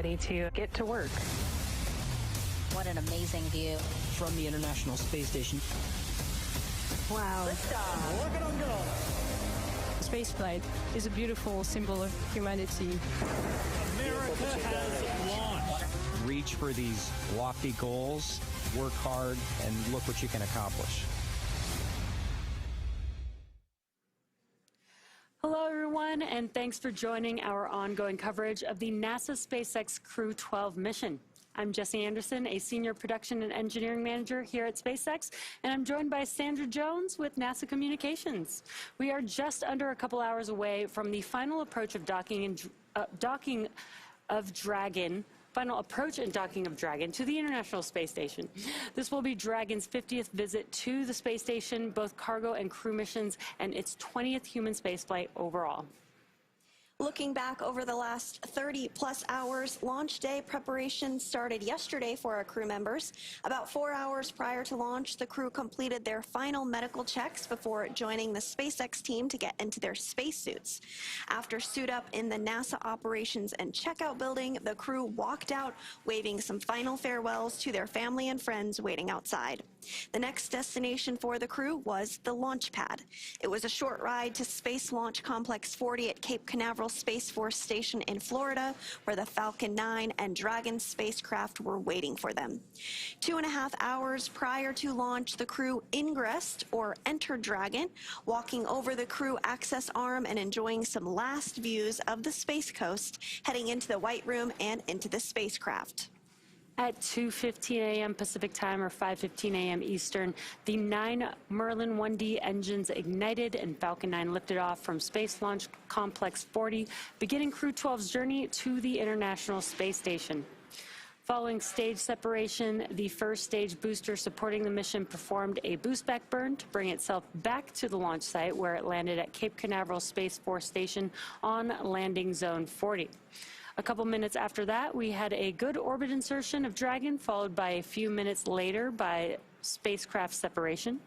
ready to get to work. What an amazing view. From the International Space Station. Wow. Working on go. Spaceflight is a beautiful symbol of humanity. America has launched. Reach for these lofty goals, work hard, and look what you can accomplish. Hello, everyone, and thanks for joining our ongoing coverage of the NASA SpaceX Crew-12 mission. I'm Jessie Anderson, a Senior Production and Engineering Manager here at SpaceX, and I'm joined by Sandra Jones with NASA Communications. We are just under a couple hours away from the final approach of docking of Dragon to the International Space Station. This will be Dragon's 50th visit to the space station, both cargo and crew missions, and its 20th human spaceflight overall. Looking back over the last 30-plus hours, launch day preparations started yesterday for our crew members. About 4 hours prior to launch, the crew completed their final medical checks before joining the SpaceX team to get into their spacesuits. After suit up in the NASA Operations and Checkout building, the crew walked out, waving some final farewells to their family and friends waiting outside. The next destination for the crew was the launch pad. It was a short ride to Space Launch Complex 40 at Cape Canaveral Space Force Station in Florida, where the Falcon 9 and Dragon spacecraft were waiting for them. 2.5 hours prior to launch, the crew ingressed or entered Dragon, walking over the crew access arm and enjoying some last views of the Space Coast, heading into the White Room and into the spacecraft. At 2:15 a.m. Pacific Time or 5:15 a.m. Eastern, the 9 Merlin 1D engines ignited and Falcon 9 lifted off from Space Launch Complex 40, beginning Crew-12's journey to the International Space Station. Following stage separation, the first stage booster supporting the mission performed a boost back burn to bring itself back to the launch site, where it landed at Cape Canaveral Space Force Station on landing zone 40. A couple minutes after that, we had a good orbit insertion of Dragon, followed by a few minutes later by spacecraft separation.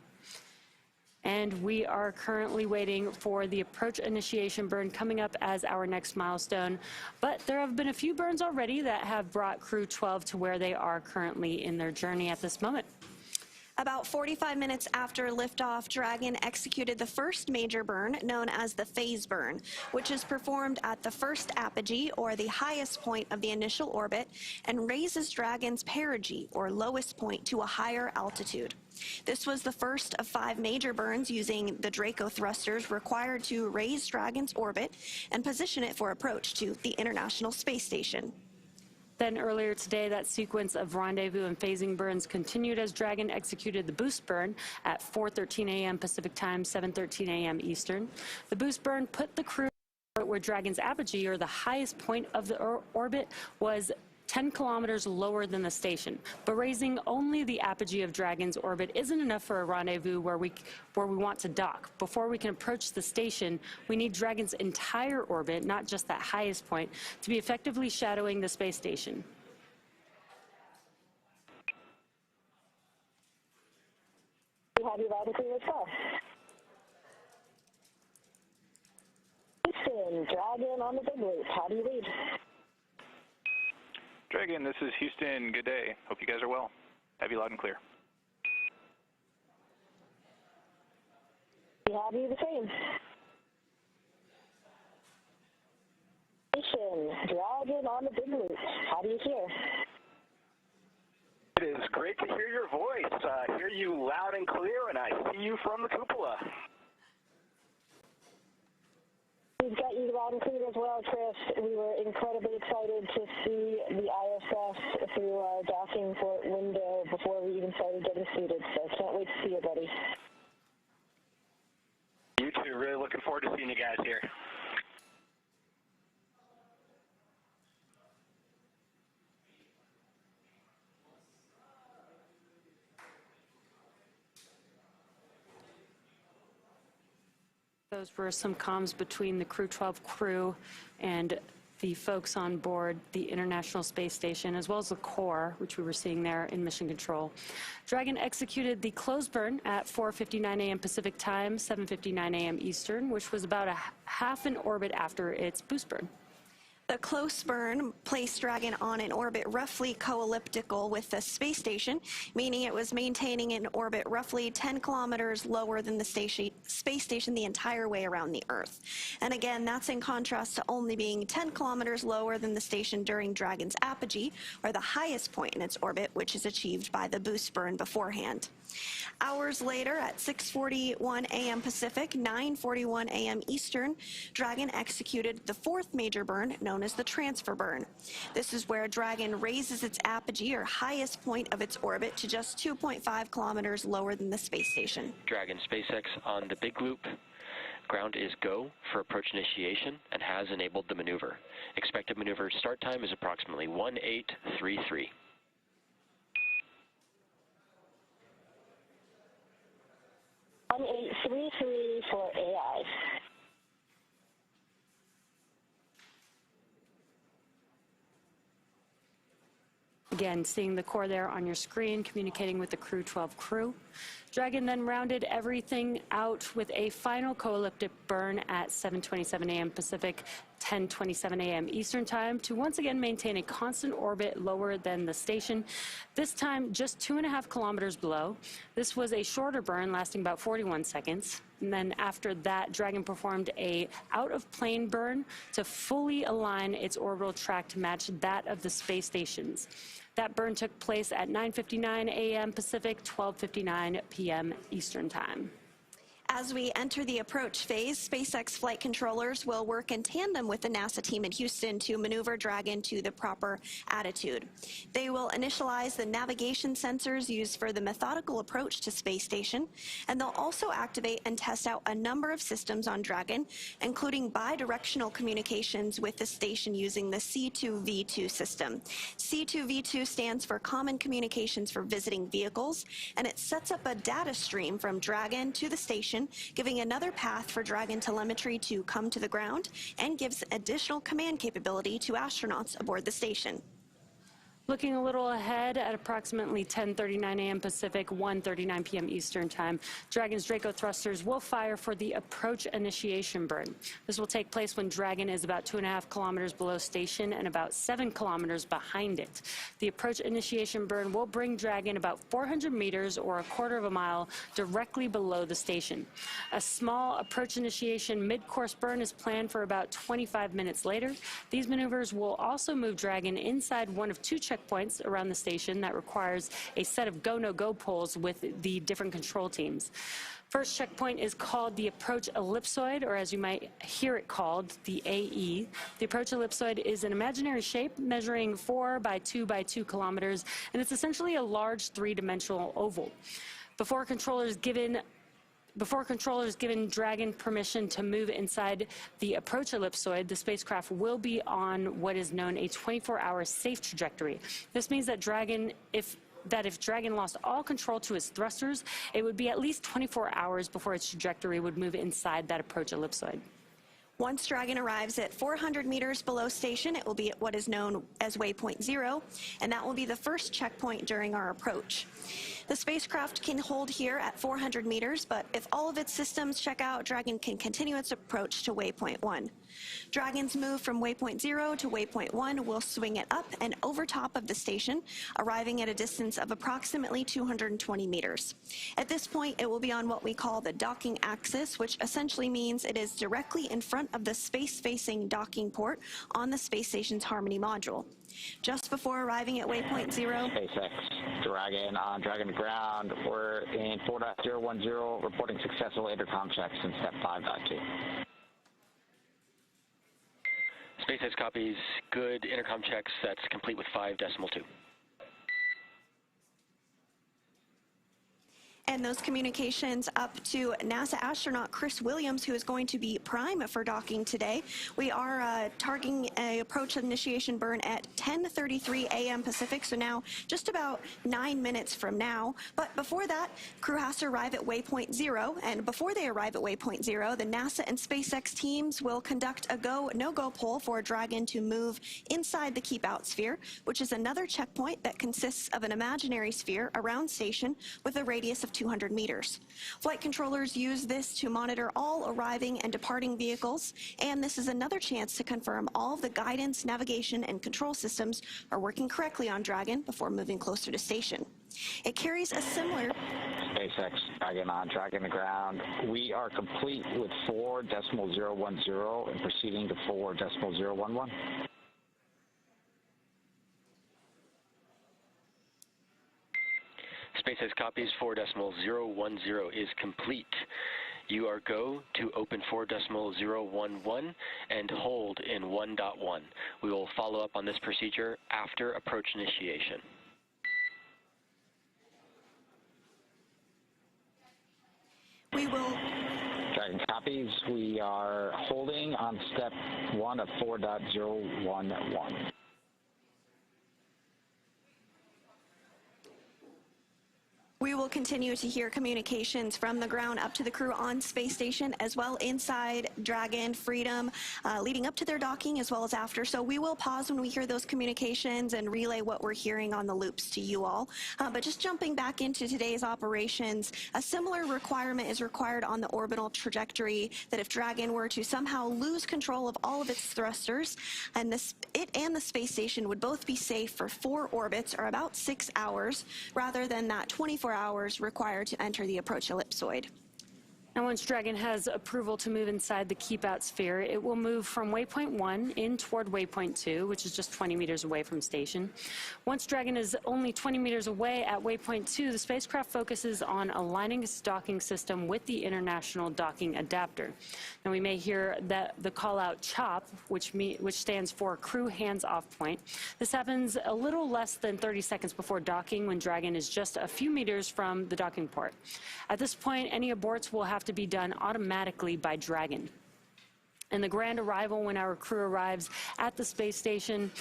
And we are currently waiting for the approach initiation burn coming up as our next milestone. But there have been a few burns already that have brought Crew-12 to where they are currently in their journey at this moment. About 45 minutes after liftoff, Dragon executed the first major burn, known as the phase burn, which is performed at the first apogee, or the highest point of the initial orbit, and raises Dragon's perigee, or lowest point, to a higher altitude. This was the first of 5 major burns using the Draco thrusters required to raise Dragon's orbit and position it for approach to the International Space Station. Then earlier today, that sequence of rendezvous and phasing burns continued as Dragon executed the boost burn at 4:13 a.m. Pacific Time, 7:13 a.m. Eastern. The boost burn put the crew where Dragon's apogee, or the highest point of the orbit, was 10 kilometers lower than the station. But raising only the apogee of Dragon's orbit isn't enough for a rendezvous where we want to dock. Before we can approach the station, we need Dragon's entire orbit, not just that highest point, to be effectively shadowing the space station. We have you loud and clear as well. Houston, Dragon on the big loop. How do you read? Dragon, this is Houston. Good day. Hope you guys are well. Have you loud and clear. We have you the same. Houston, Dragon on the big loop. How do you hear? It is great to hear your voice. I hear you loud and clear, and I see you from the cupola. We've got you loud and clear as well, Chris. We were incredibly excited to see the ISS through our docking port window before we even started getting seated, so can't wait to see you, buddy. You too. Really looking forward to seeing you guys here. Those were some comms between the Crew-12 crew and the folks on board the International Space Station, as well as the core, which we were seeing there in mission control. Dragon executed the close burn at 4:59 a.m. Pacific Time, 7:59 a.m. Eastern, which was about a half an orbit after its boost burn. The close burn placed Dragon on an orbit roughly co-elliptical with the space station, meaning it was maintaining an orbit roughly 10 kilometers lower than the space station the entire way around the Earth. And again, that's in contrast to only being 10 kilometers lower than the station during Dragon's apogee, or the highest point in its orbit, which is achieved by the boost burn beforehand. Hours later, at 6:41 a.m. Pacific, 9:41 a.m. Eastern, Dragon executed the fourth major burn, known as the transfer burn. This is where Dragon raises its apogee, or highest point of its orbit, to just 2.5 kilometers lower than the space station. Dragon SpaceX on the big loop. Ground is go for approach initiation and has enabled the maneuver. Expected maneuver start time is approximately 1833. On 833 for AI. Again, seeing the core there on your screen, communicating with the Crew-12 crew. Dragon then rounded everything out with a final co-elliptic burn at 7:27 a.m. Pacific, 10:27 a.m. Eastern Time to once again maintain a constant orbit lower than the station, this time just 2.5 kilometers below. This was a shorter burn lasting about 41 seconds. And then after that, Dragon performed a out-of-plane burn to fully align its orbital track to match that of the space stations. That burn took place at 9:59 a.m. Pacific, 12:59 p.m. Eastern Time. As we enter the approach phase, SpaceX flight controllers will work in tandem with the NASA team in Houston to maneuver Dragon to the proper attitude. They will initialize the navigation sensors used for the methodical approach to space station, and they'll also activate and test out a number of systems on Dragon, including bidirectional communications with the station using the C2V2 system. C2V2 stands for Common Communications for Visiting Vehicles, and it sets up a data stream from Dragon to the station, giving another path for Dragon telemetry to come to the ground, and gives additional command capability to astronauts aboard the station. Looking a little ahead at approximately 10:39 a.m. Pacific, 1:39 p.m. Eastern Time, Dragon's Draco thrusters will fire for the approach initiation burn. This will take place when Dragon is about 2.5 kilometers below station and about 7 kilometers behind it. The approach initiation burn will bring Dragon about 400 meters or a quarter of a mile directly below the station. A small approach initiation mid-course burn is planned for about 25 minutes later. These maneuvers will also move Dragon inside one of two checkpoints around the station that requires a set of go-no-go polls with the different control teams. First checkpoint is called the approach ellipsoid, or as you might hear it called, the AE. The approach ellipsoid is an imaginary shape measuring 4 by 2 by 2 kilometers, and it's essentially a large three-dimensional oval. Before controllers given Dragon permission to move inside the approach ellipsoid, the spacecraft will be on what is known a 24-hour safe trajectory. This means that if Dragon lost all control to its thrusters, it would be at least 24 hours before its trajectory would move inside that approach ellipsoid. Once Dragon arrives at 400 meters below station, it will be at what is known as Waypoint 0, and that will be the first checkpoint during our approach. The spacecraft can hold here at 400 meters, but if all of its systems check out, Dragon can continue its approach to Waypoint 1. Dragon's move from Waypoint 0 to Waypoint 1 will swing it up and over top of the station, arriving at a distance of approximately 220 meters. At this point, it will be on what we call the docking axis, which essentially means it is directly in front of the space-facing docking port on the space station's Harmony module. Just before arriving at Waypoint 0, SpaceX Dragon on Dragon to ground. We're in 4.010, reporting successful intercom checks in step 5.2. SpaceX copies. Good intercom checks. That's complete with 5.2. and those communications up to NASA astronaut Chris Williams, who is going to be prime for docking today. We are targeting an approach initiation burn at 10:33 a.m. Pacific, so now just about 9 minutes from now. But before that, crew has to arrive at Waypoint 0, and before they arrive at Waypoint 0, the NASA and SpaceX teams will conduct a go-no-go poll for Dragon to move inside the keep-out sphere, which is another checkpoint that consists of an imaginary sphere around station with a radius of 200 meters. Flight controllers use this to monitor all arriving and departing vehicles, and this is another chance to confirm all of the guidance, navigation, and control systems are working correctly on Dragon before moving closer to station. It carries a similar... SpaceX Dragon on Dragon to ground. We are complete with 4.010 and proceeding to 4.011. SpaceX copies 4.010 is complete. You are go to open 4.011 and hold in 1.1. We will follow up on this procedure after approach initiation. We will... Dragon copies. We are holding on step 1 of 4.011. We will continue to hear communications from the ground up to the crew on space station, as well inside Dragon, Freedom, leading up to their docking as well as after. So we will pause when we hear those communications and relay what we're hearing on the loops to you all. But just jumping back into today's operations, a similar requirement is required on the orbital trajectory, that if Dragon were to somehow lose control of all of its thrusters, and it and the space station would both be safe for 4 orbits, or about 6 hours, rather than that 24 hours required to enter the approach ellipsoid. And once Dragon has approval to move inside the keep out sphere, it will move from Waypoint 1 in toward Waypoint 2, which is just 20 meters away from station. Once Dragon is only 20 meters away at Waypoint 2, the spacecraft focuses on aligning its docking system with the International Docking Adapter. Now we may hear the call out CHOP, which stands for Crew Hands Off Point. This happens a little less than 30 seconds before docking, when Dragon is just a few meters from the docking port. At this point, any aborts will have to be done automatically by Dragon. And the grand arrival, when our crew arrives at the space station,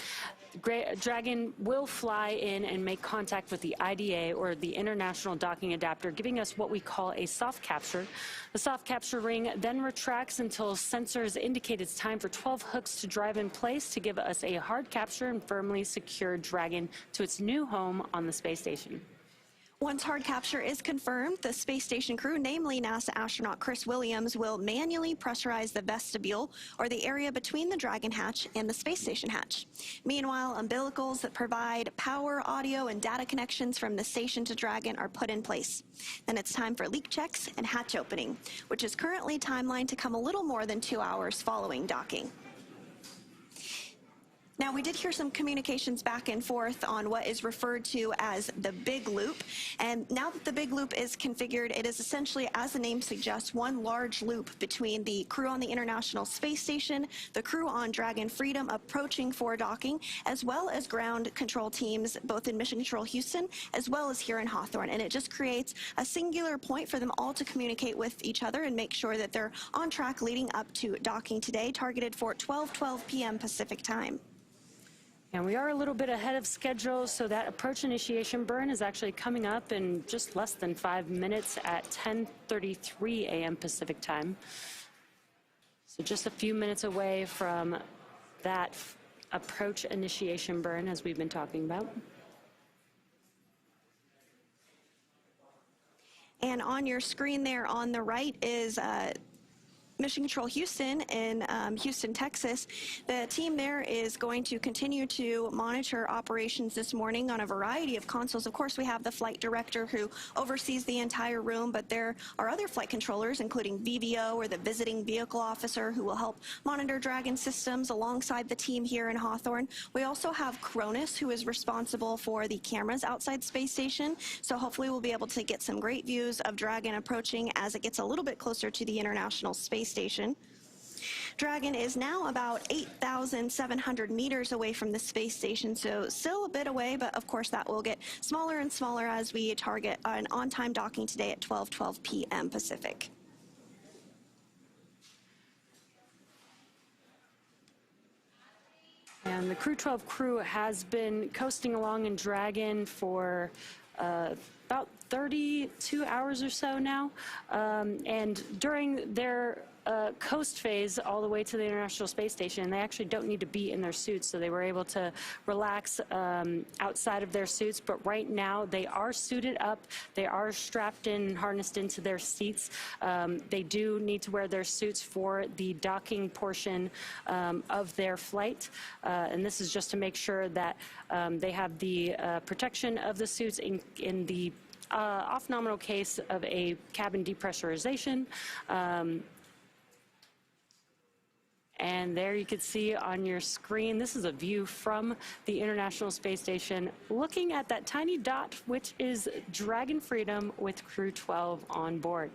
Dragon will fly in and make contact with the IDA, or the International Docking Adapter, giving us what we call a soft capture. The soft capture ring then retracts until sensors indicate it's time for 12 hooks to drive in place to give us a hard capture and firmly secure Dragon to its new home on the space station. Once hard capture is confirmed, the space station crew, namely NASA astronaut Chris Williams, will manually pressurize the vestibule, or the area between the Dragon hatch and the space station hatch. Meanwhile, umbilicals that provide power, audio, and data connections from the station to Dragon are put in place. Then it's time for leak checks and hatch opening, which is currently timelined to come a little more than 2 hours following docking. Now, we did hear some communications back and forth on what is referred to as the big loop. And now that the big loop is configured, it is essentially, as the name suggests, one large loop between the crew on the International Space Station, the crew on Dragon Freedom approaching for docking, as well as ground control teams both in Mission Control Houston as well as here in Hawthorne. And it just creates a singular point for them all to communicate with each other and make sure that they're on track leading up to docking today, targeted for 12:12 p.m. Pacific time. And we are a little bit ahead of schedule, so that approach initiation burn is actually coming up in just less than 5 minutes at 10:33 a.m. Pacific time. So just a few minutes away from that approach initiation burn, as we've been talking about. And on your screen there on the right is Mission Control Houston in Houston, Texas. The team there is going to continue to monitor operations this morning on a variety of consoles. Of course, we have the flight director who oversees the entire room, but there are other flight controllers, including VVO, or the visiting vehicle officer, who will help monitor Dragon systems alongside the team here in Hawthorne. We also have Cronus, who is responsible for the cameras outside Space Station. So hopefully we'll be able to get some great views of Dragon approaching as it gets a little bit closer to the International Space Station. Dragon is now about 8,700 meters away from the space station, so still a bit away, but of course that will get smaller and smaller as we target an on-time docking today at 12:12 p.m. Pacific. And the Crew-12 crew has been coasting along in Dragon for about 32 hours or so now. And during their coast phase all the way to the International Space Station. They actually don't need to be in their suits, so they were able to relax outside of their suits. But right now, they are suited up. They are strapped in and harnessed into their seats. They do need to wear their suits for the docking portion of their flight. And this is just to make sure that they have the protection of the suits in the off-nominal case of a cabin depressurization. And there you can see on your screen, this is a view from the International Space Station looking at that tiny dot, which is Dragon Freedom with Crew-12 on board.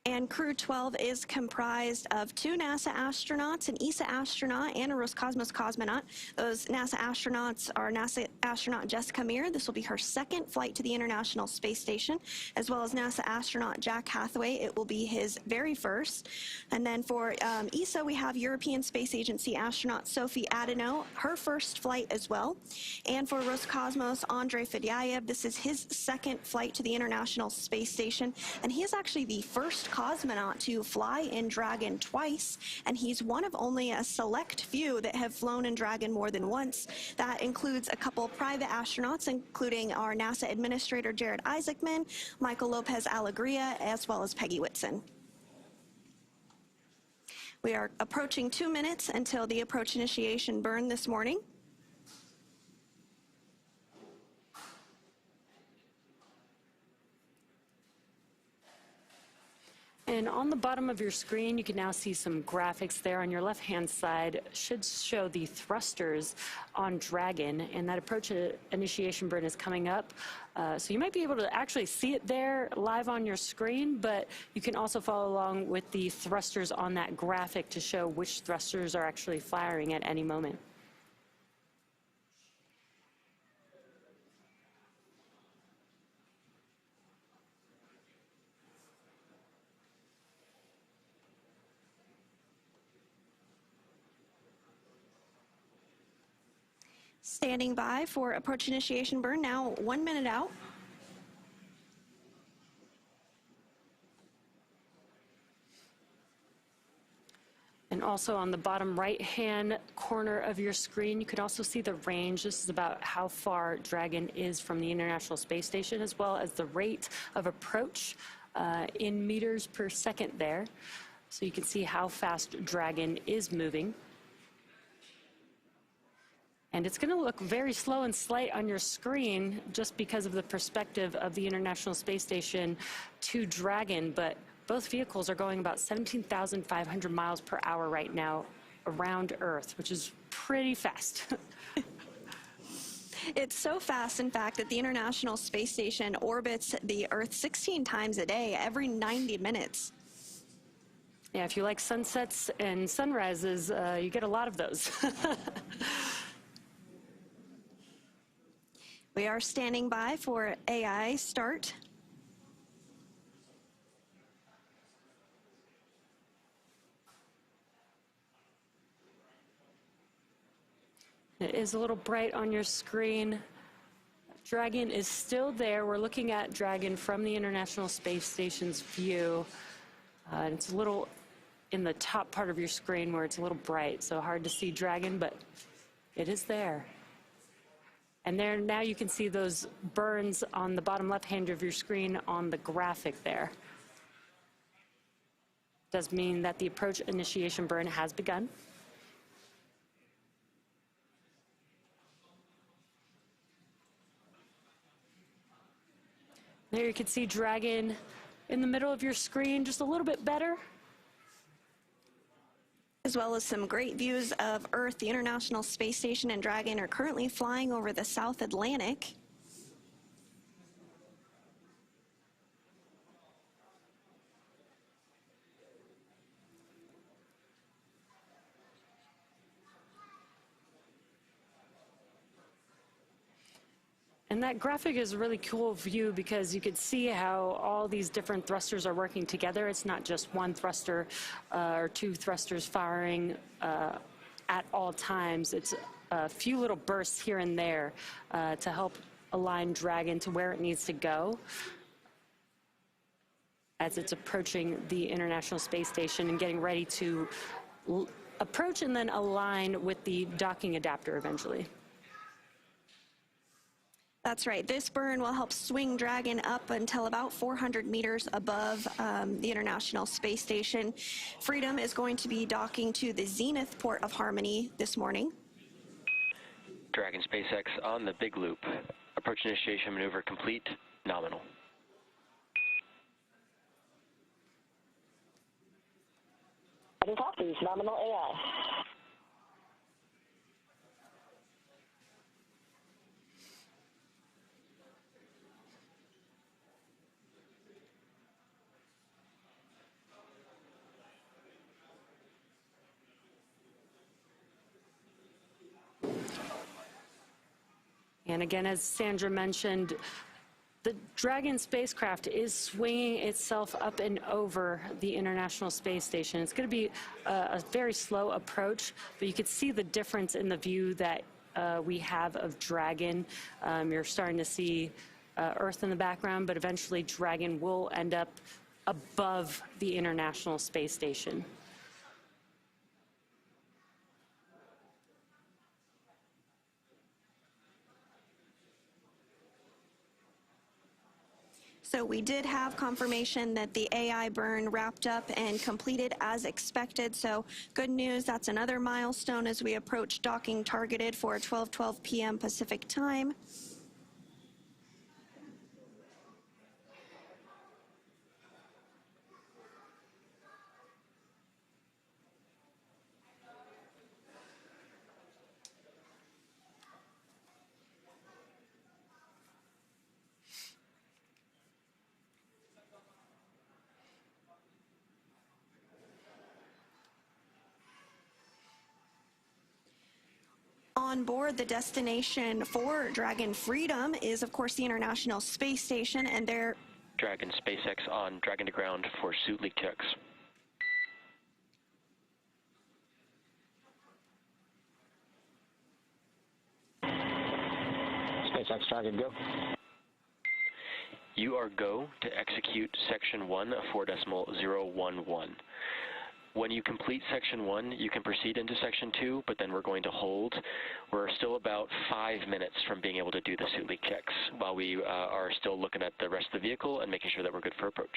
And Crew-12 is comprised of 2 NASA astronauts, an ESA astronaut, and a Roscosmos cosmonaut. Those NASA astronauts are NASA astronaut Jessica Meir. This will be her 2nd flight to the International Space Station, as well as NASA astronaut Jack Hathaway. It will be his very first. And then for ESA, we have European Space Agency astronaut Sophie Adino, her first flight as well. And for Roscosmos, Andrei Fedyaev, this is his 2nd flight to the International Space Station, and he is actually the first cosmonaut to fly in Dragon twice, and he's one of only a select few that have flown in Dragon more than once. That includes a couple private astronauts, including our NASA administrator Jared Isaacman, Michael Lopez Alegria, as well as Peggy Whitson. We are approaching 2 minutes until the approach initiation burn this morning. And on the bottom of your screen, you can now see some graphics there. On your left-hand side should show the thrusters on Dragon, and that approach initiation burn is coming up. So you might be able to actually see it there live on your screen, but you can also follow along with the thrusters on that graphic to show which thrusters are actually firing at any moment. Standing by for approach initiation burn, now 1 minute out. And also on the bottom right-hand corner of your screen, you can also see the range. This is about how far Dragon is from the International Space Station, as well as the rate of approach in meters per second there. So you can see how fast Dragon is moving. And it's going to look very slow and slight on your screen just because of the perspective of the International Space Station to Dragon, but both vehicles are going about 17,500 miles per hour right now around Earth, which is pretty fast. It's so fast, in fact, that the International Space Station orbits the Earth 16 times a day, every 90 minutes. Yeah, if you like sunsets and sunrises, you get a lot of those. We are standing by for AI start. It is a little bright on your screen. Dragon is still there. We're looking at Dragon from the International Space Station's view. It's a little in the top part of your screen where it's a little bright, so hard to see Dragon, but it is there. And there now you can see those burns on the bottom left-hand of your screen on the graphic there. Does mean that the approach initiation burn has begun. There you can see Dragon in the middle of your screen, just a little bit better. As well as some great views of Earth. The International Space Station and Dragon are currently flying over the South Atlantic. And that graphic is a really cool view because you could see how all these different thrusters are working together. It's not just one thruster or two thrusters firing at all times. It's a few little bursts here and there to help align Dragon to where it needs to go. as it's approaching the International Space Station and getting ready to approach and then align with the docking adapter eventually. That's right. This burn will help swing Dragon up until about 400 meters above the International Space Station. Freedom is going to be docking to the Zenith port of Harmony this morning. Dragon SpaceX on the big loop. Approach initiation maneuver complete. Nominal. Heading copies. Nominal AI. And again, as Sandra mentioned, the Dragon spacecraft is swinging itself up and over the International Space Station. It's going to be a very slow approach, but you could see the difference in the view that we have of Dragon. You're starting to see Earth in the background, but eventually Dragon will end up above the International Space Station. So we did have confirmation that the AI burn wrapped up and completed as expected. So good news, that's another milestone as we approach docking targeted for 12:12 p.m. Pacific time. On board, the destination for Dragon Freedom is, of course, the International Space Station, and they're Dragon SpaceX on Dragon to ground for suit leak checks. SpaceX Dragon, go. You are go to execute Section 1 of 4.011. When you complete Section 1, you can proceed into Section 2, but then we're going to hold. We're still about 5 minutes from being able to do the suit leak checks while we are still looking at the rest of the vehicle and making sure that we're good for approach.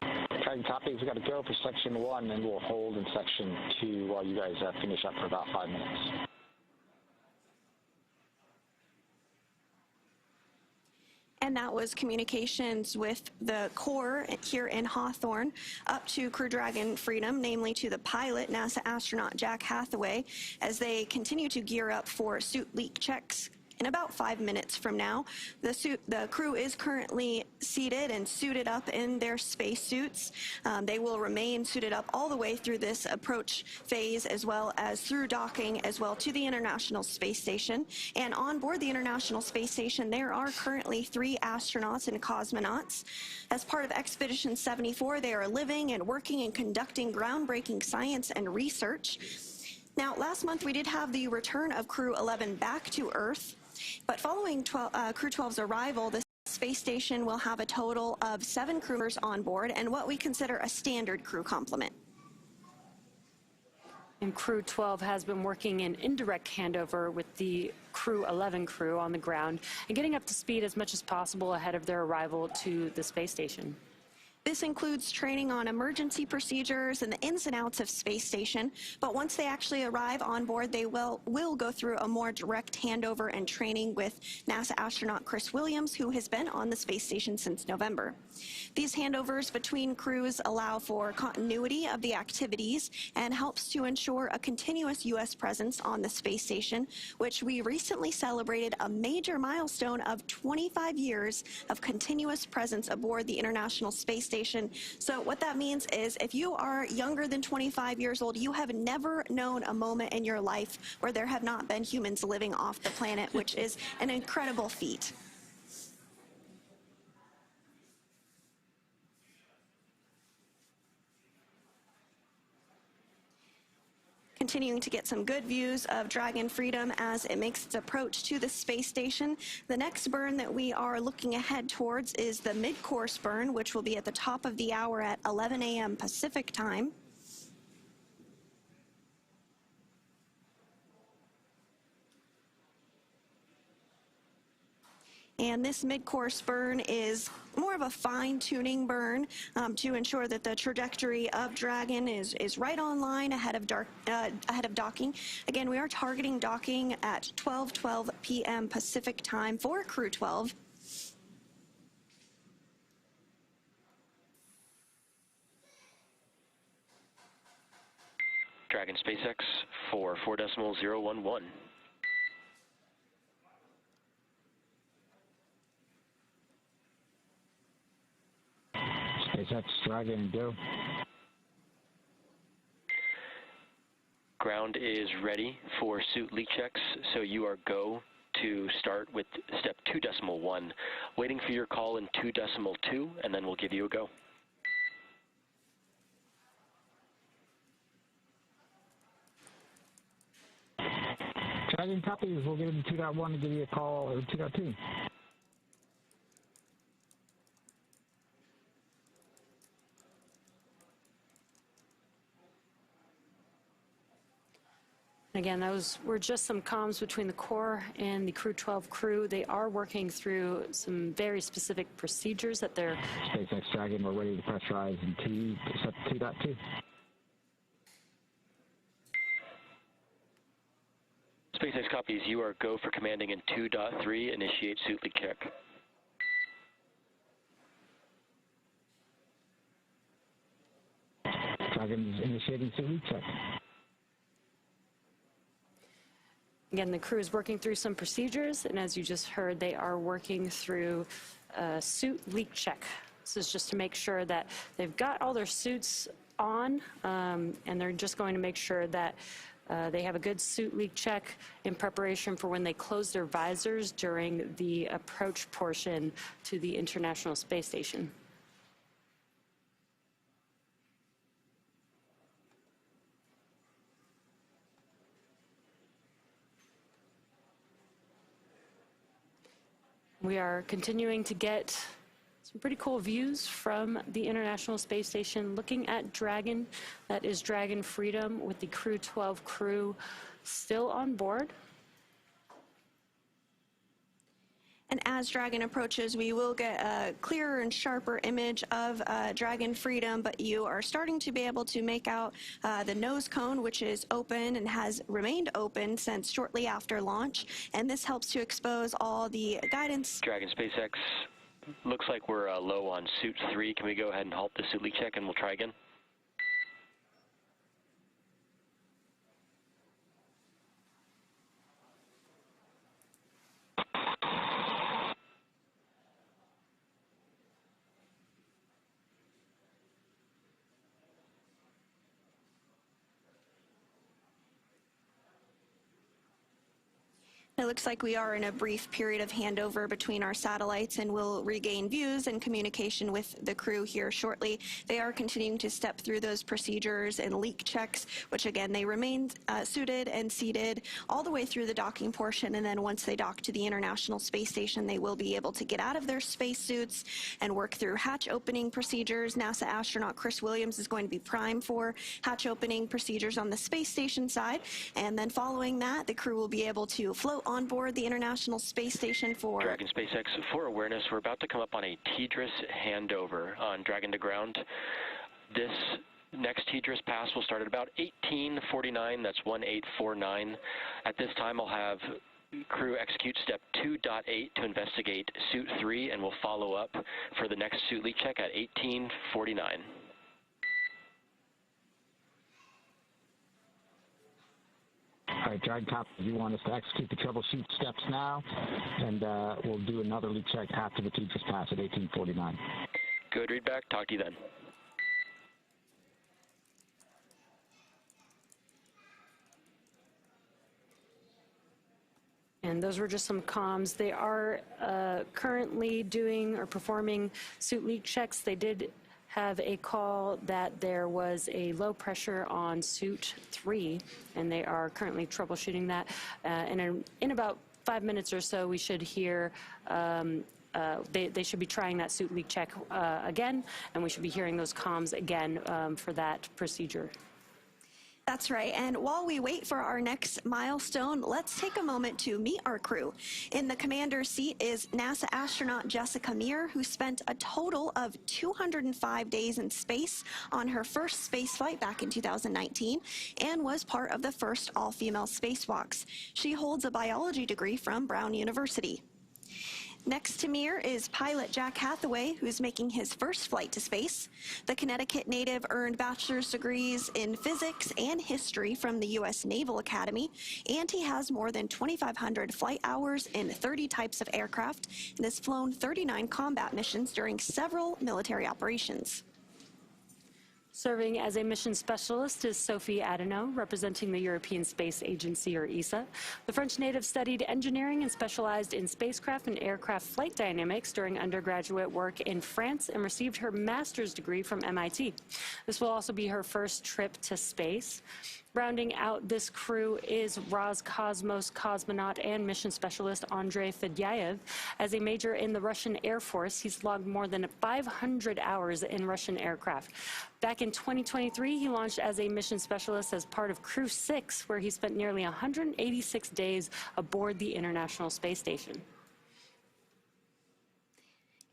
Dragon copy, we got to go for Section 1, and we'll hold in Section 2 while you guys finish up for about 5 minutes. And that was communications with the core here in Hawthorne up to Crew Dragon Freedom, namely to the pilot, NASA astronaut Jack Hathaway, as they continue to gear up for suit leak checks. In about 5 minutes from now, the crew is currently seated and suited up in their spacesuits. They will remain suited up all the way through this approach phase, as well as through docking as well to the International Space Station. And on board the International Space Station, there are currently 3 astronauts and cosmonauts. As part of Expedition 74, they are living and working and conducting groundbreaking science and research. Now, last month we did have the return of Crew 11 back to Earth. But following Crew 12's arrival, the space station will have a total of 7 crew members on board and what we consider a standard crew complement. And Crew 12 has been working in indirect handover with the Crew 11 crew on the ground and getting up to speed as much as possible ahead of their arrival to the space station. This includes training on emergency procedures and the ins and outs of space station, but once they actually arrive on board, they will go through a more direct handover and training with NASA astronaut Chris Williams, who has been on the space station since November. These handovers between crews allow for continuity of the activities and helps to ensure a continuous U.S. presence on the space station, which we recently celebrated a major milestone of 25 years of continuous presence aboard the International Space Station. So what that means is if you are younger than 25 years old, you have never known a moment in your life where there have not been humans living off the planet, which is an incredible feat. continuing to get some good views of Dragon Freedom as it makes its approach to the space station. The next burn that we are looking ahead towards is the Midcourse burn, which will be at the top of the hour at 11 a.m. Pacific time. And this mid-course burn is more of a fine-tuning burn to ensure that the trajectory of Dragon is right on line ahead of docking. Again, we are targeting docking at 12:12 p.m. Pacific time for Crew-12. Dragon SpaceX for 4.011. SpaceX Dragon, go. Ground is ready for suit leak checks, so you are go to start with step 2.1. Waiting for your call in 2.2, and then we'll give you a go. Dragon copies, we'll get into 2.1 and give you a call, or 2.2. Again, those were just some comms between the core and the Crew-12 crew. They are working through some very specific procedures that they're... SpaceX Dragon, we're ready to pressurize in 2.2. SpaceX copies, you are go for commanding in 2.3, initiate suit leak check. Dragon is initiating suit leak check. Again, the crew is working through some procedures, and as you just heard, they are working through a suit leak check. This is just to make sure that they've got all their suits on, and they're just going to make sure that they have a good suit leak check in preparation for when they close their visors during the approach portion to the International Space Station. We are continuing to get some pretty cool views from the International Space Station looking at Dragon. That is Dragon Freedom with the Crew-12 crew still on board. And as Dragon approaches, we will get a clearer and sharper image of Dragon Freedom, but you are starting to be able to make out the nose cone, which is open and has remained open since shortly after launch. And this helps to expose all the guidance. Dragon SpaceX, looks like we're low on suit 3. Can we go ahead and halt the suit leak check and we'll try again? It looks like we are in a brief period of handover between our satellites, and we'll regain views and communication with the crew here shortly. They are continuing to step through those procedures and leak checks, which again, they remain suited and seated all the way through the docking portion, and then once they dock to the International Space Station, they will be able to get out of their spacesuits and work through hatch opening procedures. NASA astronaut Chris Williams is going to be prime for hatch opening procedures on the space station side, and then following that, the crew will be able to float on board the International Space Station for... Dragon SpaceX, for awareness, we're about to come up on a TDRS handover on Dragon to ground. This next TDRS pass will start at about 1849, that's 1849. At this time, I'll have crew execute step 2.8 to investigate suit 3, and we'll follow up for the next suit leak check at 1849. All right, Dragon Cop, you want us to execute the troubleshoot steps now, and we'll do another leak check after the TDRS pass at 1849. Good, read back. Talk to you then. And those were just some comms. They are currently doing or performing suit leak checks. They did have a call that there was a low pressure on suit 3, and they are currently troubleshooting that. In about 5 minutes or so, we should hear they should be trying that suit leak check again, and we should be hearing those comms again for that procedure. That's right. And while we wait for our next milestone, let's take a moment to meet our crew. In the commander's seat is NASA astronaut Jessica Meir, who spent a total of 205 days in space on her first space flight back in 2019 and was part of the first all-female spacewalks. She holds a biology degree from Brown University. Next to Meir is pilot Jack Hathaway, who's making his first flight to space. The Connecticut native earned bachelor's degrees in physics and history from the U.S. Naval Academy, and he has more than 2,500 flight hours in 30 types of aircraft and has flown 39 combat missions during several military operations. Serving as a mission specialist is Sophie Adenau, representing the European Space Agency, or ESA. The French native studied engineering and specialized in spacecraft and aircraft flight dynamics during undergraduate work in France and received her master's degree from MIT. This will also be her first trip to space. Rounding out this crew is Roscosmos cosmonaut and mission specialist Andrei Fedyaev. As a major in the Russian Air Force, he's logged more than 500 hours in Russian aircraft. Back in 2023, he launched as a mission specialist as part of Crew-6, where he spent nearly 186 days aboard the International Space Station.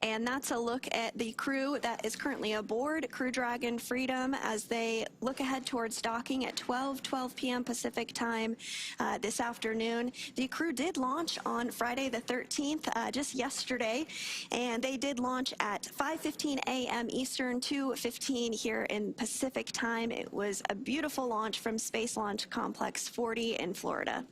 And that's a look at the crew that is currently aboard Crew Dragon Freedom as they look ahead towards docking at 12 p.m. Pacific time this afternoon. The crew did launch on Friday the 13th, just yesterday, and they did launch at 5:15 a.m. Eastern, 2:15 here in Pacific time. It was a beautiful launch from Space Launch Complex 40 in Florida.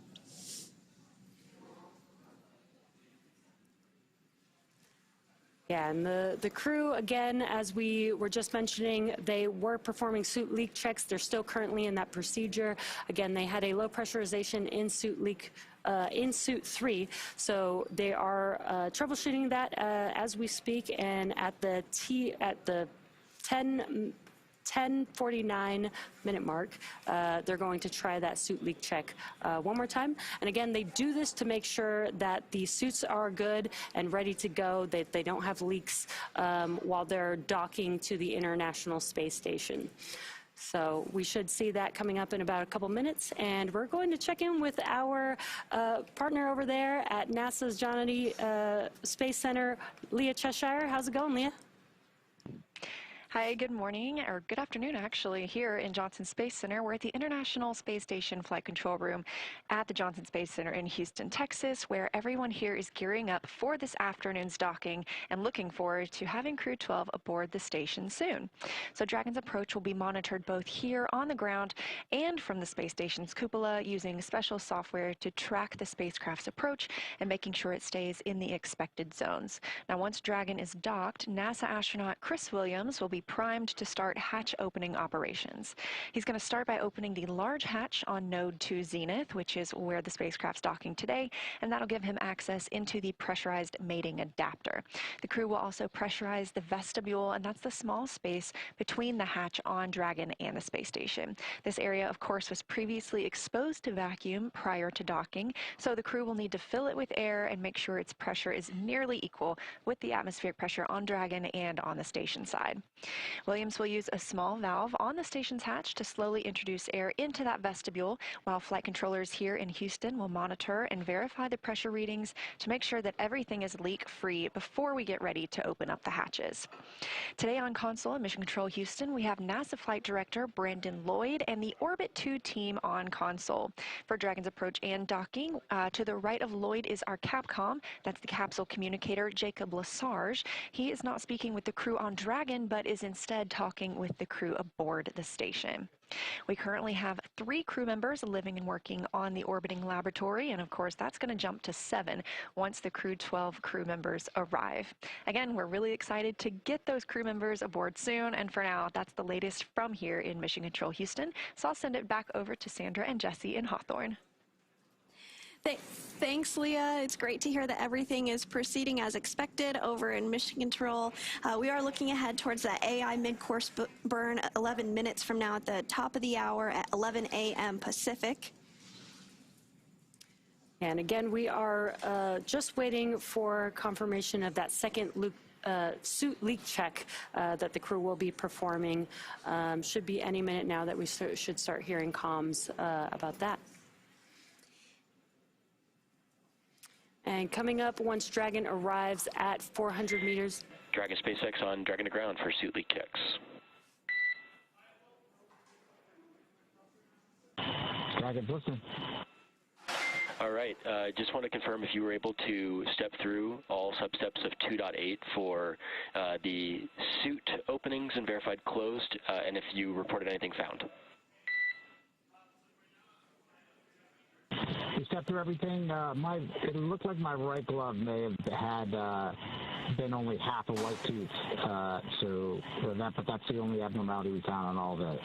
Yeah, and the crew, again, as we were just mentioning, they were performing suit leak checks. They're still currently in that procedure. Again, they had a low pressurization in suit 3, so they are troubleshooting that as we speak. And at the 10:49 minute mark, they're going to try that suit leak check one more time. And again, they do this to make sure that the suits are good and ready to go, that they don't have leaks while they're docking to the International Space Station. So we should see that coming up in about a couple minutes, and we're going to check in with our partner over there at NASA's Johnny Space Center, Leah Cheshire. How's it going, Leah? Hi, good morning, or good afternoon actually, here in Johnson Space Center. We're at the International Space Station Flight Control Room at the Johnson Space Center in Houston, Texas, where everyone here is gearing up for this afternoon's docking and looking forward to having Crew-12 aboard the station soon. So Dragon's approach will be monitored both here on the ground and from the space station's cupola using special software to track the spacecraft's approach and making sure it stays in the expected zones. Now, once Dragon is docked, NASA astronaut Chris Williams will be primed to start hatch opening operations. He's going to start by opening the large hatch on Node 2 Zenith, which is where the spacecraft's docking today, and that'll give him access into the pressurized mating adapter. The crew will also pressurize the vestibule, and that's the small space between the hatch on Dragon and the space station. This area, of course, was previously exposed to vacuum prior to docking, so the crew will need to fill it with air and make sure its pressure is nearly equal with the atmospheric pressure on Dragon and on the station side. Williams will use a small valve on the station's hatch to slowly introduce air into that vestibule, while flight controllers here in Houston will monitor and verify the pressure readings to make sure that everything is leak-free before we get ready to open up the hatches. Today on console in Mission Control Houston, we have NASA Flight Director Brandon Lloyd and the Orbit 2 team on console. For Dragon's approach and docking, to the right of Lloyd is our Capcom, that's the capsule communicator Jacob Lesarge. He is not speaking with the crew on Dragon, but is instead talking with the crew aboard the station. We currently have 3 crew members living and working on the orbiting laboratory, and of course that's going to jump to 7 once the Crew-12 crew members arrive. Again, we're really excited to get those crew members aboard soon, and for now, that's the latest from here in Mission Control Houston. So I'll send it back over to Sandra and Jesse in Hawthorne. Thanks, Leah. It's great to hear that everything is proceeding as expected over in Mission Control. We are looking ahead towards that AI mid-course burn 11 minutes from now at the top of the hour at 11 a.m. Pacific. And again, we are just waiting for confirmation of that second suit leak check that the crew will be performing. Should be any minute now that we should start hearing comms about that. And coming up, once Dragon arrives at 400 meters. Dragon SpaceX on Dragon to ground for suit leak checks. Dragon's listening. All right, just want to confirm if you were able to step through all substeps of 2.8 for the suit openings and verified closed, and if you reported anything found. We stepped through everything. It looked like my right glove may have had been only half a white tooth, but that's the only abnormality we found on all the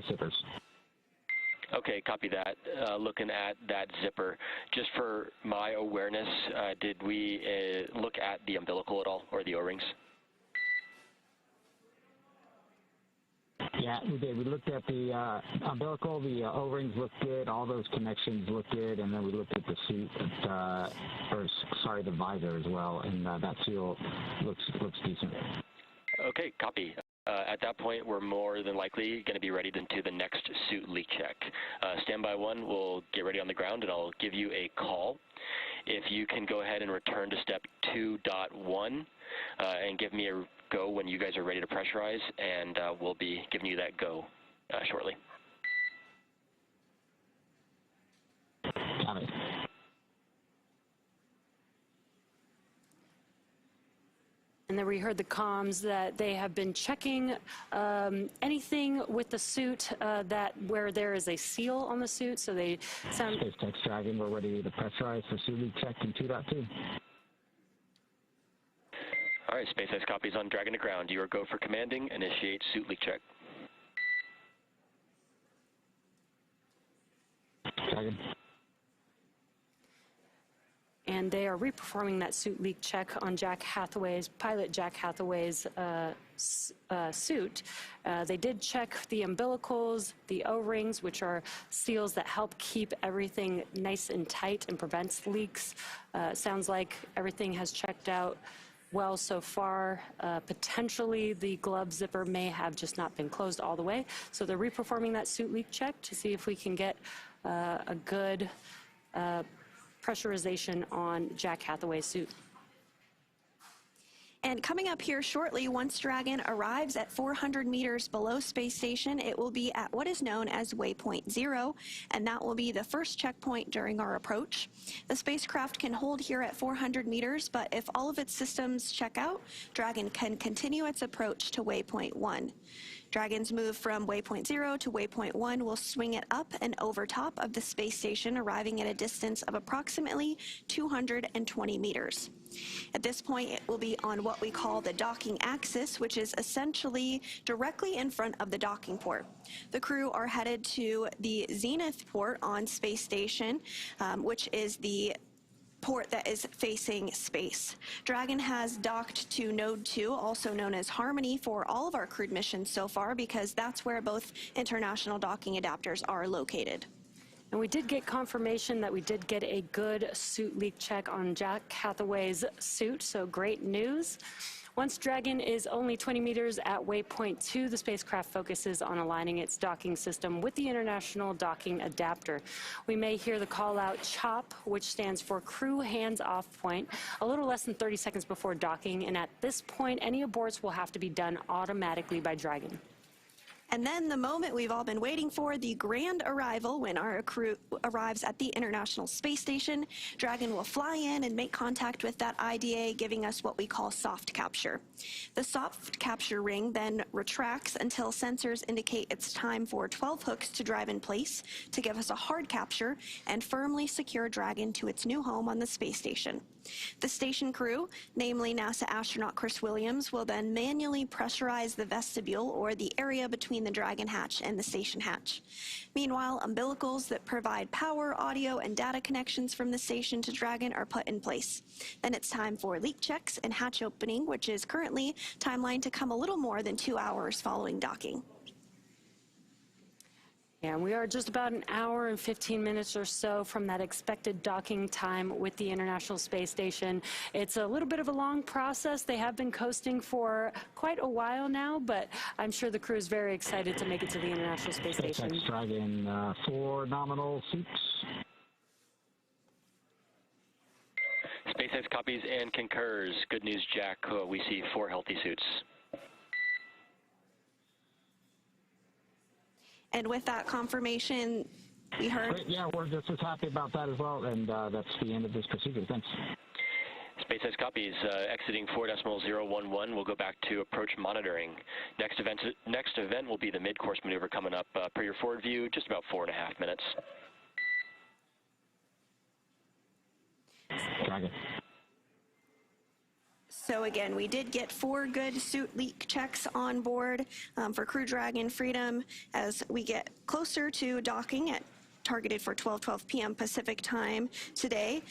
zippers. Okay, copy that. Looking at that zipper, just for my awareness, did we look at the umbilical at all, or the O-rings? Yeah, we did. We looked at the umbilical, the O-rings looked good, all those connections looked good, and then we looked at the suit, the visor as well, and that seal looks decent. Okay, copy. At that point, we're more than likely going to be ready to the next suit leak check. Standby 1 will get ready on the ground, and I'll give you a call. If you can go ahead and return to step 2.1 and give me a go when you guys are ready to pressurize, and we'll be giving you that go shortly. Got it. And then we heard the comms that they have been checking anything with the suit where there is a seal on the suit. So they sound. SpaceX Dragon, we're ready to pressurize for suit leak check in 2.2. All right, SpaceX copies on Dragon to ground. You are go for commanding. Initiate suit leak check. Dragon. And they are reperforming that suit leak check on pilot Jack Hathaway's suit. They did check the umbilicals, the O-rings, which are seals that help keep everything nice and tight and prevents leaks. Sounds like everything has checked out well so far. Potentially the glove zipper may have just not been closed all the way. So they're reperforming that suit leak check to see if we can get a good pressurization on Jack Hathaway's suit. And coming up here shortly, once Dragon arrives at 400 meters below space station, it will be at what is known as Waypoint 0, and that will be the first checkpoint during our approach. The spacecraft can hold here at 400 meters, but if all of its systems check out, Dragon can continue its approach to Waypoint 1. Dragon's move from Waypoint 0 to Waypoint 1 will swing it up and over top of the space station, arriving at a distance of approximately 220 meters. At this point, it will be on what we call the docking axis, which is essentially directly in front of the docking port. The crew are headed to the zenith port on space station, which is the port that is facing space. Dragon has docked to Node 2, also known as Harmony, for all of our crewed missions so far, because that's where both international docking adapters are located. And we did get confirmation that we did get a good suit leak check on Jack Hathaway's suit, so great news. Once Dragon is only 20 meters at Waypoint 2, the spacecraft focuses on aligning its docking system with the International Docking Adapter. We may hear the call-out CHOP, which stands for Crew Hands-Off Point, a little less than 30 seconds before docking, and at this point, any aborts will have to be done automatically by Dragon. And then the moment we've all been waiting for, the grand arrival, when our crew arrives at the International Space Station. Dragon will fly in and make contact with that IDA, giving us what we call soft capture. The soft capture ring then retracts until sensors indicate it's time for 12 hooks to drive in place to give us a hard capture and firmly secure Dragon to its new home on the space station. The station crew, namely NASA astronaut Chris Williams, will then manually pressurize the vestibule, or the area between between the Dragon hatch and the station hatch. Meanwhile, umbilicals that provide power, audio, and data connections from the station to Dragon are put in place. Then it's time for leak checks and hatch opening, which is currently timeline to come a little more than 2 hours following docking. Yeah, we are just about an hour and 15 minutes or so from that expected docking time with the International Space Station. It's a little bit of a long process. They have been coasting for quite a while now, but I'm sure the crew is very excited to make it to the International Space Station. SpaceX Dragon, 4 nominal seats. SpaceX copies and concurs. Good news, Jack. We see 4 healthy suits. And with that confirmation, we heard... Great, yeah, we're just as happy about that as well, and that's the end of this procedure. Thanks. SpaceX copies. Exiting 4.011. We'll go back to approach monitoring. Next event will be the mid-course maneuver coming up. Per your forward view, just about 4.5 minutes. Dragon. So again, we did get 4 good suit leak checks on board for Crew Dragon Freedom as we get closer to docking at targeted for 12:12 p.m. Pacific time today.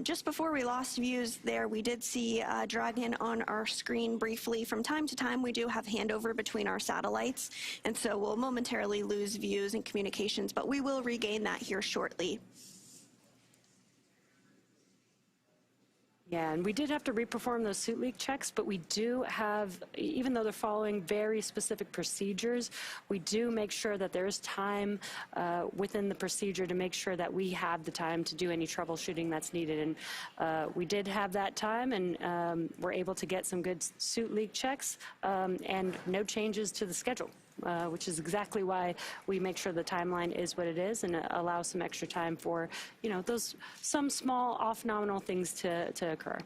Just before we lost views there, we did see Dragon on our screen briefly. From time to time, we do have handover between our satellites, and so we'll momentarily lose views and communications, but we will regain that here shortly. Yeah, and we did have to reperform those suit leak checks, but we do have, even though they're following very specific procedures, we do make sure that there is time within the procedure to make sure that we have the time to do any troubleshooting that's needed. And we did have that time, and we're able to get some good suit leak checks and no changes to the schedule. Which is exactly why we make sure the timeline is what it is and allow some extra time for, you know, some small off-nominal things to occur.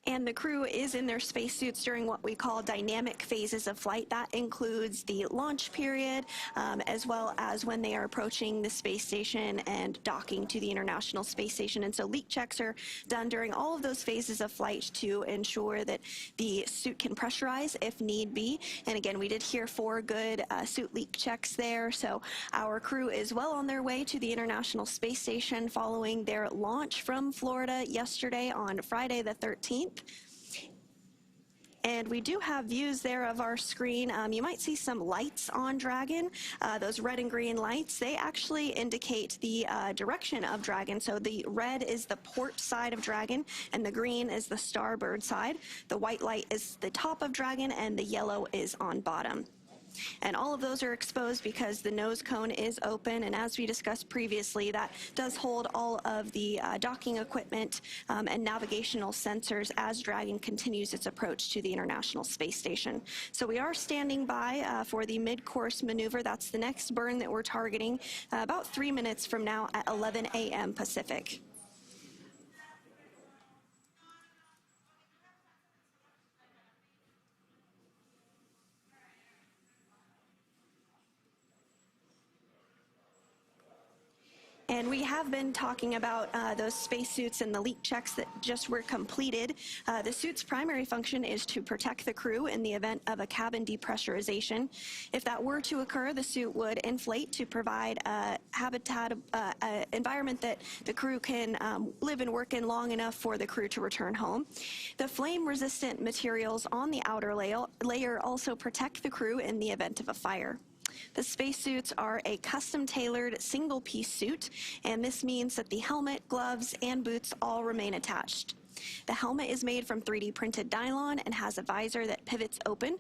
And the crew is in their spacesuits during what we call dynamic phases of flight. That includes the launch period, as well as when they are approaching the space station and docking to the International Space Station. And so leak checks are done during all of those phases of flight to ensure that the suit can pressurize if need be. And again, we did hear 4 good suit leak checks there. So our crew is well on their way to the International Space Station following their launch from Florida yesterday on Friday the 13th. And we do have views there of our screen. You might see some lights on Dragon. Those red and green lights, they actually indicate the direction of Dragon. So the red is the port side of Dragon, and the green is the starboard side. The white light is the top of Dragon, and the yellow is on bottom. And all of those are exposed because the nose cone is open, and as we discussed previously, that does hold all of the docking equipment and navigational sensors as Dragon continues its approach to the International Space Station. So we are standing by for the mid-course maneuver. That's the next burn that we're targeting about 3 minutes from now at 11 a.m. Pacific. And we have been talking about those spacesuits and the leak checks that just were completed. The suit's primary function is to protect the crew in the event of a cabin depressurization. If that were to occur, the suit would inflate to provide a environment that the crew can live and work in long enough for the crew to return home. The flame-resistant materials on the outer layer also protect the crew in the event of a fire. The spacesuits are a custom-tailored single-piece suit, and this means that the helmet, gloves, and boots all remain attached. The helmet is made from 3D printed nylon and has a visor that pivots open,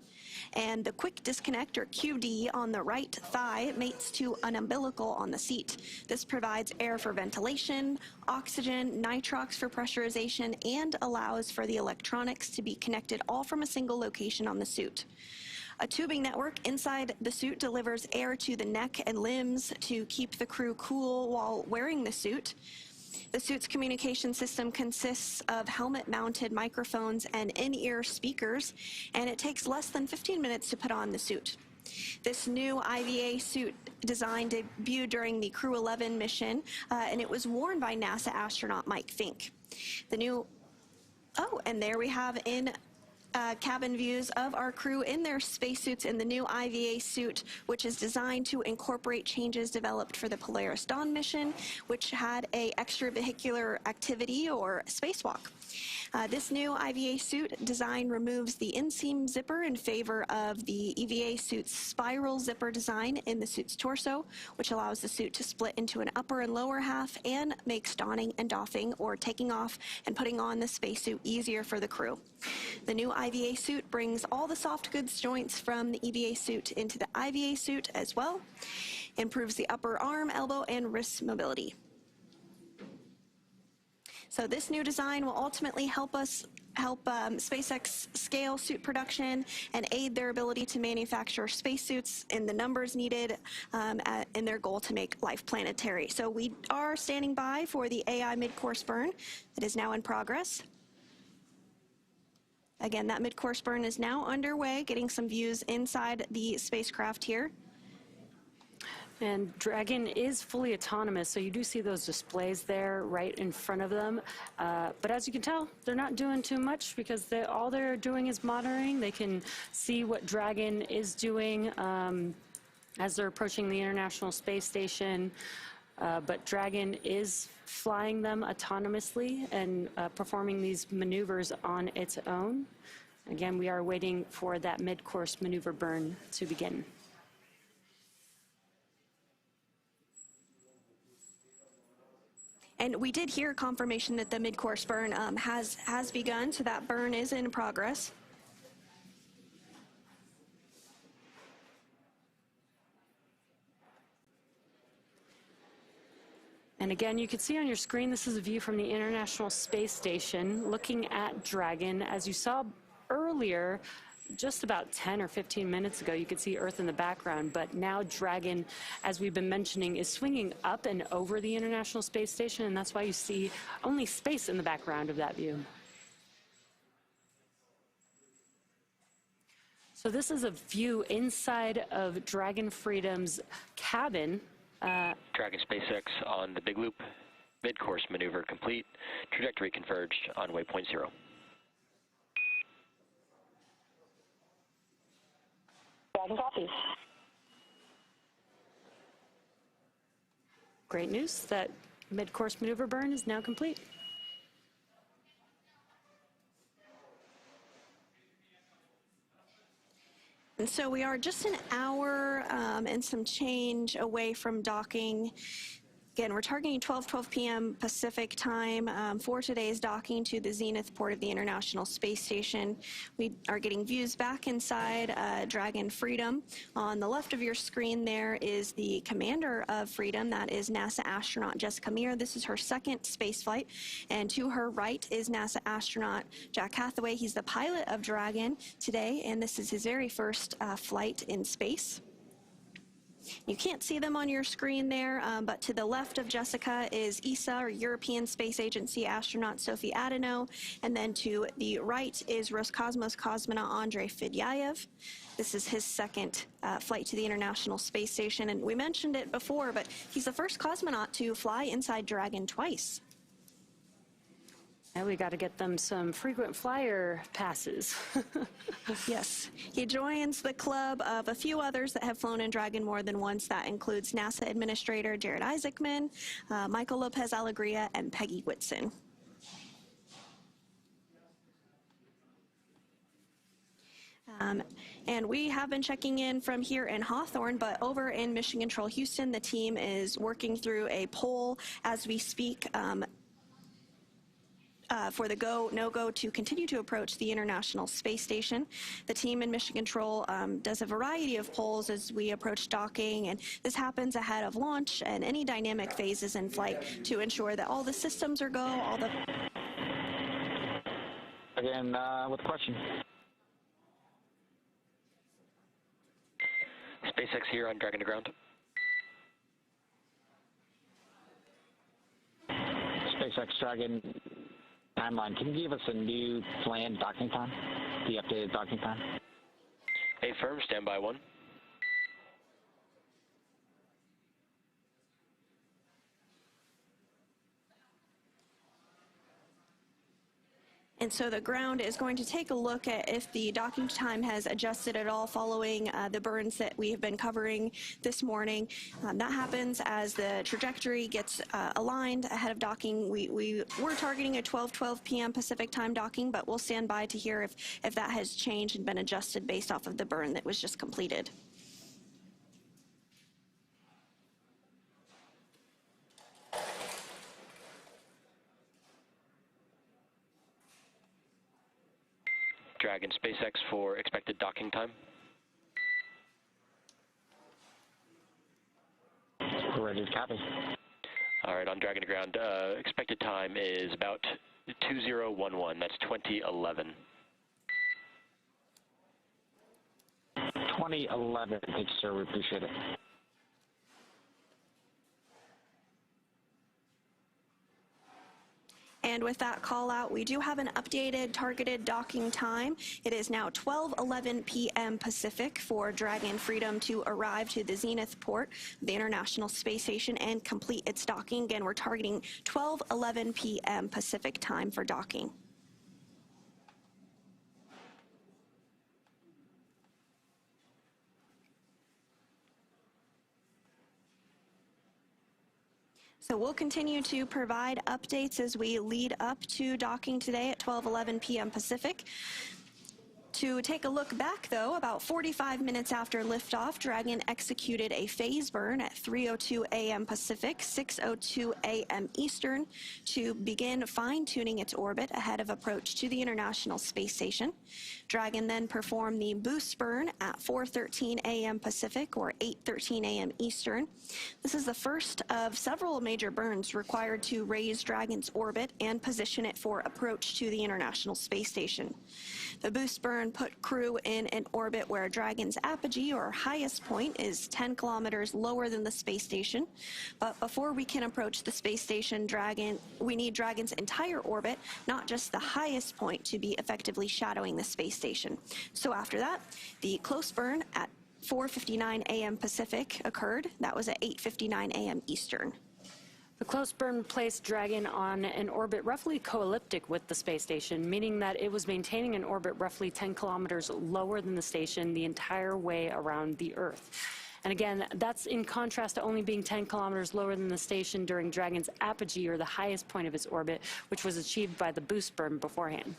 and the quick disconnect, or QD, on the right thigh mates to an umbilical on the seat. This provides air for ventilation, oxygen, nitrox for pressurization, and allows for the electronics to be connected all from a single location on the suit. A tubing network inside the suit delivers air to the neck and limbs to keep the crew cool while wearing the suit. The suit's communication system consists of helmet-mounted microphones and in-ear speakers, and it takes less than 15 minutes to put on the suit. This new IVA suit design debuted during the Crew-11 mission, and it was worn by NASA astronaut Mike Fink. And there we have in cabin views of our crew in their spacesuits in the new IVA suit, which is designed to incorporate changes developed for the Polaris Dawn mission, which had a extravehicular activity or spacewalk. This new IVA suit design removes the inseam zipper in favor of the EVA suit's spiral zipper design in the suit's torso, which allows the suit to split into an upper and lower half and makes donning and doffing or taking off and putting on the spacesuit easier for the crew. The new IVA suit brings all the soft goods joints from the EVA suit into the IVA suit as well, improves the upper arm, elbow, and wrist mobility. So this new design will ultimately help SpaceX scale suit production and aid their ability to manufacture spacesuits in the numbers needed in their goal to make life planetary. So we are standing by for the AI midcourse burn that is now in progress. Again, that midcourse burn is now underway, getting some views inside the spacecraft here. And Dragon is fully autonomous, so you do see those displays there right in front of them. But as you can tell, they're not doing too much because all they're doing is monitoring. They can see what Dragon is doing as they're approaching the International Space Station. But Dragon is flying them autonomously and performing these maneuvers on its own. Again, we are waiting for that mid-course maneuver burn to begin. And we did hear confirmation that the mid-course burn has begun, so that burn is in progress. And again, you can see on your screen, this is a view from the International Space Station looking at Dragon. As you saw earlier, just about 10 or 15 minutes ago, you could see Earth in the background, but now Dragon, as we've been mentioning, is swinging up and over the International Space Station, and that's why you see only space in the background of that view. So this is a view inside of Dragon Freedom's cabin. Dragon SpaceX on the Big Loop. Mid-course maneuver complete. Trajectory converged on Waypoint 0. Dragon copies. Great news that mid-course maneuver burn is now complete. And so we are just an hour and some change away from docking. Again, we're targeting 12 p.m. Pacific time for today's docking to the Zenith port of the International Space Station. We are getting views back inside Dragon Freedom. On the left of your screen there is the commander of Freedom. That is NASA astronaut Jessica Meir. This is her second space flight. And to her right is NASA astronaut Jack Hathaway. He's the pilot of Dragon today, and this is his very first flight in space. You can't see them on your screen there, but to the left of Jessica is ESA, or European Space Agency astronaut Sophie Adano, and then to the right is Roscosmos cosmonaut Andrei Fedyaev. This is his second flight to the International Space Station, and we mentioned it before, but he's the first cosmonaut to fly inside Dragon twice. Now we got to get them some frequent flyer passes. Yes, he joins the club of a few others that have flown in Dragon more than once. That includes NASA Administrator Jared Isaacman, Michael Lopez Alegria, and Peggy Whitson. And we have been checking in from here in Hawthorne, but over in Mission Control Houston, the team is working through a poll as we speak for the go, no-go to continue to approach the International Space Station. The team in Mission Control does a variety of polls as we approach docking, and this happens ahead of launch and any dynamic phases in flight to ensure that all the systems are go, all the... Again, with a question. SpaceX here on Dragon to ground. SpaceX Dragon timeline. Can you give us a new planned docking time? The updated docking time? A firm, standby 1. And so the ground is going to take a look at if the docking time has adjusted at all following the burns that we have been covering this morning. That happens as the trajectory gets aligned ahead of docking. We were targeting a 12 p.m. Pacific time docking, but we'll stand by to hear if that has changed and been adjusted based off of the burn that was just completed. Dragon, SpaceX for expected docking time. Ready to copy. All right, on Dragon to ground, expected time is about 2011. That's 2011. 2011. Thank you, sir. We appreciate it. And with that call out, we do have an updated targeted docking time. It is now 12:11 p.m. Pacific for Dragon Freedom to arrive to the Zenith port, the International Space Station, and complete its docking. Again, we're targeting 12:11 p.m. Pacific time for docking. So we'll continue to provide updates as we lead up to docking today at 12:11 p.m. Pacific. To take a look back, though, about 45 minutes after liftoff, Dragon executed a phase burn at 3:02 a.m. Pacific, 6:02 a.m. Eastern, to begin fine-tuning its orbit ahead of approach to the International Space Station. Dragon then performed the boost burn at 4:13 a.m. Pacific, or 8:13 a.m. Eastern. This is the first of several major burns required to raise Dragon's orbit and position it for approach to the International Space Station. The boost burn put crew in an orbit where Dragon's apogee, or highest point, is 10 kilometers lower than the space station. But before we can approach the space station, we need Dragon's entire orbit, not just the highest point, to be effectively shadowing the space station. So after that, the close burn at 4:59 a.m. Pacific occurred. That was at 8:59 a.m. Eastern. The close burn placed Dragon on an orbit roughly co-elliptic with the space station, meaning that it was maintaining an orbit roughly 10 kilometers lower than the station the entire way around the Earth. And again, that's in contrast to only being 10 kilometers lower than the station during Dragon's apogee, or the highest point of its orbit, which was achieved by the boost burn beforehand.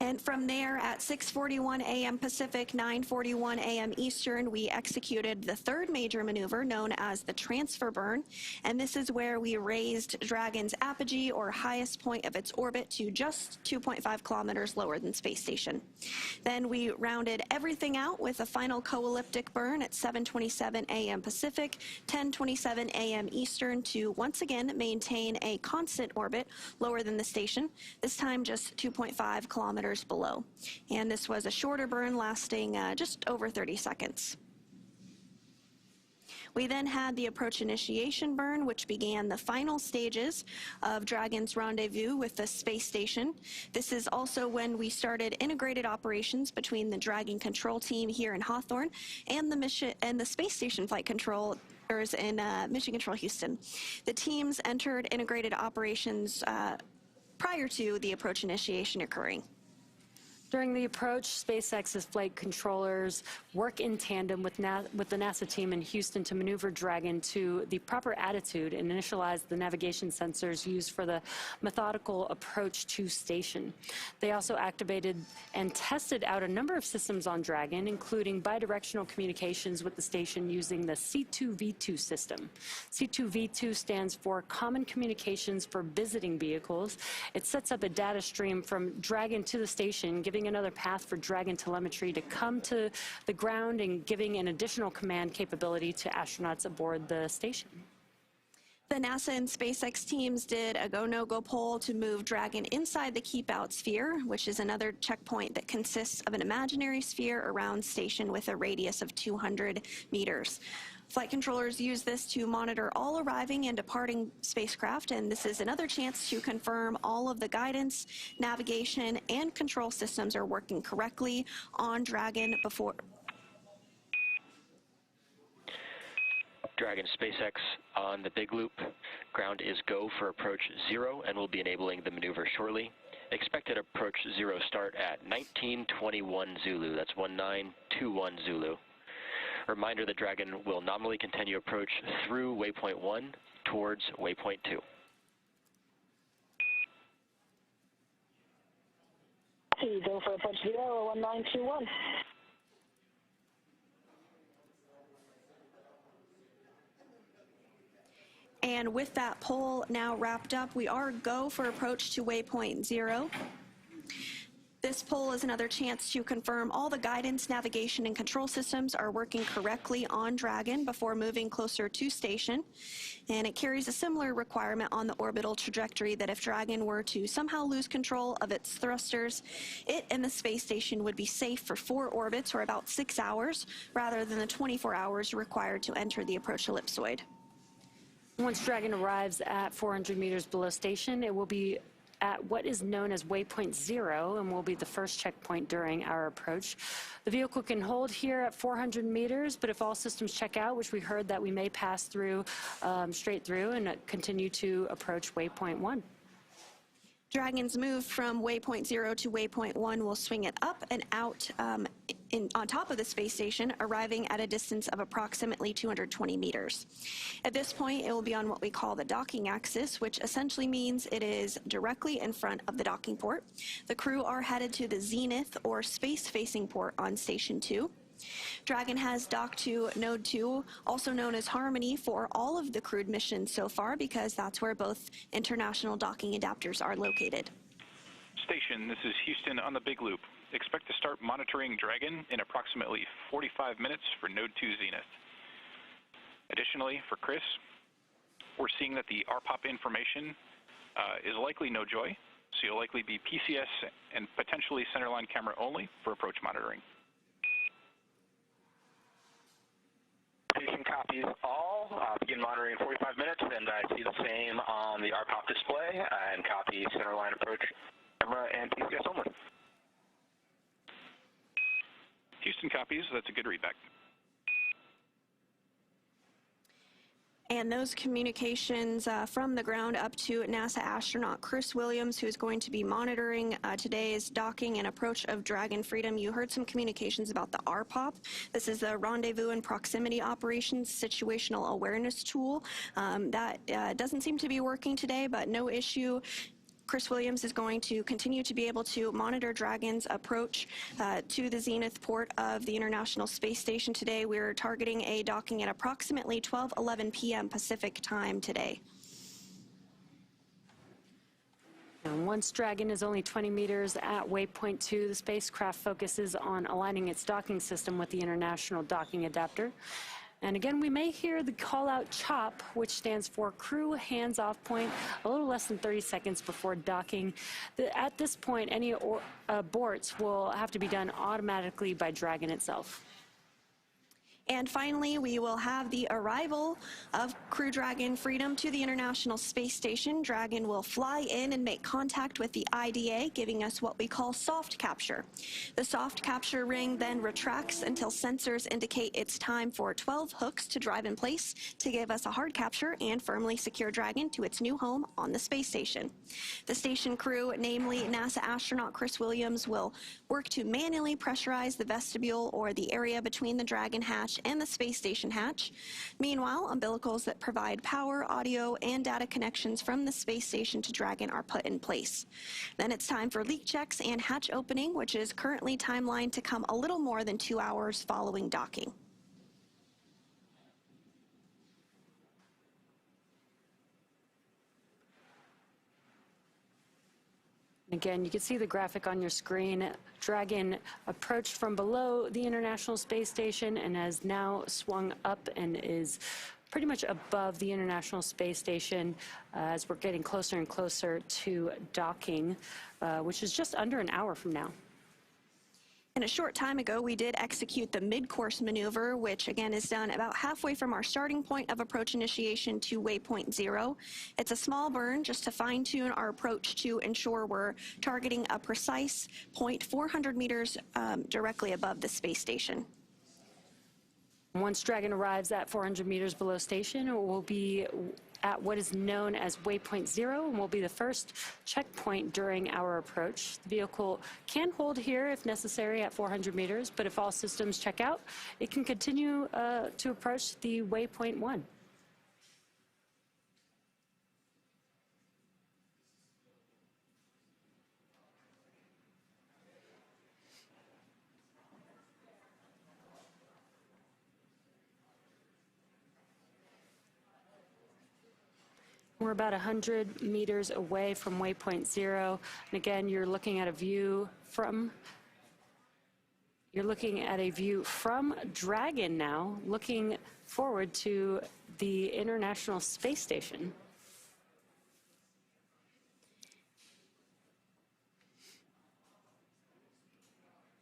And from there, at 6:41 a.m. Pacific, 9:41 a.m. Eastern, we executed the third major maneuver, known as the transfer burn. And this is where we raised Dragon's apogee, or highest point of its orbit, to just 2.5 kilometers lower than space station. Then we rounded everything out with a final co-elliptic burn at 7:27 a.m. Pacific, 10:27 a.m. Eastern, to once again maintain a constant orbit lower than the station, this time just 2.5 kilometers below. And this was a shorter burn lasting just over 30 seconds. We then had the approach initiation burn, which began the final stages of Dragon's rendezvous with the space station. This is also when we started integrated operations between the Dragon control team here in Hawthorne and the space station flight control in Mission Control Houston. The teams entered integrated operations prior to the approach initiation occurring. During the approach, SpaceX's flight controllers work in tandem with the NASA team in Houston to maneuver Dragon to the proper attitude and initialize the navigation sensors used for the methodical approach to station. They also activated and tested out a number of systems on Dragon, including bidirectional communications with the station using the C2V2 system. C2V2 stands for Common Communications for Visiting Vehicles. It sets up a data stream from Dragon to the station, giving another path for Dragon telemetry to come to the ground and giving an additional command capability to astronauts aboard the station. The NASA and SpaceX teams did a go-no-go poll to move Dragon inside the keep-out sphere, which is another checkpoint that consists of an imaginary sphere around station with a radius of 200 meters. Flight controllers use this to monitor all arriving and departing spacecraft, and this is another chance to confirm all of the guidance, navigation, and control systems are working correctly on Dragon before. Dragon SpaceX on the big loop. Ground is go for approach 0, and we'll be enabling the maneuver shortly. Expected approach 0 start at 1921 Zulu. That's 1921 Zulu. Reminder, the Dragon will nominally continue approach through Waypoint 1 towards Waypoint 2. Go for approach 0, 1921. And with that poll now wrapped up, we are go for approach to Waypoint 0. This poll is another chance to confirm all the guidance, navigation, and control systems are working correctly on Dragon before moving closer to station. And it carries a similar requirement on the orbital trajectory that if Dragon were to somehow lose control of its thrusters, it and the space station would be safe for 4 orbits, or about 6 hours, rather than the 24 hours required to enter the approach ellipsoid. Once Dragon arrives at 400 meters below station, it will be at what is known as Waypoint 0 and will be the first checkpoint during our approach. The vehicle can hold here at 400 meters, but if all systems check out, which we heard that we may pass through straight through and continue to approach Waypoint 1. Dragon's move from Waypoint 0 to Waypoint 1 will swing it up and out on top of the space station, arriving at a distance of approximately 220 meters. At this point, it will be on what we call the docking axis, which essentially means it is directly in front of the docking port. The crew are headed to the zenith or space-facing port on Station 2. Dragon has docked to Node 2, also known as Harmony, for all of the crewed missions so far, because that's where both international docking adapters are located. Station, this is Houston on the big loop. Expect to start monitoring Dragon in approximately 45 minutes for Node 2 Zenith. Additionally, for Chris, we're seeing that the RPOP information is likely no joy, so you'll likely be PCS and potentially centerline camera only for approach monitoring. Station copies all. Begin monitoring in 45 minutes, and I see the same on the RPOP display, and copy centerline approach camera and PCS only. Houston copies, that's a good readback. And those communications from the ground up to NASA astronaut Chris Williams, who's going to be monitoring today's docking and approach of Dragon Freedom. You heard some communications about the RPOP. This is the Rendezvous and Proximity Operations Situational Awareness Tool. That doesn't seem to be working today, but no issue. Chris Williams is going to continue to be able to monitor Dragon's approach to the zenith port of the International Space Station today. We're targeting a docking at approximately 12:11 p.m. Pacific time today. And once Dragon is only 20 meters at Waypoint 2, the spacecraft focuses on aligning its docking system with the International Docking Adapter. And again, we may hear the call-out CHOP, which stands for Crew Hands-Off Point, a little less than 30 seconds before docking. At this point, any aborts will have to be done automatically by Dragon itself. And finally, we will have the arrival of Crew Dragon Freedom to the International Space Station. Dragon will fly in and make contact with the IDA, giving us what we call soft capture. The soft capture ring then retracts until sensors indicate it's time for 12 hooks to drive in place to give us a hard capture and firmly secure Dragon to its new home on the space station. The station crew, namely NASA astronaut Chris Williams, will work to manually pressurize the vestibule, or the area between the Dragon hatch and the space station hatch. Meanwhile, umbilicals that provide power, audio, and data connections from the space station to Dragon are put in place. Then it's time for leak checks and hatch opening, which is currently timelined to come a little more than 2 hours following docking. Again, you can see the graphic on your screen. Dragon approached from below the International Space Station and has now swung up and is pretty much above the International Space Station as we're getting closer and closer to docking, which is just under an hour from now. And a short time ago, we did execute the Midcourse maneuver, which again is done about halfway from our starting point of approach initiation to Waypoint 0. It's a small burn just to fine-tune our approach to ensure we're targeting a precise point 400 meters directly above the space station. Once Dragon arrives at 400 meters below station, it will be at what is known as Waypoint 0 and will be the first checkpoint during our approach. The vehicle can hold here if necessary at 400 meters, but if all systems check out, it can continue to approach the Waypoint 1. We're about 100 meters away from Waypoint 0. And again, you're looking at a view from Dragon now, looking forward to the International Space Station.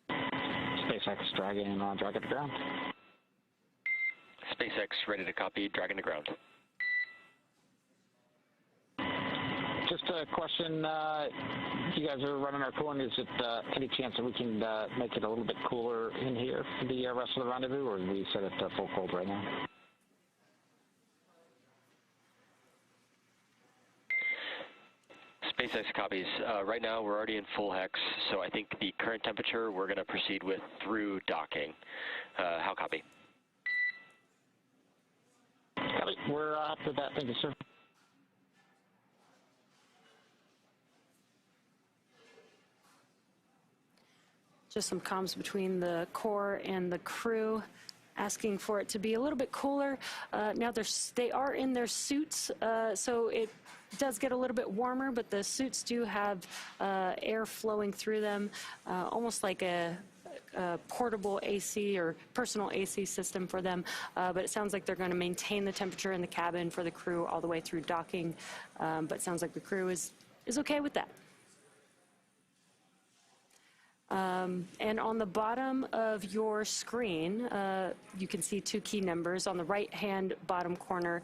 SpaceX Dragon Dragon to ground. SpaceX ready to copy, Dragon to ground. Just a question, you guys are running our cooling. Is it any chance that we can make it a little bit cooler in here for the rest of the rendezvous, or do we set it to full cold right now? SpaceX copies. Right now we're already in full hex, so I think the current temperature we're going to proceed with through docking. How copy? Copy. We're after that. Thank you, sir. Just some comms between the core and the crew, asking for it to be a little bit cooler. Now they are in their suits, so it does get a little bit warmer, but the suits do have air flowing through them, almost like a portable AC or personal AC system for them, but it sounds like they're going to maintain the temperature in the cabin for the crew all the way through docking, but it sounds like the crew is okay with that. And on the bottom of your screen, you can see two key numbers. On the right-hand bottom corner,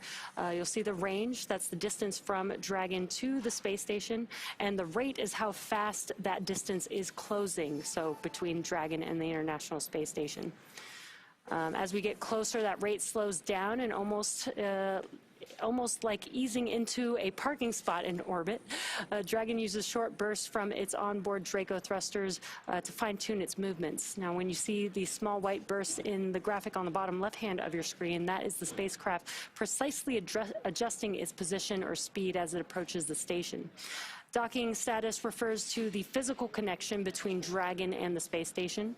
you'll see the range. That's the distance from Dragon to the space station. And the rate is how fast that distance is closing, so between Dragon and the International Space Station. As we get closer, that rate slows down and almost like easing into a parking spot in orbit. Dragon uses short bursts from its onboard Draco thrusters to fine-tune its movements. Now, when you see these small white bursts in the graphic on the bottom left-hand of your screen, that is the spacecraft precisely adjusting its position or speed as it approaches the station. Docking status refers to the physical connection between Dragon and the space station.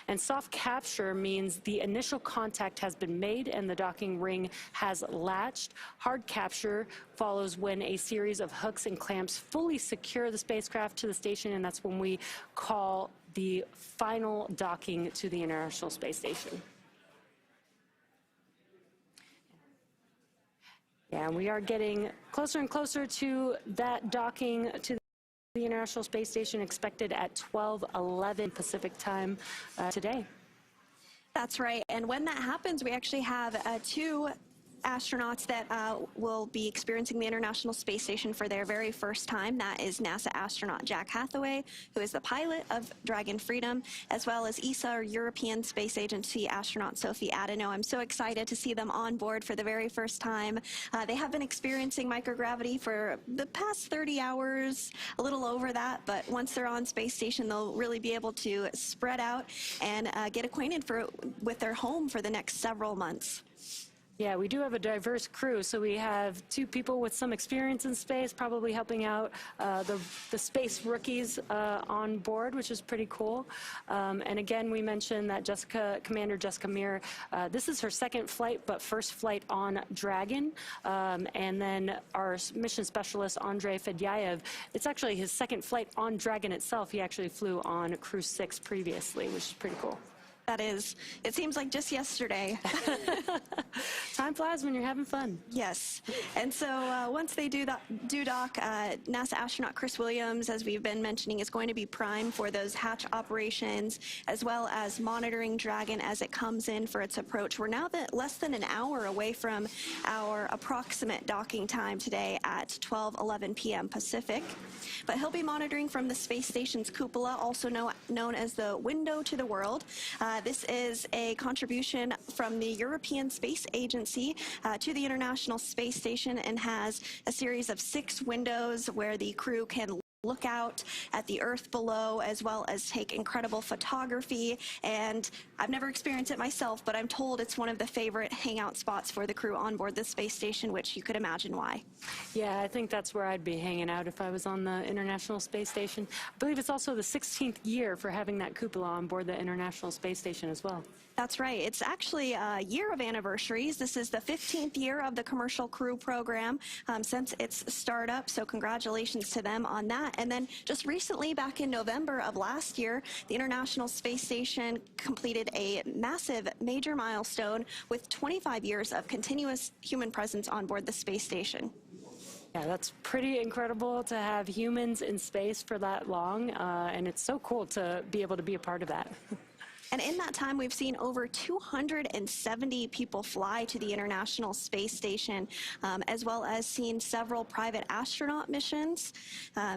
And soft capture means the initial contact has been made and the docking ring has latched. Hard capture follows when a series of hooks and clamps fully secure the spacecraft to the station, and that's when we call the final docking to the International Space Station. Yeah, and we are getting closer and closer to that docking to the International Space Station, expected at 12:11 Pacific time today. That's right. And when that happens, we actually have two astronauts that will be experiencing the International Space Station for their very first time. That is NASA astronaut Jack Hathaway, who is the pilot of Dragon Freedom, as well as ESA, or European Space Agency astronaut Sophie Adeno. I'm so excited to see them on board for the very first time. They have been experiencing microgravity for the past 30 hours, a little over that, but once they're on space station, they'll really be able to spread out and get acquainted with their home for the next several months. Yeah, we do have a diverse crew, so we have two people with some experience in space, probably helping out the space rookies on board, which is pretty cool. And again, we mentioned that Commander Jessica Meir, this is her second flight, but first flight on Dragon. And then our mission specialist, Andrei Fedyaev, it's actually his second flight on Dragon itself. He actually flew on Crew-6 previously, which is pretty cool. That is. It seems like just yesterday. Time flies when you're having fun. Yes. And so once they do dock, NASA astronaut Chris Williams, as we've been mentioning, is going to be primed for those hatch operations, as well as monitoring Dragon as it comes in for its approach. We're now less than an hour away from our approximate docking time today at 12:11 p.m. Pacific. But he'll be monitoring from the space station's cupola, also known as the window to the world. This is a contribution from the European Space Agency to the International Space Station and has a series of 6 windows where the crew can look out at the Earth below, as well as take incredible photography. And I've never experienced it myself, but I'm told it's one of the favorite hangout spots for the crew on board the space station, which you could imagine why. Yeah, I think that's where I'd be hanging out if I was on the International Space Station. I believe it's also the 16th year for having that cupola on board the International Space Station as well. That's right. It's actually a year of anniversaries. This is the 15th year of the Commercial Crew program since its startup, so congratulations to them on that. And then just recently, back in November of last year, the International Space Station completed a massive major milestone with 25 years of continuous human presence on board the space station. Yeah, that's pretty incredible to have humans in space for that long, and it's so cool to be able to be a part of that. And in that time, we've seen over 270 people fly to the International Space Station, as well as seen several private astronaut missions.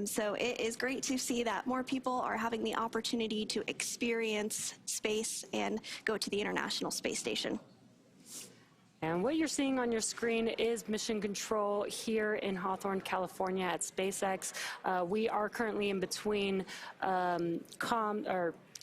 So it is great to see that more people are having the opportunity to experience space and go to the International Space Station. And what you're seeing on your screen is mission control here in Hawthorne, California at SpaceX. We are currently in between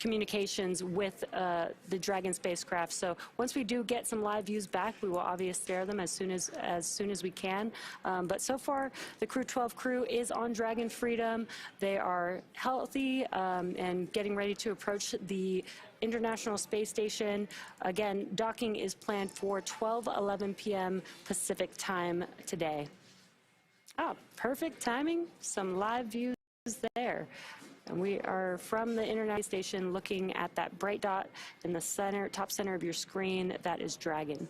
communications with the Dragon spacecraft. So once we do get some live views back, we will obviously share them as soon as we can. But so far, the Crew-12 crew is on Dragon Freedom. They are healthy and getting ready to approach the International Space Station. Again, docking is planned for 12:11 p.m. Pacific time today. Oh, perfect timing. Some live views there. And we are from the International Station looking at that bright dot in the center, top center of your screen. That is Dragon.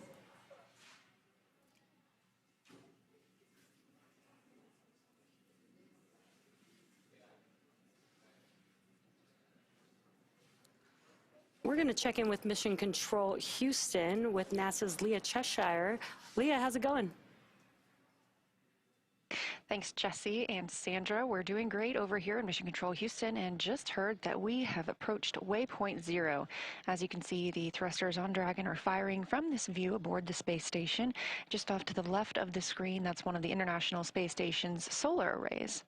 We're going to check in with Mission Control Houston with NASA's Leah Cheshire. Leah, how's it going? Thanks, Jesse and Sandra. We're doing great over here in Mission Control Houston and just heard that we have approached Waypoint 0. As you can see, the thrusters on Dragon are firing from this view aboard the space station. Just off to the left of the screen, that's one of the International Space Station's solar arrays.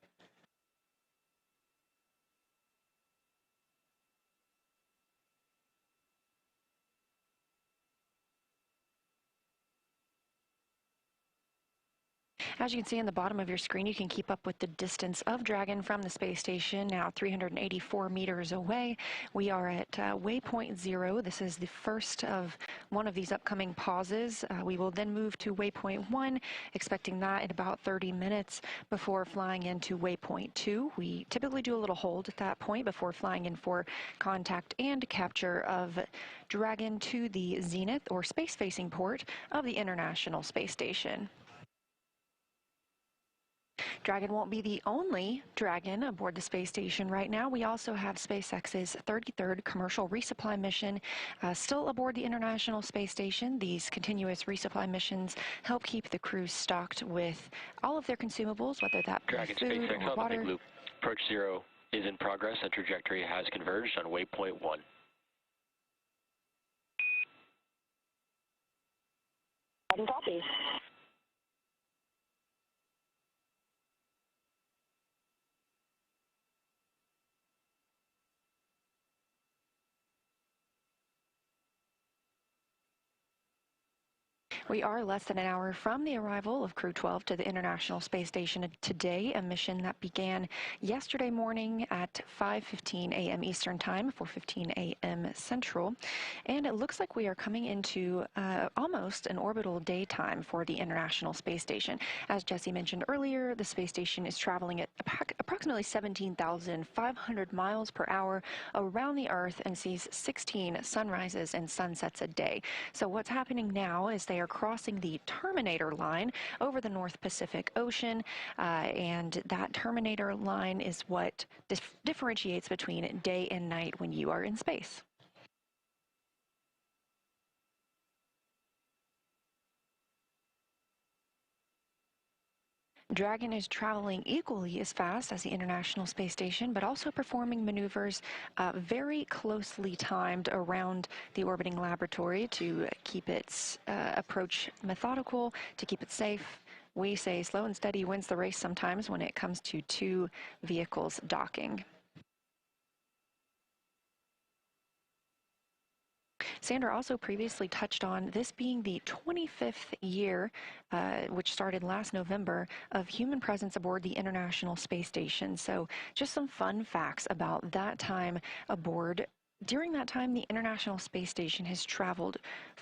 As you can see on the bottom of your screen, you can keep up with the distance of Dragon from the space station, now 384 meters away. We are at Waypoint 0. This is the first of one of these upcoming pauses. We will then move to Waypoint 1, expecting that in about 30 minutes before flying into Waypoint 2. We typically do a little hold at that point before flying in for contact and capture of Dragon to the zenith or space-facing port of the International Space Station. Dragon won't be the only Dragon aboard the space station right now. We also have SpaceX's 33rd commercial resupply mission still aboard the International Space Station. These continuous resupply missions help keep the crew stocked with all of their consumables, whether that be Dragon food SpaceX or on water. the big loop. Approach 0 is in progress and trajectory has converged on Waypoint 1. Copy. We are less than an hour from the arrival of Crew-12 to the International Space Station today, a mission that began yesterday morning at 5:15 a.m. Eastern Time, 4:15 a.m. Central. And it looks like we are coming into almost an orbital daytime for the International Space Station. As Jesse mentioned earlier, the space station is traveling at approximately 17,500 miles per hour around the Earth and sees 16 sunrises and sunsets a day. So what's happening now is they are crossing the terminator line over the North Pacific Ocean, and that terminator line is what differentiates between day and night when you are in space. Dragon is traveling equally as fast as the International Space Station, but also performing maneuvers very closely timed around the orbiting laboratory to keep its approach methodical, to keep it safe. We say slow and steady wins the race sometimes when it comes to two vehicles docking. Sandra also previously touched on this being the 25th year, which started last November, of human presence aboard the International Space Station. So just some fun facts about that time aboard. During that time, the International Space Station has traveled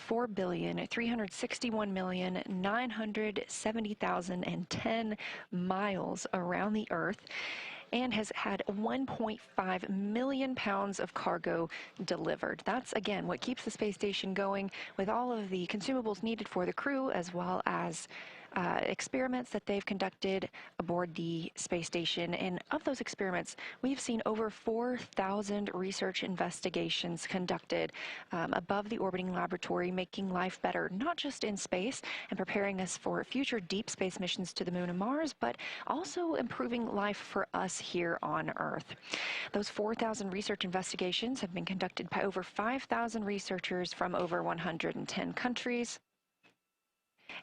4,361,970,010 miles around the Earth, and has had 1.5 million pounds of cargo delivered. That's, again, what keeps the space station going, with all of the consumables needed for the crew, as well as experiments that they've conducted aboard the space station. And of those experiments, we've seen over 4,000 research investigations conducted above the orbiting laboratory, making life better, not just in space and preparing us for future deep space missions to the moon and Mars, but also improving life for us here on Earth. Those 4,000 research investigations have been conducted by over 5,000 researchers from over 110 countries.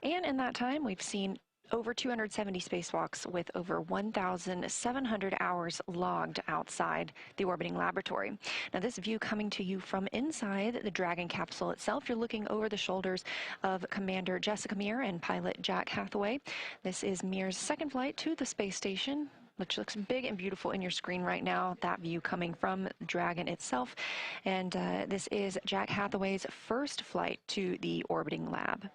And in that time, we've seen over 270 spacewalks with over 1,700 hours logged outside the orbiting laboratory. Now, this view coming to you from inside the Dragon capsule itself, you're looking over the shoulders of Commander Jessica Meir and pilot Jack Hathaway. This is Meir's second flight to the space station, which looks big and beautiful in your screen right now, that view coming from Dragon itself. And this is Jack Hathaway's first flight to the orbiting lab.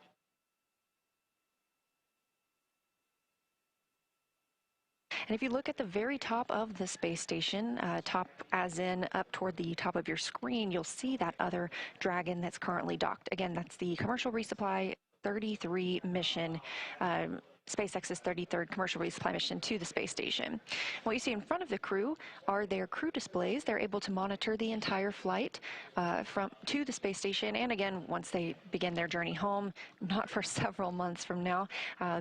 And if you look at the very top of the space station, top as in up toward the top of your screen, you'll see that other Dragon that's currently docked. Again, that's the Commercial Resupply 33 mission, SpaceX's 33rd commercial resupply mission to the space station. What you see in front of the crew are their crew displays. They're able to monitor the entire flight to the space station, and again, once they begin their journey home, not for several months from now,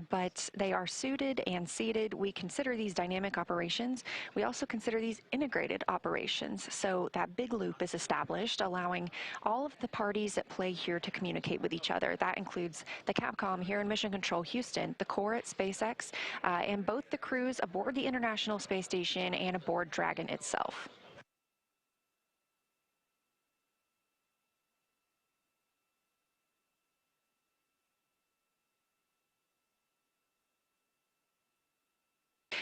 but they are suited and seated. We consider these dynamic operations. We also consider these integrated operations. So that big loop is established, allowing all of the parties at play here to communicate with each other. That includes the Capcom here in Mission Control Houston, the core at SpaceX, and both the crews aboard the International Space Station and aboard Dragon itself.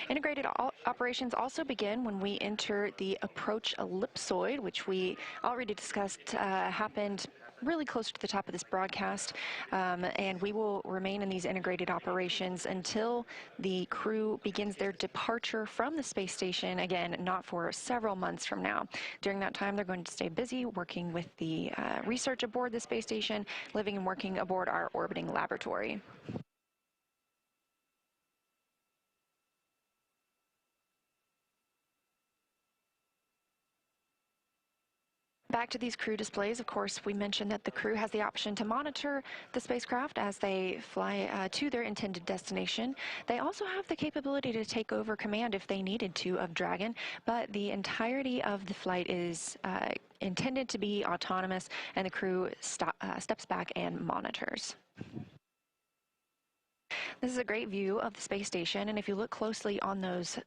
Integrated operations also begin when we enter the approach ellipsoid, which we already discussed happened really close to the top of this broadcast, and we will remain in these integrated operations until the crew begins their departure from the space station, again, not for several months from now. During that time, they're going to stay busy working with the research aboard the space station, living and working aboard our orbiting laboratory. Back to these crew displays, of course, we mentioned that the crew has the option to monitor the spacecraft as they fly to their intended destination. They also have the capability to take over command if they needed to of Dragon, but the entirety of the flight is intended to be autonomous, and the crew steps back and monitors. This is a great view of the space station, and if you look closely on those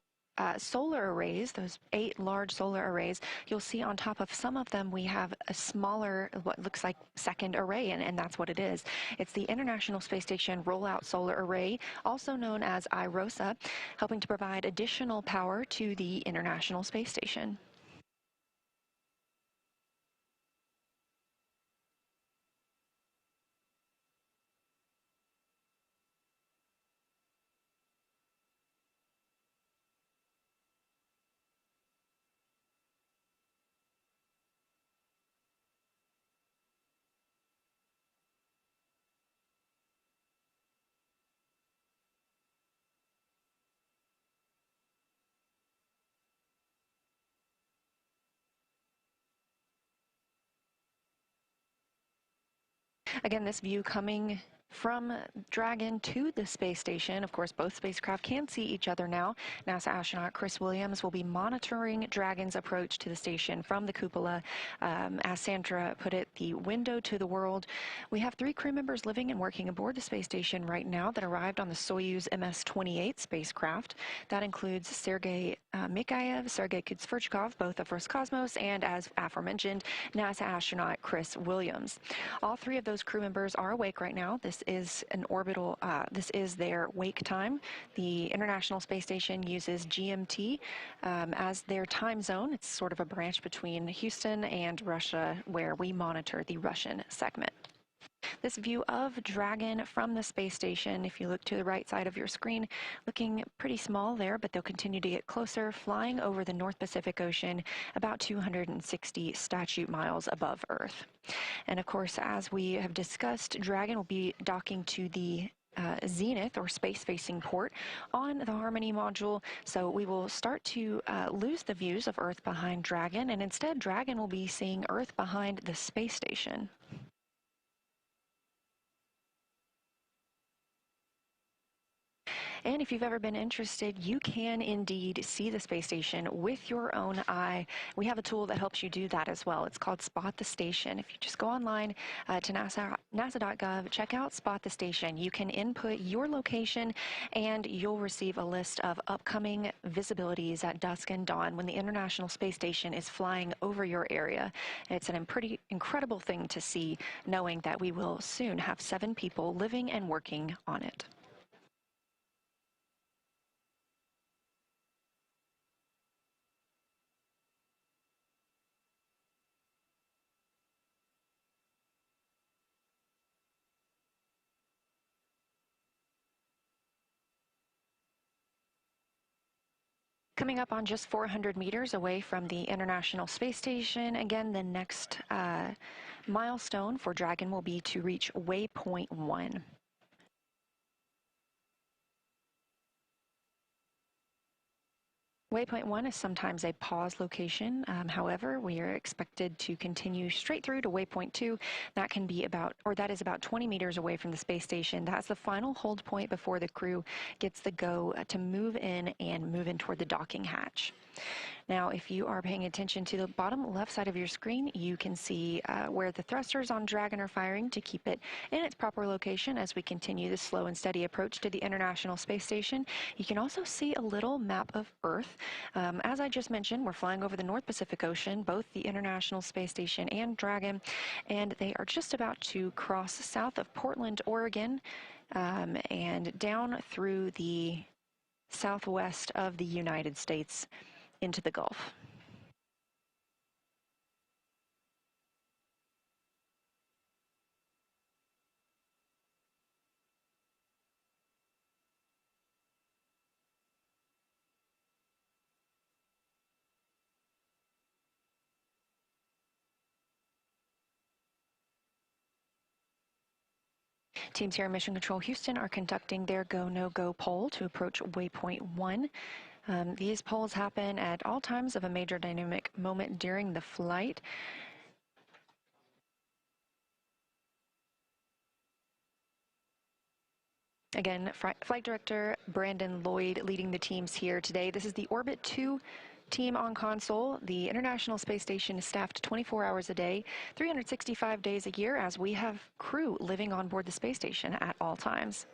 solar arrays, those 8 large solar arrays, you'll see on top of some of them we have a smaller, what looks like second array, and that's what it is. It's the International Space Station Rollout Solar Array, also known as IROSA, helping to provide additional power to the International Space Station. Again, this view coming from Dragon to the space station. Of course, both spacecraft can see each other now. NASA astronaut Chris Williams will be monitoring Dragon's approach to the station from the cupola. As Sandra put it, the window to the world. We have 3 crew members living and working aboard the space station right now that arrived on the Soyuz MS-28 spacecraft. That includes Sergei Mikhaev, Sergei Kudzverchkov, both of Roscosmos, and as aforementioned, NASA astronaut Chris Williams. All 3 of those crew members are awake right now. This is an orbital, this is their wake time. The International Space Station uses GMT as their time zone. It's sort of a branch between Houston and Russia where we monitor the Russian segment. This view of Dragon from the space station, if you look to the right side of your screen, looking pretty small there, but they'll continue to get closer, flying over the North Pacific Ocean, about 260 statute miles above Earth. And of course, as we have discussed, Dragon will be docking to the zenith or space-facing port on the Harmony module, so we will start to lose the views of Earth behind Dragon, and instead Dragon will be seeing Earth behind the space station. And if you've ever been interested, you can indeed see the space station with your own eye. We have a tool that helps you do that as well. It's called Spot the Station. If you just go online to nasa.gov, check out Spot the Station. You can input your location and you'll receive a list of upcoming visibilities at dusk and dawn when the International Space Station is flying over your area. It's an pretty incredible thing to see, knowing that we will soon have 7 people living and working on it. Coming up on just 400 meters away from the International Space Station, again, the next milestone for Dragon will be to reach Waypoint 1. Waypoint 1 is sometimes a pause location. However, we are expected to continue straight through to Waypoint 2. That can be that is about 20 meters away from the space station. That's the final hold point before the crew gets the go to move in toward the docking hatch. Now, if you are paying attention to the bottom left side of your screen, you can see where the thrusters on Dragon are firing to keep it in its proper location as we continue the slow and steady approach to the International Space Station. You can also see a little map of Earth. As I just mentioned, we're flying over the North Pacific Ocean, both the International Space Station and Dragon, and they are just about to cross south of Portland, Oregon, and down through the southwest of the United States into the Gulf. Teams here in Mission Control Houston are conducting their go, no-go poll to approach Waypoint 1. These polls happen at all times of a major dynamic moment during the flight. Again, Flight Director Brandon Lloyd leading the teams here today. This is the Orbit 2 team on console. The International Space Station is staffed 24 hours a day, 365 days a year, as we have crew living on board the space station at all times.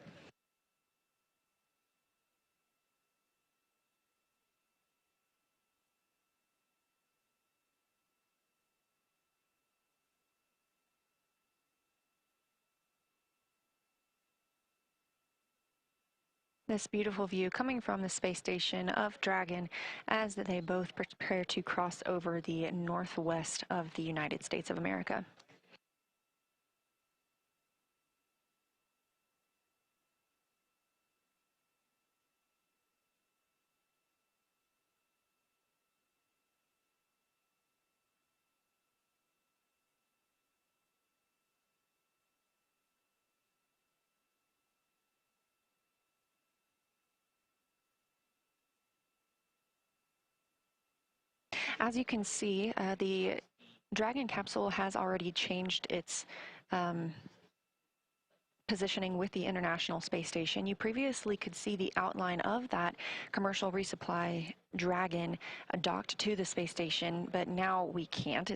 This beautiful view coming from the space station of Dragon as they both prepare to cross over the northwest of the United States of America. As you can see, the Dragon capsule has already changed its positioning with the International Space Station. You previously could see the outline of that commercial resupply Dragon docked to the space station, but now we can't.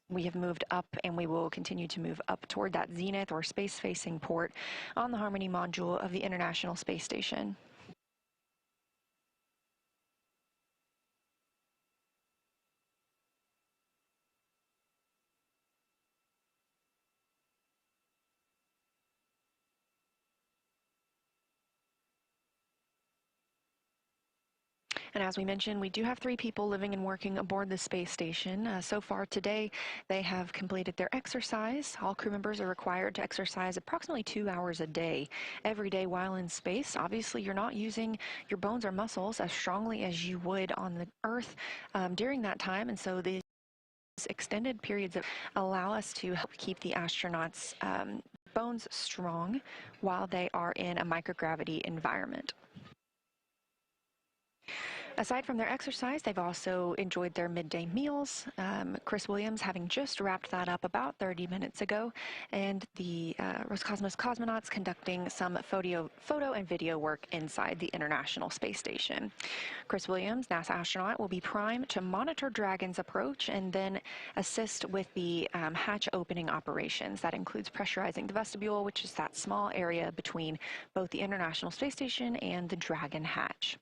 We have moved up, and we will continue to move up toward that zenith or space-facing port on the Harmony module of the International Space Station. And as we mentioned, we do have 3 people living and working aboard the space station. So far today, they have completed their exercise. All crew members are required to exercise approximately 2 hours a day, every day while in space. Obviously, you're not using your bones or muscles as strongly as you would on the Earth during that time, and so these extended periods allow us to help keep the astronauts' bones strong while they are in a microgravity environment. Aside from their exercise, they've also enjoyed their midday meals. Chris Williams having just wrapped that up about 30 minutes ago, and the Roscosmos cosmonauts conducting some photo and video work inside the International Space Station. Chris Williams, NASA astronaut, will be primed to monitor Dragon's approach and then assist with the hatch opening operations. That includes pressurizing the vestibule, which is that small area between both the International Space Station and the Dragon hatch.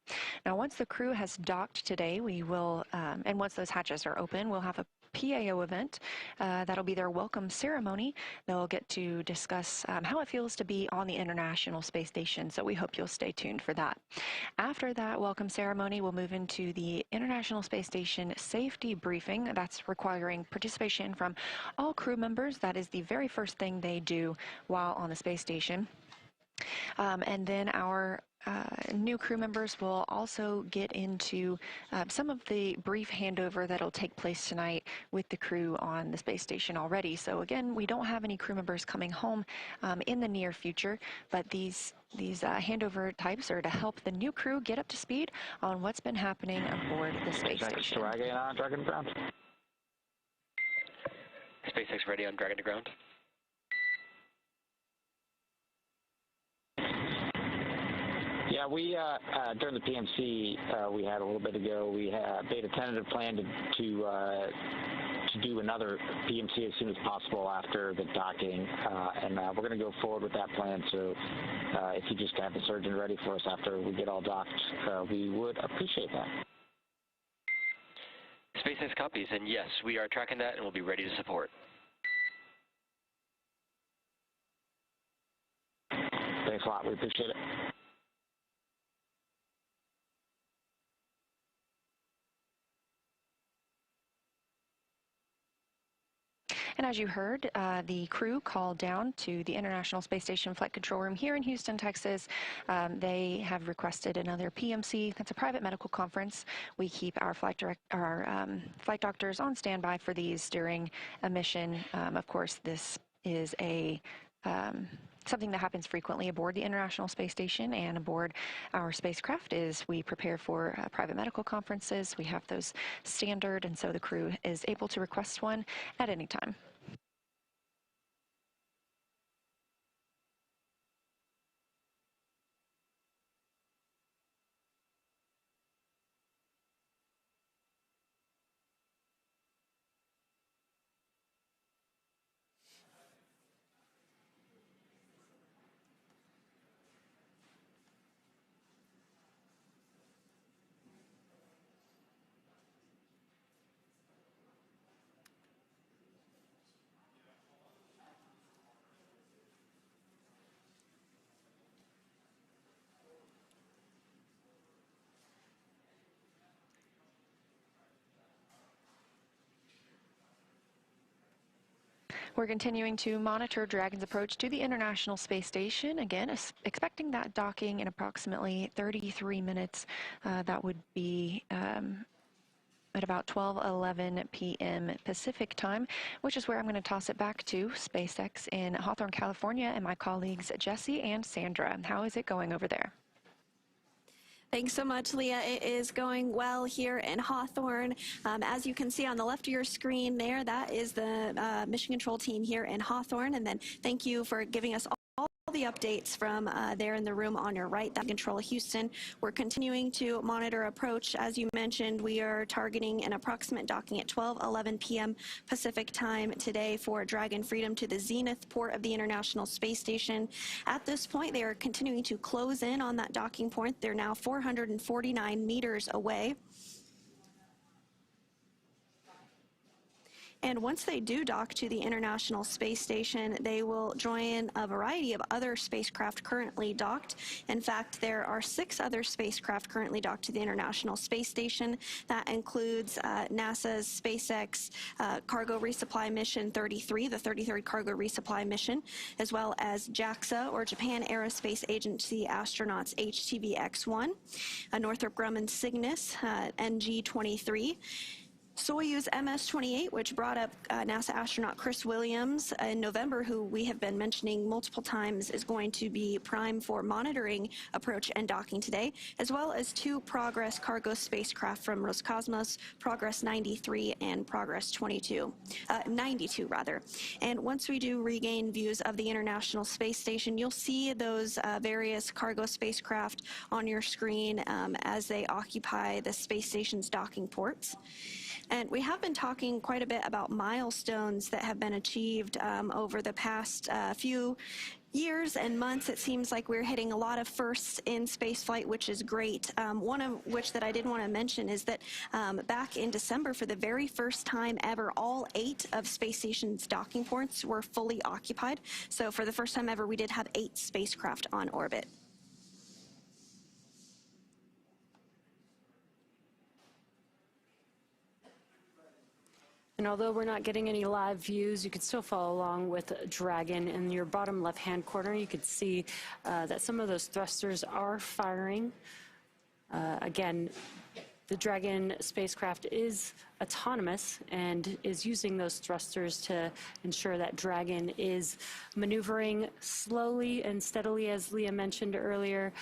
Now, once the crew has docked today, we will, and once those hatches are open, we'll have a PAO event. That'll be their welcome ceremony. They'll get to discuss how it feels to be on the International Space Station, so we hope you'll stay tuned for that. After that welcome ceremony, we'll move into the International Space Station safety briefing. That's requiring participation from all crew members. That is the very first thing they do while on the space station. And then our new crew members will also get into some of the brief handover that'll take place tonight with the crew on the space station already. So again, we don't have any crew members coming home in the near future, but these handover types are to help the new crew get up to speed on what's been happening aboard the space station. Dragon to ground. SpaceX ready on Dragon to ground. Yeah, we during the PMC we had a little bit ago, we made a tentative plan to do another PMC as soon as possible after the docking, and we're going to go forward with that plan. So if you just have the surgeon ready for us after we get all docked, we would appreciate that. SpaceX copies, and yes, we are tracking that and we'll be ready to support. Thanks a lot. We appreciate it. And as you heard, the crew called down to the International Space Station Flight Control Room here in Houston, Texas. They have requested another PMC. That's a private medical conference. We keep our flight doctors on standby for these during a mission. Of course, this is something that happens frequently aboard the International Space Station and aboard our spacecraft. Is we prepare for private medical conferences. We have those standard, and so the crew is able to request one at any time. We're continuing to monitor Dragon's approach to the International Space Station. Again, expecting that docking in approximately 33 minutes. That would be at about 12:11 p.m. Pacific time, which is where I'm going to toss it back to SpaceX in Hawthorne, California, and my colleagues Jesse and Sandra. How is it going over there? Thanks so much, Leah. It is going well here in Hawthorne. As you can see on the left of your screen there, that is the mission control team here in Hawthorne. And then thank you for giving us all the updates from there in the room on your right, that control Houston. We're continuing to monitor approach. As you mentioned, we are targeting an approximate docking at 12:11 p.m. Pacific time today for Dragon Freedom to the zenith port of the International Space Station. At this point, they are continuing to close in on that docking point. They're now 449 meters away. And once they do dock to the International Space Station, they will join a variety of other spacecraft currently docked. In fact, there are 6 other spacecraft currently docked to the International Space Station. That includes NASA's SpaceX Cargo Resupply Mission 33, the 33rd Cargo Resupply Mission, as well as JAXA, or Japan Aerospace Agency astronauts HTV-X1, Northrop Grumman Cygnus NG-23, Soyuz MS-28, which brought up NASA astronaut Chris Williams in November, who we have been mentioning multiple times is going to be prime for monitoring approach and docking today, as well as 2 Progress cargo spacecraft from Roscosmos, Progress 93 and Progress 92 rather. And once we do regain views of the International Space Station, you'll see those various cargo spacecraft on your screen as they occupy the space station's docking ports. And we have been talking quite a bit about milestones that have been achieved over the past few years and months. It seems like we're hitting a lot of firsts in spaceflight, which is great. One of which that I did want to mention is that back in December, for the very first time ever, all 8 of space station's docking ports were fully occupied. So for the first time ever, we did have 8 spacecraft on orbit. And although we're not getting any live views, you can still follow along with Dragon. In your bottom left-hand corner, you can see that some of those thrusters are firing. Again, the Dragon spacecraft is autonomous and is using those thrusters to ensure that Dragon is maneuvering slowly and steadily, as Leah mentioned earlier,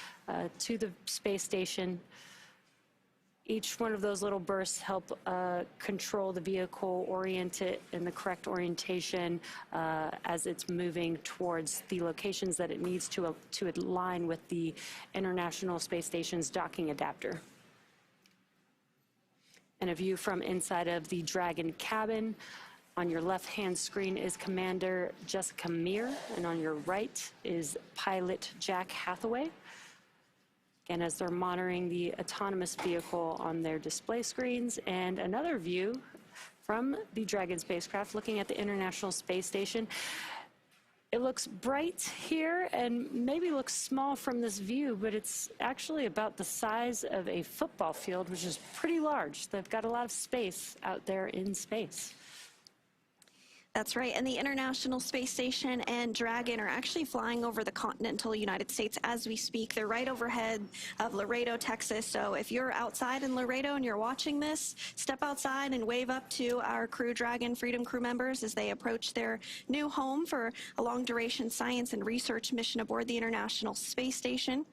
to the space station. Each one of those little bursts help control the vehicle, orient it in the correct orientation as it's moving towards the locations that it needs to align with the International Space Station's docking adapter. And a view from inside of the Dragon cabin. On your left-hand screen is Commander Jessica Meir, and on your right is pilot Jack Hathaway. And as they're monitoring the autonomous vehicle on their display screens, and another view from the Dragon spacecraft looking at the International Space Station. It looks bright here and maybe looks small from this view, but it's actually about the size of a football field, which is pretty large. They've got a lot of space out there in space. That's right, and the International Space Station and Dragon are actually flying over the continental United States as we speak. They're right overhead of Laredo, Texas, so if you're outside in Laredo and you're watching this, step outside and wave up to our Crew Dragon Freedom crew members as they approach their new home for a long-duration science and research mission aboard the International Space Station.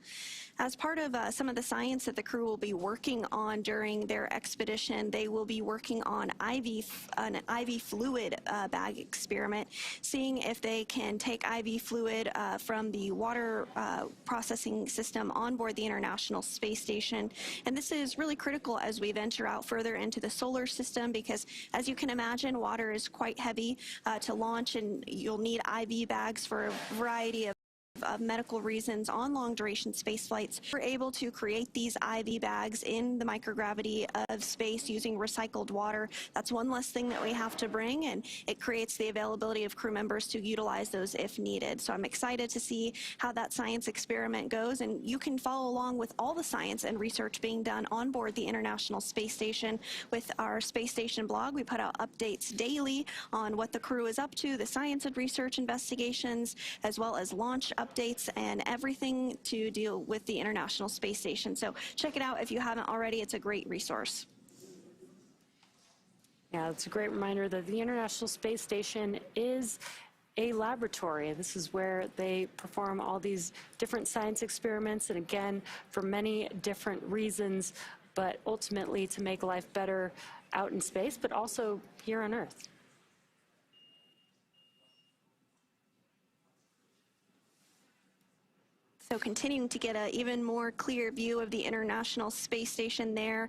As part of some of the science that the crew will be working on during their expedition, they will be working on an IV fluid bag experiment, seeing if they can take IV fluid from the water processing system on board the International Space Station. And this is really critical as we venture out further into the solar system because, as you can imagine, water is quite heavy to launch, and you'll need IV bags for a variety of medical reasons on long-duration space flights. We're able to create these IV bags in the microgravity of space using recycled water. That's one less thing that we have to bring, and it creates the availability of crew members to utilize those if needed. So I'm excited to see how that science experiment goes, and you can follow along with all the science and research being done on board the International Space Station with our Space Station blog. We put out updates daily on what the crew is up to, the science and research investigations, as well as launch updates and everything to deal with the International Space Station. So check it out if you haven't already. It's a great resource. Yeah, it's a great reminder that the International Space Station is a laboratory. This is where they perform all these different science experiments, and again, for many different reasons, but ultimately to make life better out in space, but also here on Earth. So continuing to get an even more clear view of the International Space Station there.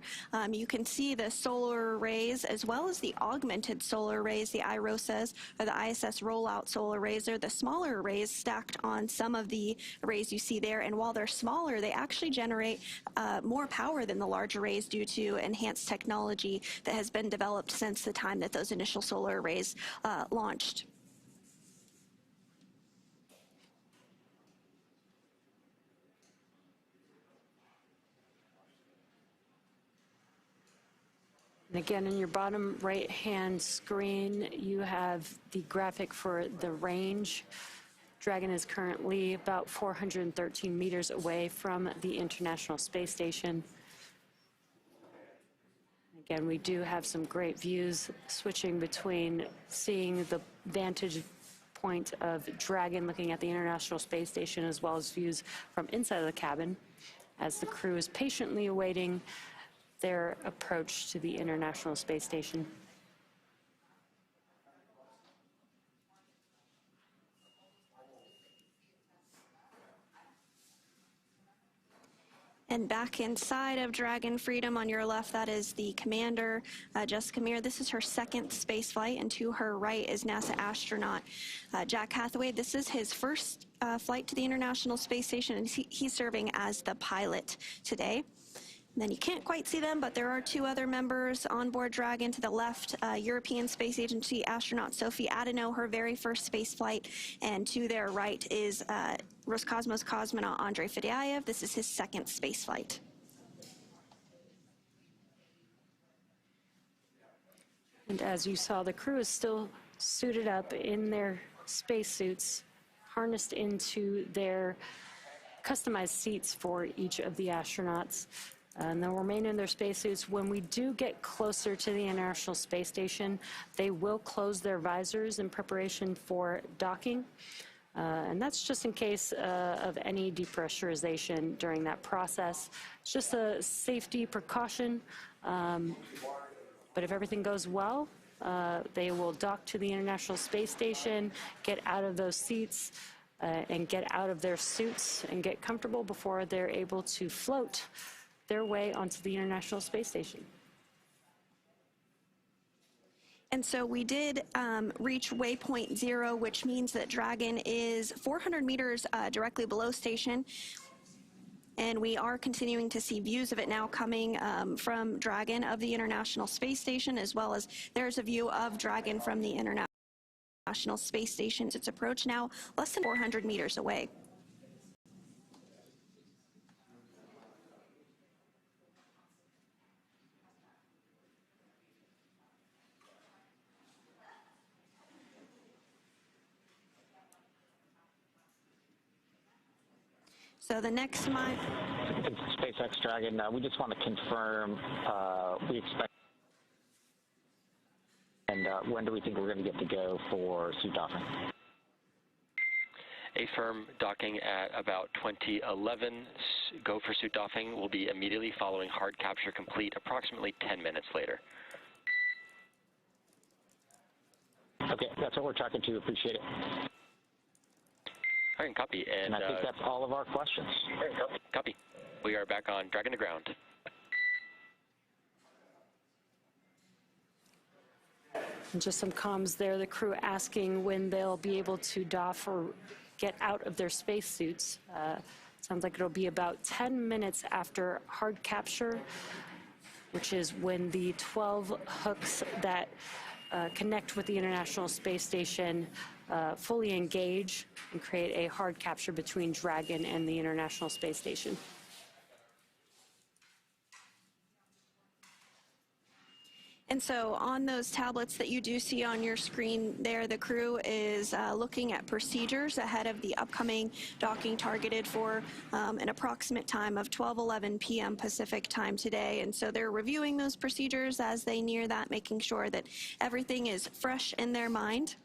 You can see the solar arrays as well as the augmented solar arrays, the IROSAs, or the ISS rollout solar arrays. They're the smaller arrays stacked on some of the arrays you see there. And while they're smaller, they actually generate more power than the large arrays due to enhanced technology that has been developed since the time that those initial solar arrays launched. And again, in your bottom right-hand screen, you have the graphic for the range. Dragon is currently about 413 meters away from the International Space Station. Again, we do have some great views switching between seeing the vantage point of Dragon looking at the International Space Station, as well as views from inside of the cabin as the crew is patiently awaiting their approach to the International Space Station. And back inside of Dragon Freedom on your left, that is the commander, Jessica Meir. This is her second space flight, and to her right is NASA astronaut Jack Hathaway. This is his first flight to the International Space Station, and he's serving as the pilot today. And then you can't quite see them, but there are two other members on board Dragon. To the left, European Space Agency astronaut Sophie Adano, her very first space flight. And to their right is Roscosmos cosmonaut Andrei Fedyaev. This is his second space flight. And as you saw, the crew is still suited up in their spacesuits, harnessed into their customized seats for each of the astronauts. And they'll remain in their spacesuits. When we do get closer to the International Space Station, they will close their visors in preparation for docking. And that's just in case of any depressurization during that process. It's just a safety precaution. But if everything goes well, they will dock to the International Space Station, get out of those seats, and get out of their suits and get comfortable before they're able to float their way onto the International Space Station. And so we did reach waypoint 0, which means that Dragon is 400 meters directly below station. And we are continuing to see views of it now coming from Dragon of the International Space Station, as well as there's a view of Dragon from the International Space Station. Its approach now less than 400 meters away. So the next month, SpaceX Dragon, we just want to confirm we expect, and when do we think we're going to get to go for suit docking? A firm docking at about 2011. Go for suit docking will be immediately following hard capture complete, approximately 10 minutes later. Okay, that's what we're tracking to. Appreciate it. All right, copy. And I think that's all of our questions. Copy. We are back on Dragon to ground. And just some comms there, the crew asking when they'll be able to doff or get out of their spacesuits. Sounds like it'll be about 10 minutes after hard capture, which is when the 12 hooks that connect with the International Space Station fully engage and create a hard capture between Dragon and the International Space Station. And so on those tablets that you do see on your screen there, the crew is looking at procedures ahead of the upcoming docking targeted for an approximate time of 12:11 p.m. Pacific time today. And so they're reviewing those procedures as they near that, making sure that everything is fresh in their mind.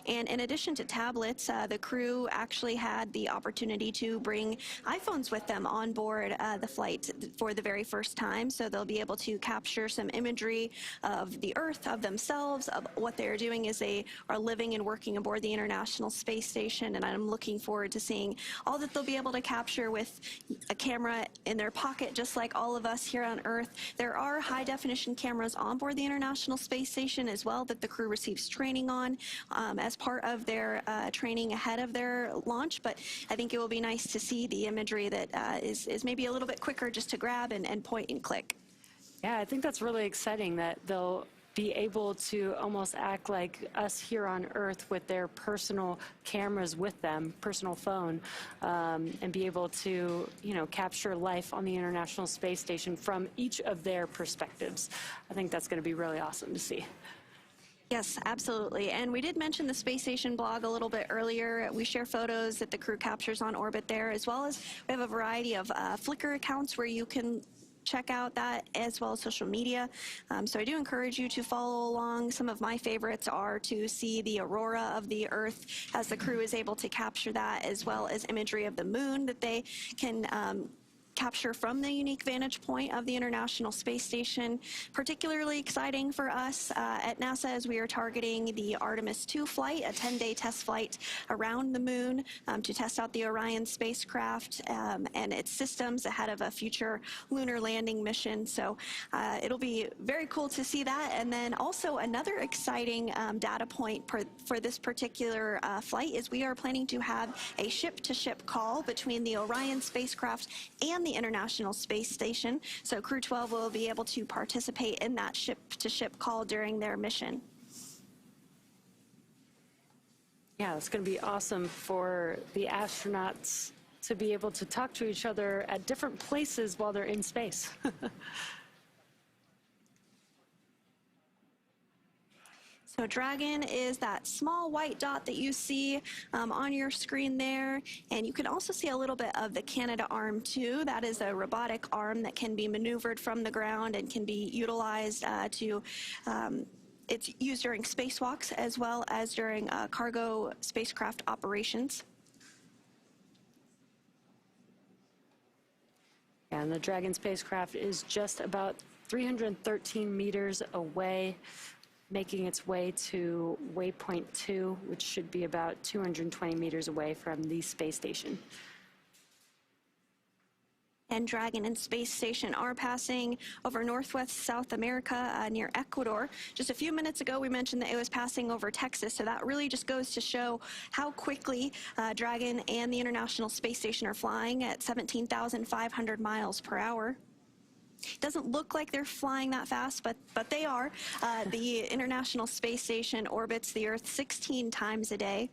And in addition to tablets, the crew actually had the opportunity to bring iPhones with them on board the flight for the very first time. So they'll be able to capture some imagery of the Earth, of themselves, of what they're doing as they are living and working aboard the International Space Station. And I'm looking forward to seeing all that they'll be able to capture with a camera in their pocket, just like all of us here on Earth. There are high-definition cameras on board the International Space Station as well that the crew receives training on as part of their training ahead of their launch, but I think it will be nice to see the imagery that is maybe a little bit quicker just to grab and point and click. Yeah, I think that's really exciting that they'll be able to almost act like us here on Earth with their personal cameras with them, personal phone, and be able to, you know, capture life on the International Space Station from each of their perspectives. I think that's going to be really awesome to see. Yes, absolutely. And we did mention the Space Station blog a little bit earlier. We share photos that the crew captures on orbit there, as well as we have a variety of Flickr accounts where you can check out that, as well as social media. So I do encourage you to follow along. Some of my favorites are to see the aurora of the Earth as the crew is able to capture that, as well as imagery of the moon that they can capture from the unique vantage point of the International Space Station. Particularly exciting for us at NASA as we are targeting the Artemis 2 flight, a 10-day test flight around the moon to test out the Orion spacecraft and its systems ahead of a future lunar landing mission. So it'll be very cool to see that. And then also another exciting data point for this particular flight is we are planning to have a ship-to-ship call between the Orion spacecraft and the International Space Station. So Crew-12 will be able to participate in that ship-to-ship call during their mission. Yeah, it's going to be awesome for the astronauts to be able to talk to each other at different places while they're in space. So Dragon is that small white dot that you see on your screen there. And you can also see a little bit of the Canadarm too. That is a robotic arm that can be maneuvered from the ground and can be utilized it's used during spacewalks as well as during cargo spacecraft operations. And the Dragon spacecraft is just about 313 meters away, making its way to Waypoint 2, which should be about 220 meters away from the space station. And Dragon and Space Station are passing over northwest South America near Ecuador. Just a few minutes ago, we mentioned that it was passing over Texas, so that really just goes to show how quickly Dragon and the International Space Station are flying at 17,500 miles per hour. It doesn't look like they're flying that fast, but they are. The International Space Station orbits the Earth 16 times a day.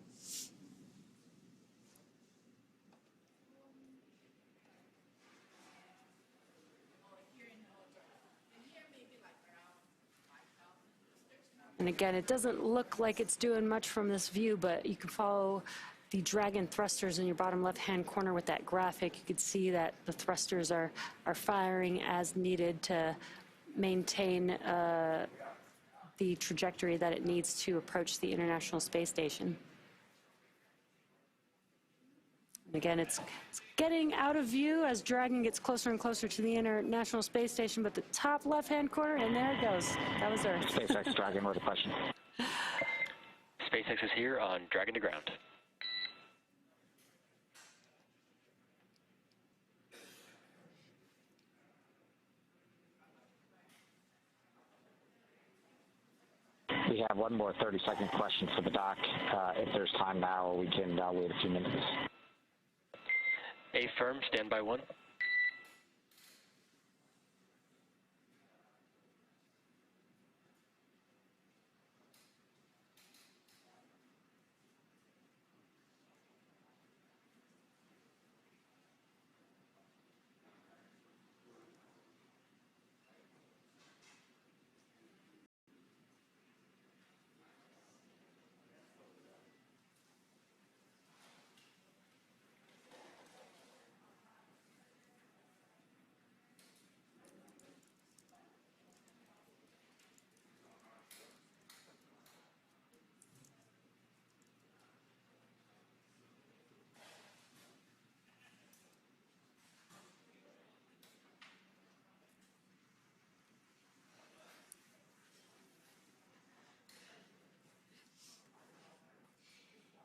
And again, it doesn't look like it's doing much from this view, but you can follow the Dragon thrusters in your bottom left-hand corner with that graphic. You can see that the thrusters are firing as needed to maintain the trajectory that it needs to approach the International Space Station. And again, it's getting out of view as Dragon gets closer and closer to the International Space Station, but the top left-hand corner, and there it goes. That was Earth. SpaceX Dragon, what a question. SpaceX is here on Dragon to ground. We have one more 30-second question for the doc. If there's time now, we can wait a few minutes. A firm, standby 1.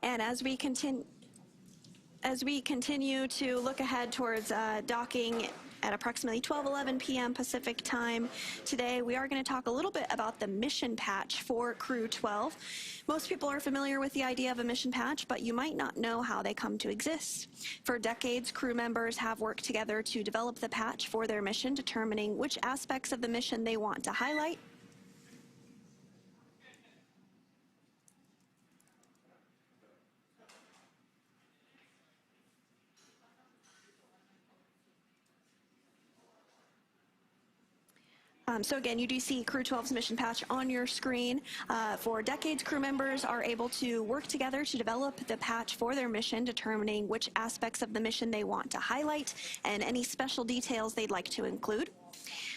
And as we continue to look ahead towards docking at approximately 12:11 p.m. Pacific time today, we are going to talk a little bit about the mission patch for Crew-12. Most people are familiar with the idea of a mission patch, but you might not know how they come to exist. For decades, crew members have worked together to develop the patch for their mission, determining which aspects of the mission they want to highlight. So again, you do see Crew-12's mission patch on your screen. For decades, crew members are able to work together to develop the patch for their mission, determining which aspects of the mission they want to highlight and any special details they'd like to include.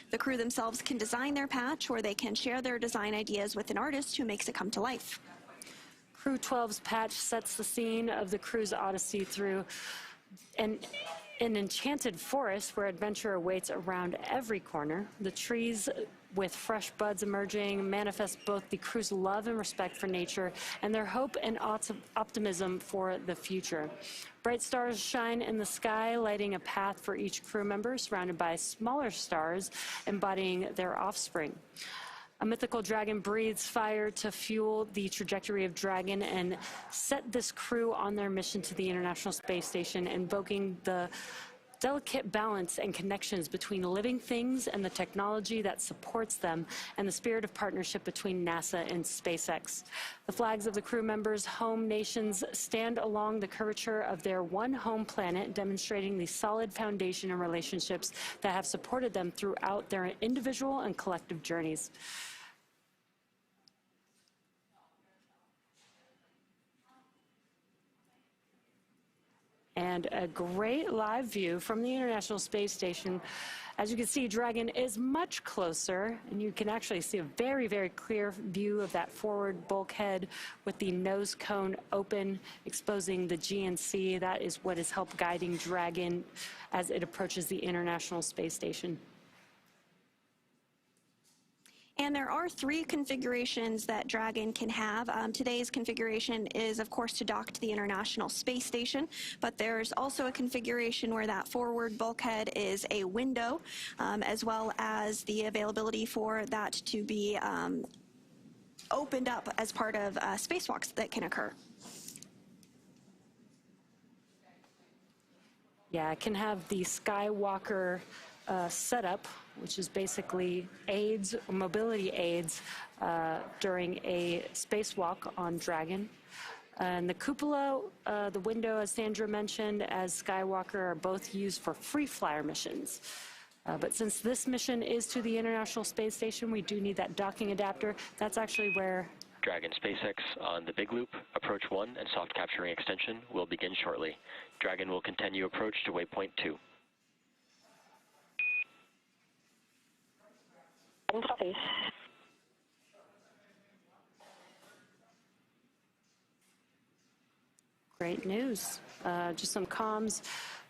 The crew themselves can design their patch, or they can share their design ideas with an artist who makes it come to life. Crew-12's patch sets the scene of the crew's odyssey through an enchanted forest where adventure awaits around every corner. The trees with fresh buds emerging manifest both the crew's love and respect for nature and their hope and optimism for the future. Bright stars shine in the sky, lighting a path for each crew member, surrounded by smaller stars embodying their offspring. A mythical dragon breathes fire to fuel the trajectory of Dragon and set this crew on their mission to the International Space Station, invoking the delicate balance and connections between living things and the technology that supports them, and the spirit of partnership between NASA and SpaceX. The flags of the crew members' home nations stand along the curvature of their one home planet, demonstrating the solid foundation and relationships that have supported them throughout their individual and collective journeys. And a great live view from the International Space Station. As you can see, Dragon is much closer, and you can actually see a very, very clear view of that forward bulkhead with the nose cone open, exposing the GNC. That is what is help guiding Dragon as it approaches the International Space Station. And there are 3 configurations that Dragon can have. Today's configuration is, of course, to dock to the International Space Station, but there's also a configuration where that forward bulkhead is a window, as well as the availability for that to be opened up as part of spacewalks that can occur. Yeah, it can have the Skywalker setup, which is basically aids, mobility aids during a spacewalk on Dragon. And the cupola, the window, as Sandra mentioned, as Skywalker, are both used for free flyer missions. But since this mission is to the International Space Station, we do need that docking adapter. That's actually where Dragon SpaceX on the Big Loop, approach 1 and soft capturing extension will begin shortly. Dragon will continue approach to Waypoint 2. Copy. Great news. Just some comms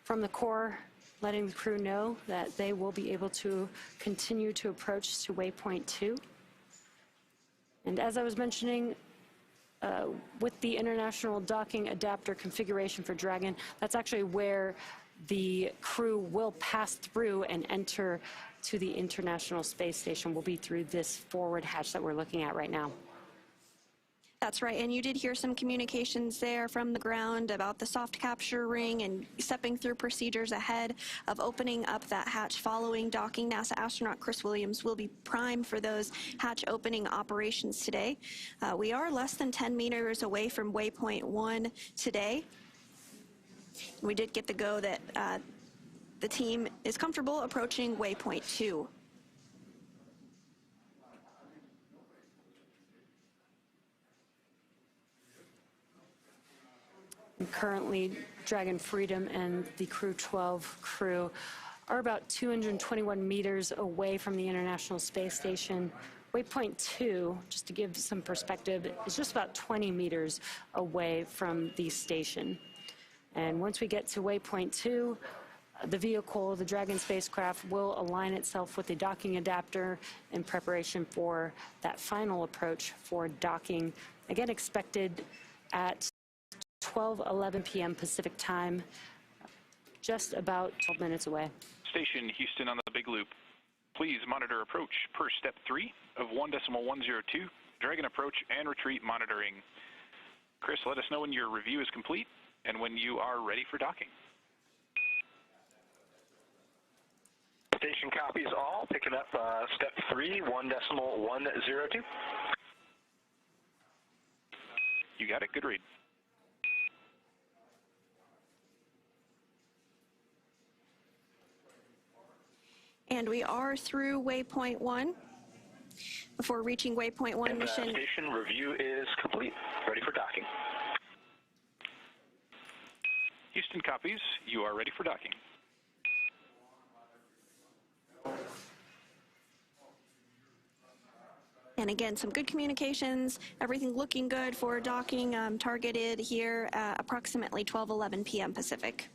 from the core letting the crew know that they will be able to continue to approach to Waypoint 2. And as I was mentioning, with the international docking adapter configuration for Dragon, that's actually where the crew will pass through and enter to the International Space Station. Will be through this forward hatch that we're looking at right now. That's right, and you did hear some communications there from the ground about the soft capture ring and stepping through procedures ahead of opening up that hatch following docking. NASA astronaut Chris Williams will be primed for those hatch opening operations today. We are less than 10 meters away from Waypoint 1 today. We did get the go that the team is comfortable approaching Waypoint 2. And currently, Dragon Freedom and the Crew-12 crew are about 221 meters away from the International Space Station. Waypoint 2, just to give some perspective, is just about 20 meters away from the station. And once we get to Waypoint 2, the vehicle, the Dragon spacecraft, will align itself with the docking adapter in preparation for that final approach for docking, again expected at 12:11 p.m. Pacific time, just about 12 minutes away. Station Houston on the Big Loop. Please monitor approach per step 3 of 1.102, Dragon approach and retreat monitoring. Chris, let us know when your review is complete and when you are ready for docking. Station copies all, picking up step 3, 1.102. You got it, good read. And we are through Waypoint 1. Before reaching Waypoint 1 mission. Station review is complete. Ready for docking. Houston copies. You are ready for docking. And again, some good communications, everything looking good for docking, targeted here at approximately 12:11 p.m. Pacific.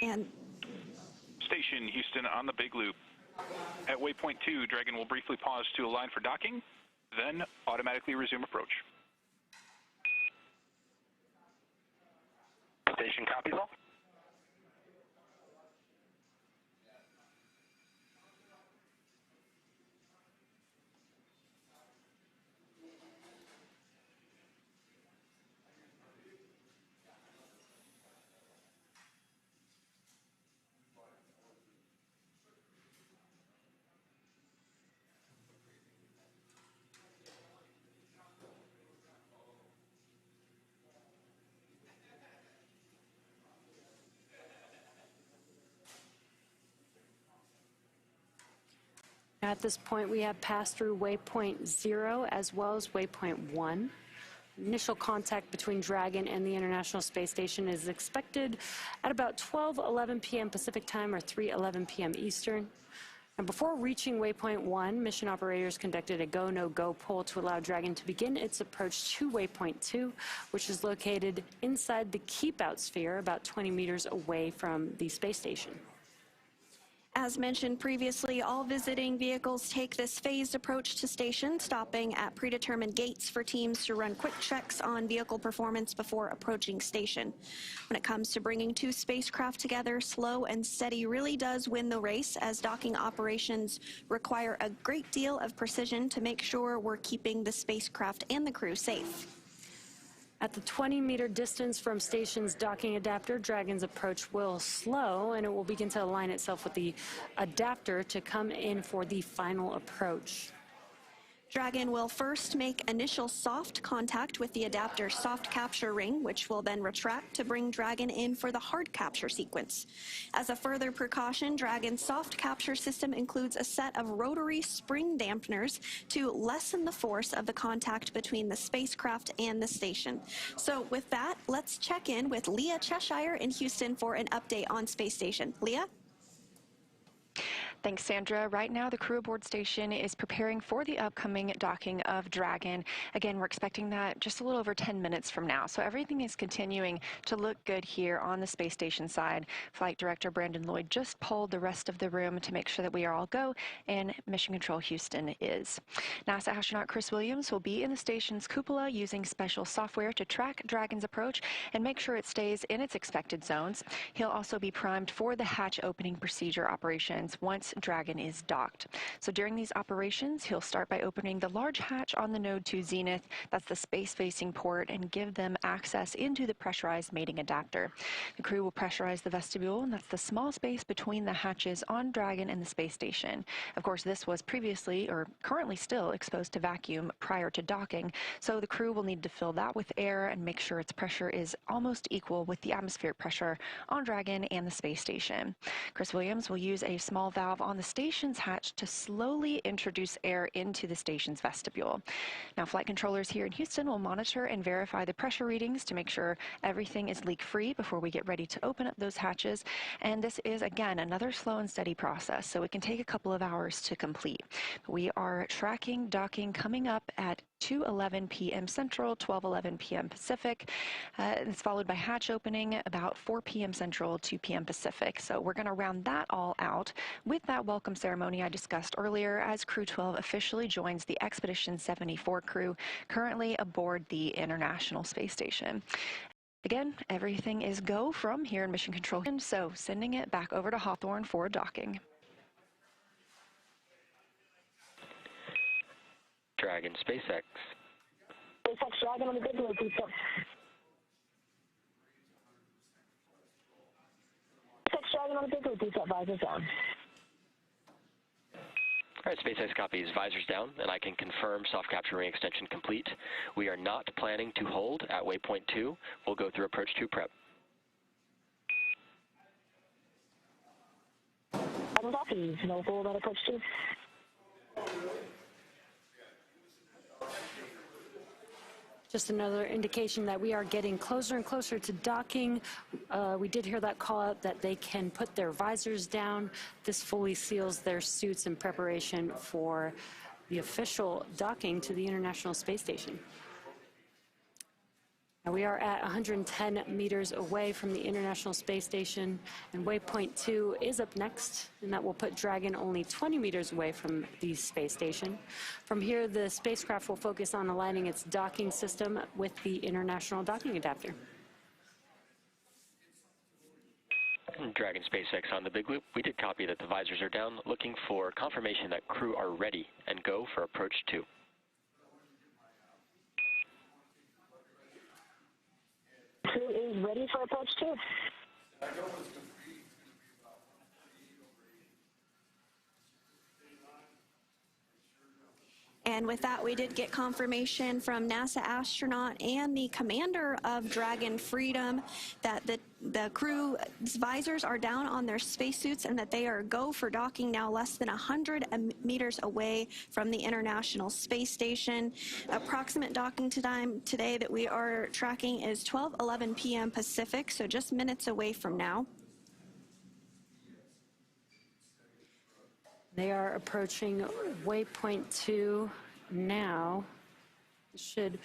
And Station Houston on the Big Loop. At waypoint 2, Dragon will briefly pause to align for docking, then automatically resume approach. Station copies all. At this point, we have passed through Waypoint 0 as well as Waypoint 1. Initial contact between Dragon and the International Space Station is expected at about 12:11 p.m. Pacific time or 3:11 p.m. Eastern. And before reaching Waypoint 1, mission operators conducted a go, no-go poll to allow Dragon to begin its approach to Waypoint 2, which is located inside the keep-out sphere about 20 meters away from the space station. as mentioned previously, all visiting vehicles take this phased approach to station, stopping at predetermined gates for teams to run quick checks on vehicle performance before approaching station. When it comes to bringing two spacecraft together, slow and steady really does win the race, as docking operations require a great deal of precision to make sure we're keeping the spacecraft and the crew safe. At the 20-meter distance from station's docking adapter, Dragon's approach will slow, and it will begin to align itself with the adapter to come in for the final approach. Dragon will first make initial soft contact with the adapter's soft capture ring, which will then retract to bring Dragon in for the hard capture sequence. As a further precaution, Dragon's soft capture system includes a set of rotary spring dampeners to lessen the force of the contact between the spacecraft and the station. So with that, let's check in with Leah Cheshire in Houston for an update on Space Station. Leah? Thanks, Sandra. Right now, the crew aboard station is preparing for the upcoming docking of Dragon. Again, we're expecting that just a little over 10 minutes from now. So everything is continuing to look good here on the space station side. Flight Director Brandon Lloyd just polled the rest of the room to make sure that we are all go, and Mission Control Houston is. NASA astronaut Chris Williams will be in the station's cupola using special software to track Dragon's approach and make sure it stays in its expected zones. He'll also be primed for the hatch opening procedure operations once Dragon is docked. So during these operations, he'll start by opening the large hatch on the Node 2 Zenith, that's the space-facing port, and give them access into the pressurized mating adapter. The crew will pressurize the vestibule, and that's the small space between the hatches on Dragon and the space station. Of course, this was previously, or currently still, exposed to vacuum prior to docking, so the crew will need to fill that with air and make sure its pressure is almost equal with the atmospheric pressure on Dragon and the space station. Chris Williams will use a small valve on the station's hatch to slowly introduce air into the station's vestibule. Now, flight controllers here in Houston will monitor and verify the pressure readings to make sure everything is leak-free before we get ready to open up those hatches. And this is, again, another slow and steady process, so it can take a couple of hours to complete. We are tracking docking coming up at 2:11 p.m. Central, 12:11 p.m. Pacific. It's followed by hatch opening about 4 p.m. Central, 2 p.m. Pacific. So we're going to round that all out with that welcome ceremony I discussed earlier as Crew-12 officially joins the Expedition 74 crew currently aboard the International Space Station. Again, everything is go from here in Mission Control, so sending it back over to Hawthorne for docking. Dragon, SpaceX. SpaceX Dragon on the big loop, please. SpaceX Dragon on the big loop, please. Visors down. All right, SpaceX copies, visors down, and I can confirm soft capture ring extension complete. We are not planning to hold at Waypoint 2. We'll go through approach 2 prep. Copies, no hold on approach 2. Just another indication that we are getting closer and closer to docking. We did hear that call out that they can put their visors down. This fully seals their suits in preparation for the official docking to the International Space Station. Now we are at 110 meters away from the International Space Station, and Waypoint 2 is up next, and that will put Dragon only 20 meters away from the space station. From here, the spacecraft will focus on aligning its docking system with the International Docking Adapter. Dragon, SpaceX on the big loop. We did copy that the visors are down, looking for confirmation that crew are ready and go for approach 2. Crew is ready for approach 2. And with that, we did get confirmation from NASA astronaut and the commander of Dragon Freedom that the crew's visors are down on their spacesuits and that they are go for docking now less than 100 meters away from the International Space Station. Approximate docking time today that we are tracking is 12:11 p.m. Pacific, so just minutes away from now. They are approaching Waypoint 2 now. It should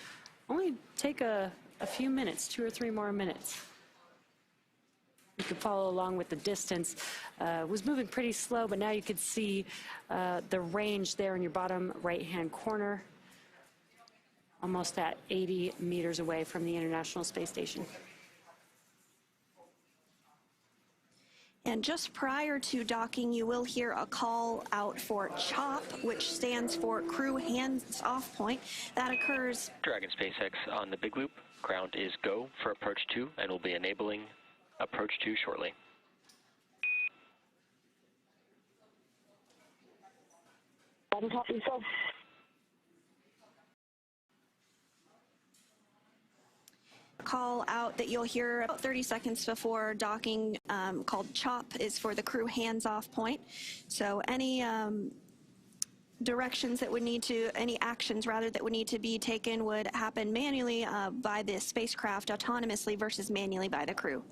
only take a few minutes, 2 or 3 more minutes. You could follow along with the distance. It was moving pretty slow, but now you could see the range there in your bottom right-hand corner, almost at 80 meters away from the International Space Station. And just prior to docking, you will hear a call out for CHOP, which stands for Crew Hands Off Point. That occurs. Dragon, SpaceX on the big loop. Ground is go for approach 2, and we'll be enabling approach 2 shortly. Copy, so. Call out that you'll hear about 30 seconds before docking called CHOP is for the crew hands-off point. So any directions that would need to, any actions rather that would need to be taken would happen manually by the spacecraft autonomously versus manually by the crew.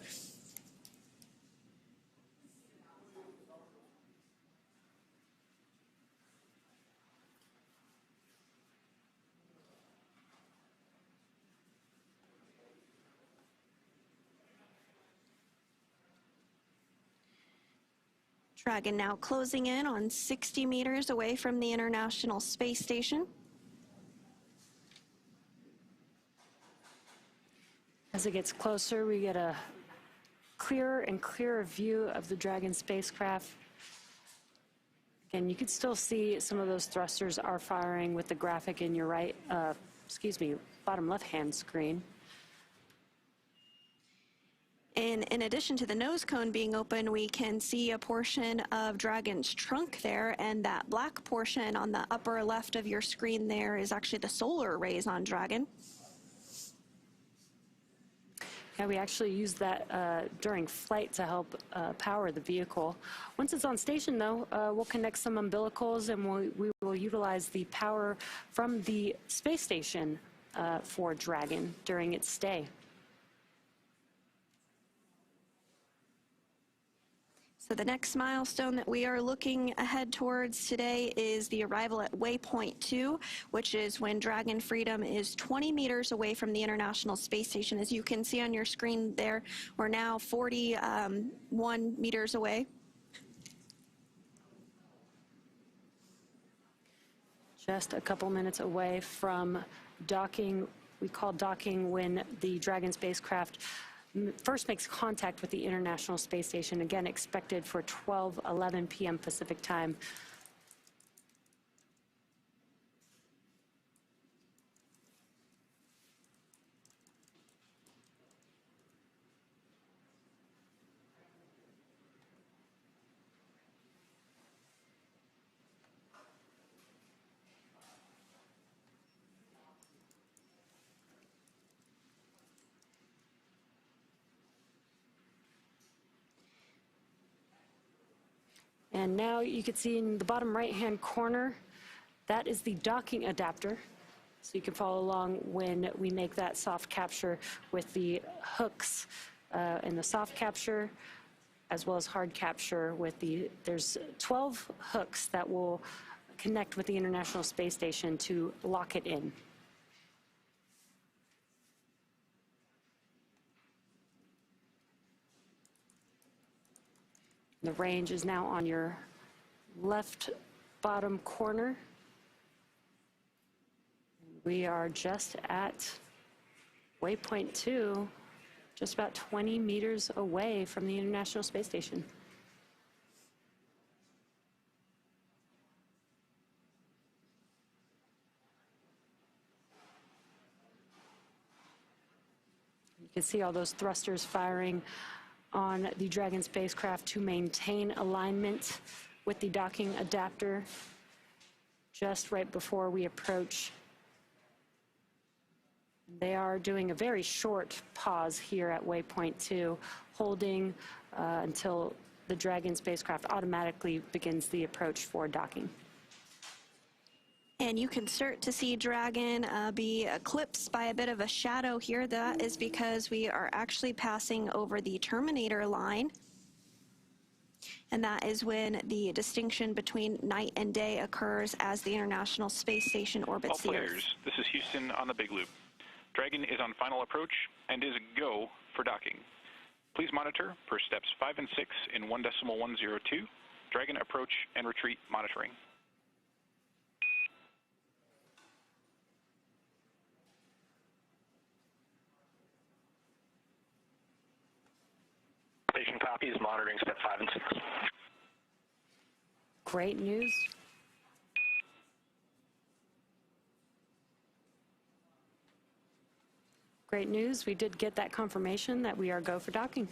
Dragon now closing in on 60 meters away from the International Space Station. As it gets closer, we get a clearer and clearer view of the Dragon spacecraft. Again, you can still see some of those thrusters are firing with the graphic in your bottom left-hand screen. And in addition to the nose cone being open, we can see a portion of Dragon's trunk there, and that black portion on the upper left of your screen there is actually the solar arrays on Dragon. Yeah, we actually use that during flight to help power the vehicle. Once it's on station, though, we'll connect some umbilicals, and we will utilize the power from the space station for Dragon during its stay. So the next milestone that we are looking ahead towards today is the arrival at Waypoint 2, which is when Dragon Freedom is 20 meters away from the International Space Station. As you can see on your screen there, we're now 41 meters away. Just a couple minutes away from docking. We call docking when the Dragon spacecraft first makes contact with the International Space Station, again expected for 12:11 p.m. Pacific time. And now you can see in the bottom right-hand corner, that is the docking adapter. So you can follow along when we make that soft capture with the hooks in the soft capture, as well as hard capture with there's 12 hooks that will connect with the International Space Station to lock it in. The range is now on your left bottom corner. We are just at Waypoint 2, just about 20 meters away from the International Space Station. You can see all those thrusters firing on the Dragon spacecraft to maintain alignment with the docking adapter just right before we approach. They are doing a very short pause here at Waypoint 2, holding until the Dragon spacecraft automatically begins the approach for docking. And you can start to see Dragon be eclipsed by a bit of a shadow here. That is because we are actually passing over the terminator line. And that is when the distinction between night and day occurs as the International Space Station orbits the Earth. All players, this is Houston on the Big Loop. Dragon is on final approach and is go for docking. Please monitor per steps 5 and 6 in 1.102. Dragon approach and retreat monitoring. Station copies, monitoring step 5 and 6. Great news. Great news. We did get that confirmation that we are go for docking.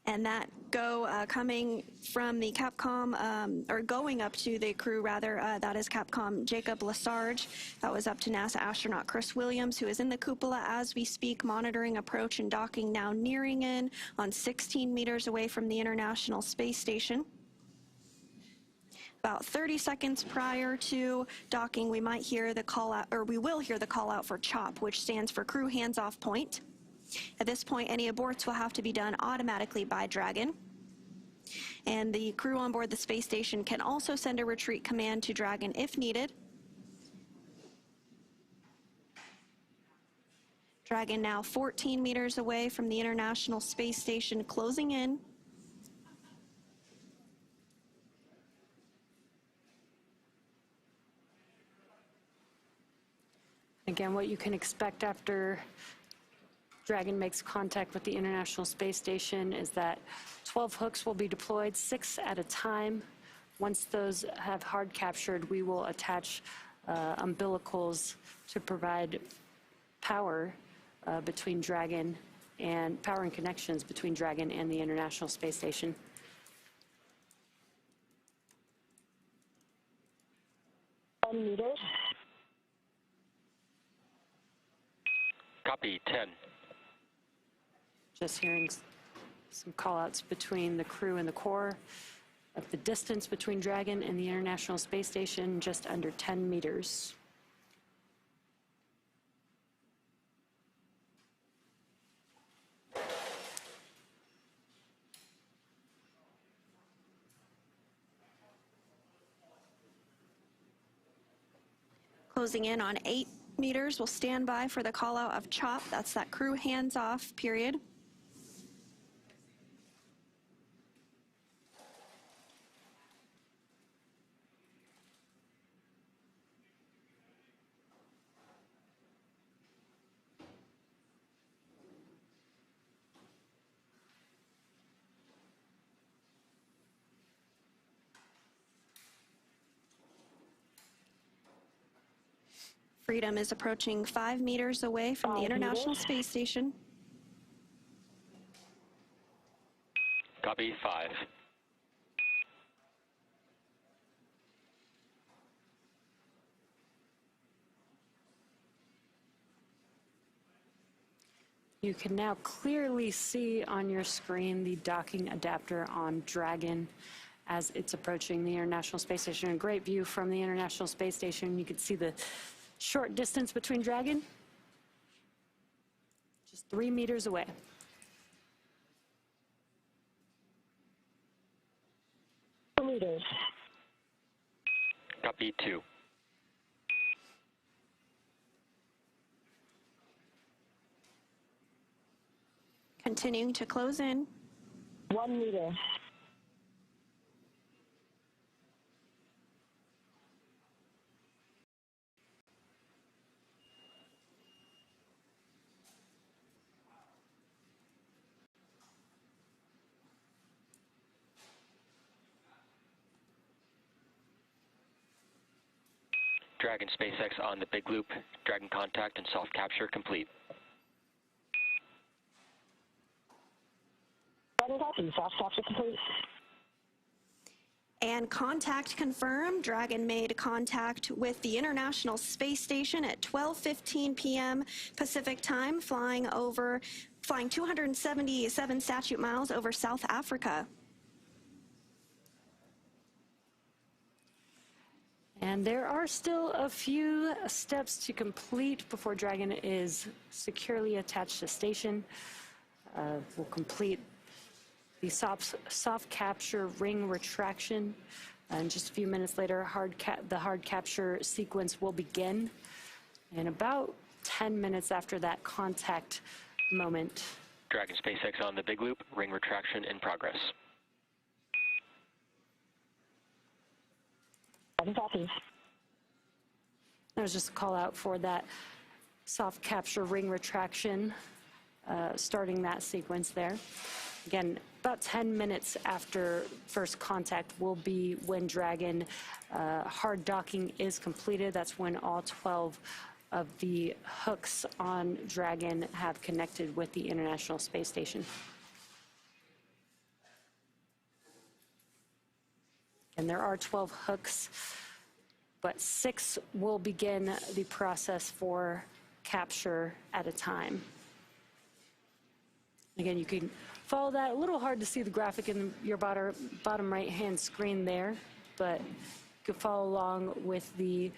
And that go coming from the Capcom, or going up to the crew rather, that is Capcom Jacob Lesarge. That was up to NASA astronaut Chris Williams, who is in the cupola as we speak, monitoring approach and docking, now nearing in on 16 meters away from the International Space Station. About 30 seconds prior to docking, we might hear the call out, or we will hear the call out for CHOP, which stands for Crew Hands Off Point. At this point, any aborts will have to be done automatically by Dragon. And the crew on board the space station can also send a retreat command to Dragon if needed. Dragon now 14 meters away from the International Space Station, closing in. Again, what you can expect after Dragon makes contact with the International Space Station is that 12 hooks will be deployed, 6 at a time. Once those have hard captured, we will attach umbilicals to provide power between Dragon and power and connections between Dragon and the International Space Station. Meters. Copy, 10. Just hearing some call-outs between the crew and the core of the distance between Dragon and the International Space Station, just under 10 meters. Closing in on 8 meters. We'll stand by for the call out of CHOP. That's that crew hands-off period. Freedom is approaching 5 meters away from the International Space Station. Copy, 5. You can now clearly see on your screen the docking adapter on Dragon as it's approaching the International Space Station. A great view from the International Space Station. You can see the short distance between Dragon, just 3 meters away. Meters. Copy, 2. Continuing to close in. 1 meter. Dragon SpaceX on the big loop. Dragon contact and soft capture complete. Dragon copy. Soft capture complete. And contact confirmed. Dragon made contact with the International Space Station at 12:15 p.m. Pacific time, flying 277 statute miles over South Africa. And there are still a few steps to complete before Dragon is securely attached to station. We'll complete the soft capture ring retraction. And just a few minutes later, the hard capture sequence will begin. And about 10 minutes after that contact moment. Dragon SpaceX on the big loop. Ring retraction in progress. That was just a call out for that soft capture ring retraction, starting that sequence there. Again, about 10 minutes after first contact will be when Dragon hard docking is completed. That's when all 12 of the hooks on Dragon have connected with the International Space Station. And there are 12 hooks, but 6 will begin the process for capture at a time. Again, you can follow that. A little hard to see the graphic in your bottom right-hand screen there, but you can follow along with the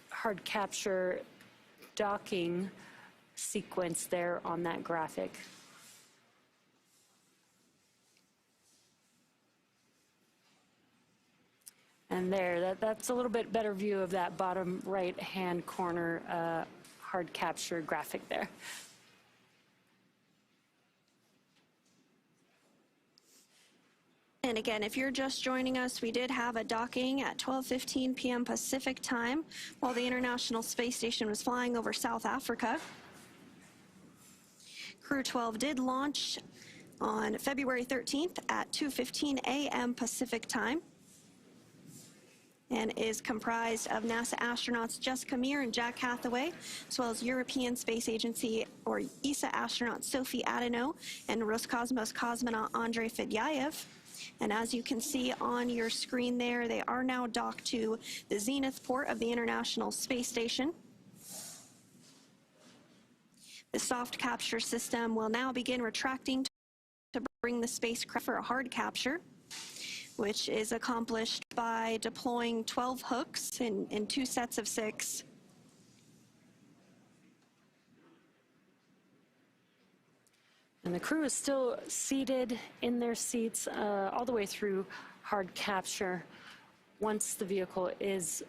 hard capture docking sequence there on that graphic. And there, that's a little bit better view of that bottom right-hand corner hard capture graphic there. And again, if you're just joining us, we did have a docking at 12:15 p.m. Pacific time while the International Space Station was flying over South Africa. Crew-12 did launch on February 13th at 2:15 a.m. Pacific time and is comprised of NASA astronauts Jessica Meir and Jack Hathaway, as well as European Space Agency or ESA astronaut Sophie Adeneau and Roscosmos cosmonaut Andrei Fedyaev. And as you can see on your screen there, they are now docked to the Zenith port of the International Space Station. The soft capture system will now begin retracting to bring the spacecraft for a hard capture, which is accomplished by deploying 12 hooks in 2 sets of 6. And the crew is still seated in their seats all the way through hard capture. once the vehicle is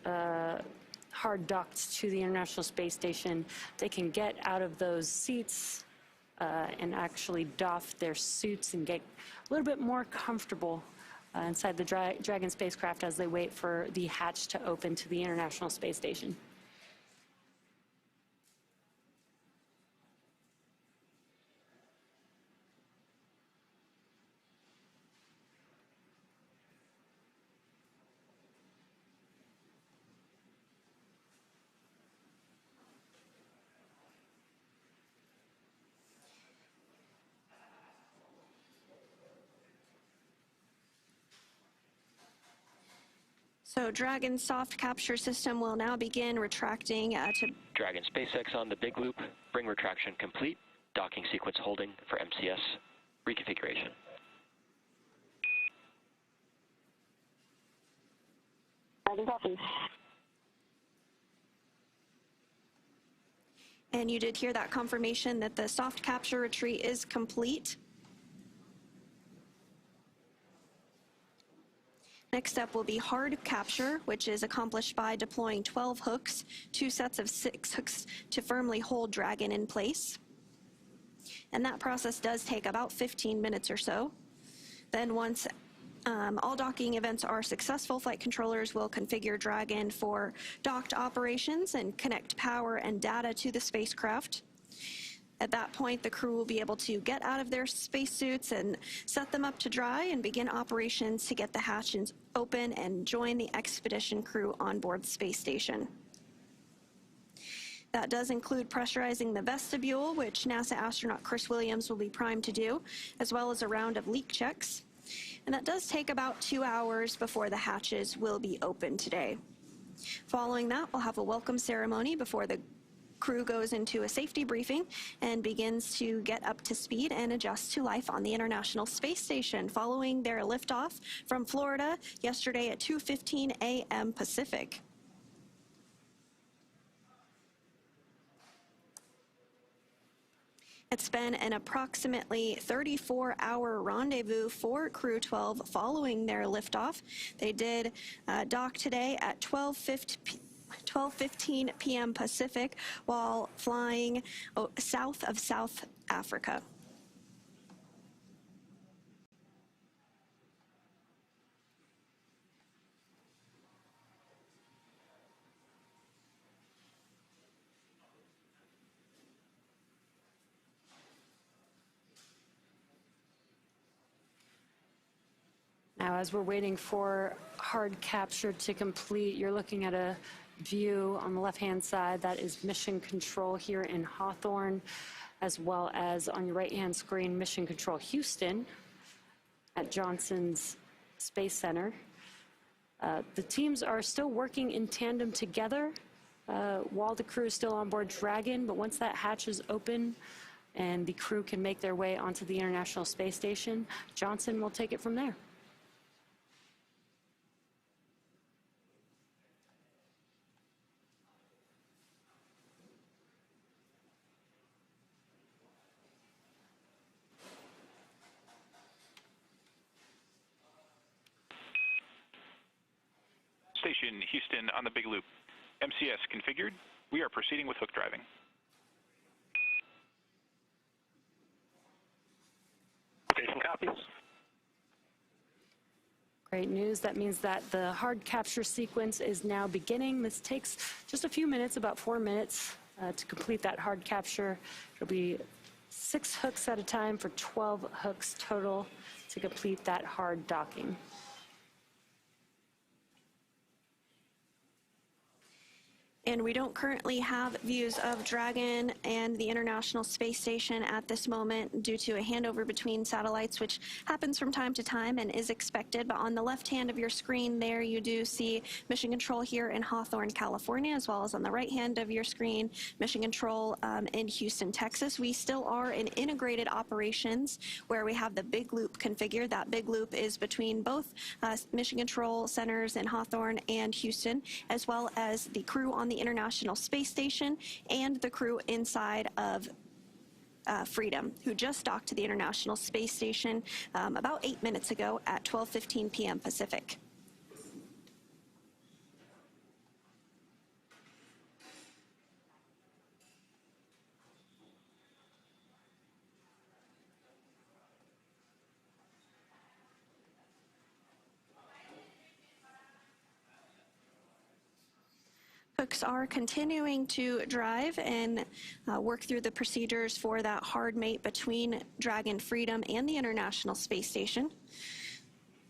hard docked to the International Space Station, they can get out of those seats and actually doff their suits and get a little bit more comfortable inside the Dragon spacecraft as they wait for the hatch to open to the International Space Station. So Dragon's soft capture system will now begin retracting to Dragon SpaceX on the big loop. Bring retraction complete. Docking sequence holding for MCS reconfiguration. Dragon copies. And you did hear that confirmation that the soft capture retreat is complete. Next up will be hard capture, which is accomplished by deploying 12 hooks, 2 sets of 6 hooks to firmly hold Dragon in place. And that process does take about 15 minutes or so. Then once all docking events are successful, flight controllers will configure Dragon for docked operations and connect power and data to the spacecraft. At that point, the crew will be able to get out of their spacesuits and set them up to dry and begin operations to get the hatches open and join the expedition crew on board the space station. That does include pressurizing the vestibule, which NASA astronaut Chris Williams will be primed to do, as well as a round of leak checks. And that does take about 2 hours before the hatches will be open today. Following that, we'll have a welcome ceremony before the crew goes into a safety briefing and begins to get up to speed and adjust to life on the International Space Station following their liftoff from Florida yesterday at 2:15 a.m. Pacific. It's been an approximately 34-hour rendezvous for Crew-12 following their liftoff. They did dock today at 12:15 p.m. Pacific while flying south of South Africa. Now, as we're waiting for hard capture to complete, you're looking at a view on the left-hand side. That is mission control here in Hawthorne, as well as on your right-hand screen, mission control Houston at Johnson's Space Center. The teams are still working in tandem together while the crew is still on board Dragon, but once that hatch is open and the crew can make their way onto the International Space Station, Johnson will take it from there. Station Houston on the big loop. MCS configured. We are proceeding with hook driving. Station copies. Great news. That means that the hard capture sequence is now beginning. This takes just a few minutes, about 4 minutes, to complete that hard capture. It'll be 6 hooks at a time for 12 hooks total to complete that hard docking. And we don't currently have views of Dragon and the International Space Station at this moment due to a handover between satellites, which happens from time to time and is expected. But on the left hand of your screen there, you do see Mission Control here in Hawthorne, California, as well as on the right hand of your screen, Mission Control in Houston, Texas. We still are in integrated operations where we have the big loop configured. That big loop is between both Mission Control centers in Hawthorne and Houston, as well as the crew on the International Space Station and the crew inside of Freedom, who just docked to the International Space Station about 8 minutes ago at 12:15 p.m. Pacific. hooks are continuing to drive and work through the procedures for that hard mate between Dragon Freedom and the International Space Station.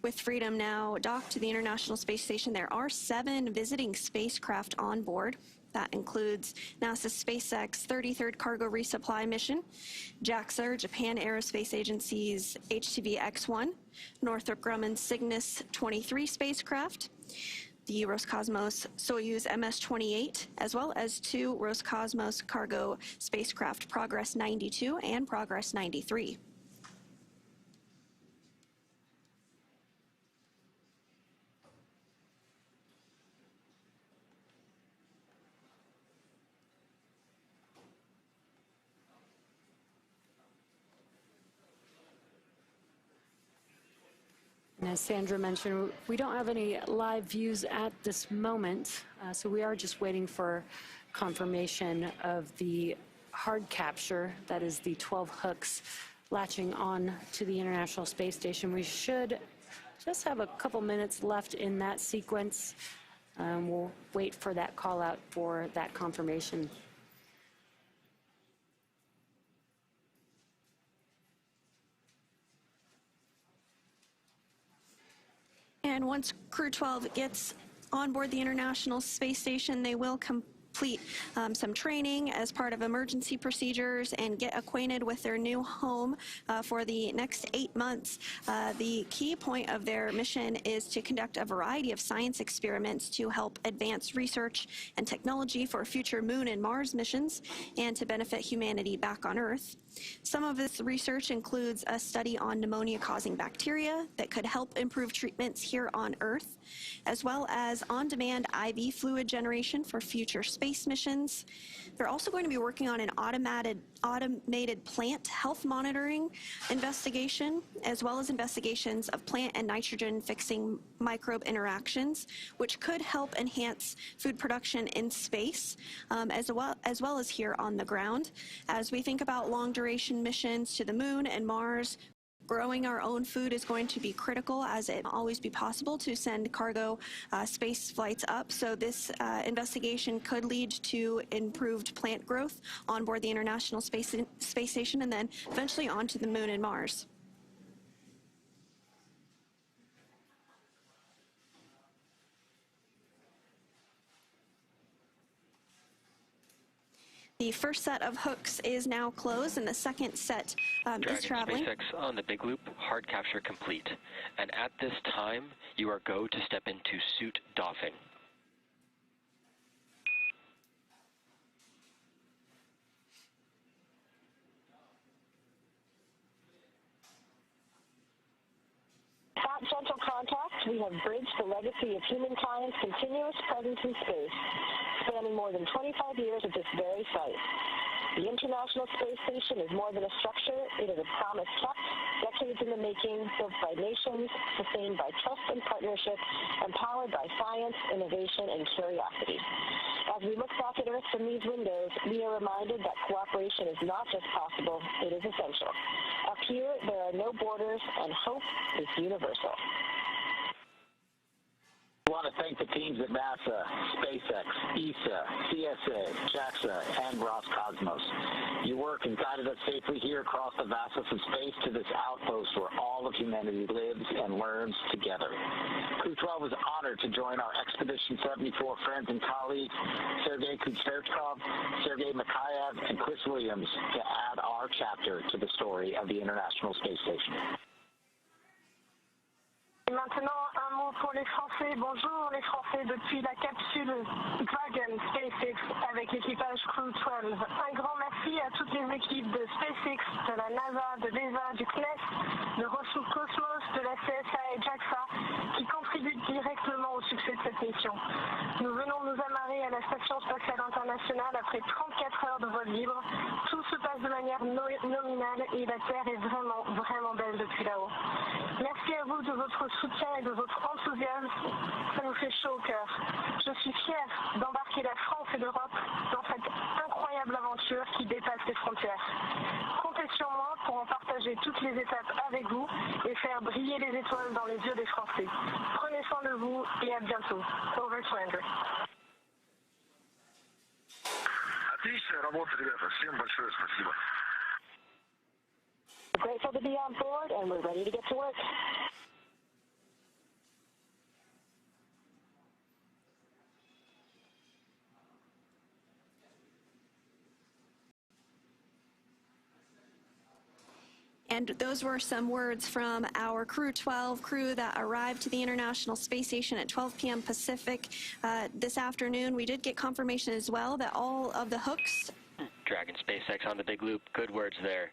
With Freedom now docked to the International Space Station, there are 7 visiting spacecraft on board. That includes NASA's SpaceX 33rd Cargo Resupply mission, JAXA, Japan Aerospace Agency's HTV X-1, Northrop Grumman's Cygnus 23 spacecraft, the Roscosmos Soyuz MS-28, as well as 2 Roscosmos cargo spacecraft, Progress 92 and Progress 93. And as Sandra mentioned, we don't have any live views at this moment, so we are just waiting for confirmation of the hard capture, that is the 12 hooks latching on to the International Space Station. We should just have a couple minutes left in that sequence. We'll wait for that call out for that confirmation. And once Crew-12 gets on board the International Space Station, they will complete some training as part of emergency procedures and get acquainted with their new home for the next 8 months. The key point of their mission is to conduct a variety of science experiments to help advance research and technology for future Moon and Mars missions and to benefit humanity back on Earth. Some of this research includes a study on pneumonia-causing bacteria that could help improve treatments here on Earth, as well as on-demand IV fluid generation for future space missions. They're also going to be working on an automated plant health monitoring investigation, as well as investigations of plant and nitrogen-fixing microbe interactions, which could help enhance food production in space, as well as here on the ground. As we think about long-duration missions to the Moon and Mars, growing our own food is going to be critical, as it will always be possible to send cargo space flights up. So this investigation could lead to improved plant growth on board the International Space Station and then eventually onto the Moon and Mars. The first set of hooks is now closed, and the second set is traveling. SpaceX on the Big Loop, hard capture complete. And at this time, you are go to step into suit doffing. At Gentle Contact, we have bridged the legacy of humankind's continuous presence in space, spanning more than 25 years at this very site. The International Space Station is more than a structure. It is a promise kept, decades in the making, built by nations, sustained by trust and partnership, empowered by science, innovation, and curiosity. As we look back at Earth from these windows, we are reminded that cooperation is not just possible, it is essential. Up here, there are no borders, and hope is universal. I want to thank the teams at NASA, SpaceX, ESA, CSA, JAXA, and Roscosmos. Your work has guided us safely here across the vastness of space to this outpost where all of humanity lives and learns together. Crew-12 was honored to join our Expedition 74 friends and colleagues, Sergei Kucherchkov, Sergei Mikhaev, and Chris Williams, to add our chapter to the story of the International Space Station. Et maintenant, un mot pour les Français. Bonjour les Français depuis la capsule Dragon SpaceX avec l'équipage Crew-12. Un grand merci à toutes les équipes de SpaceX, de la NASA, de l'ESA, du CNES, de Roscosmos, de la CSA et JAXA qui contribuent directement au succès de cette mission. Nous venons nous amarrer à la Station Spatiale Internationale après 34 heures de vol libre. Tout se passe de manière nominale et la Terre est vraiment, vraiment belle depuis là-haut. Merci à vous de votre soutien et de votre enthousiasme. Ça nous fait chaud au cœur. Je suis fière d'embarquer la France et l'Europe dans cette incroyable aventure qui dépasse les frontières. Comptez sur moi pour en partager toutes les étapes avec vous et faire briller les étoiles dans les yeux des Français. Prenez soin de vous et à bientôt. Over to Andrew. Отлично, работа, ребята. Всем большое спасибо. We're grateful to be on board, and we're ready to get to work. And those were some words from our Crew-12 crew that arrived to the International Space Station at 12 p.m. Pacific this afternoon. We did get confirmation as well that all of the hooks... Dragon SpaceX on the big loop. Good words there.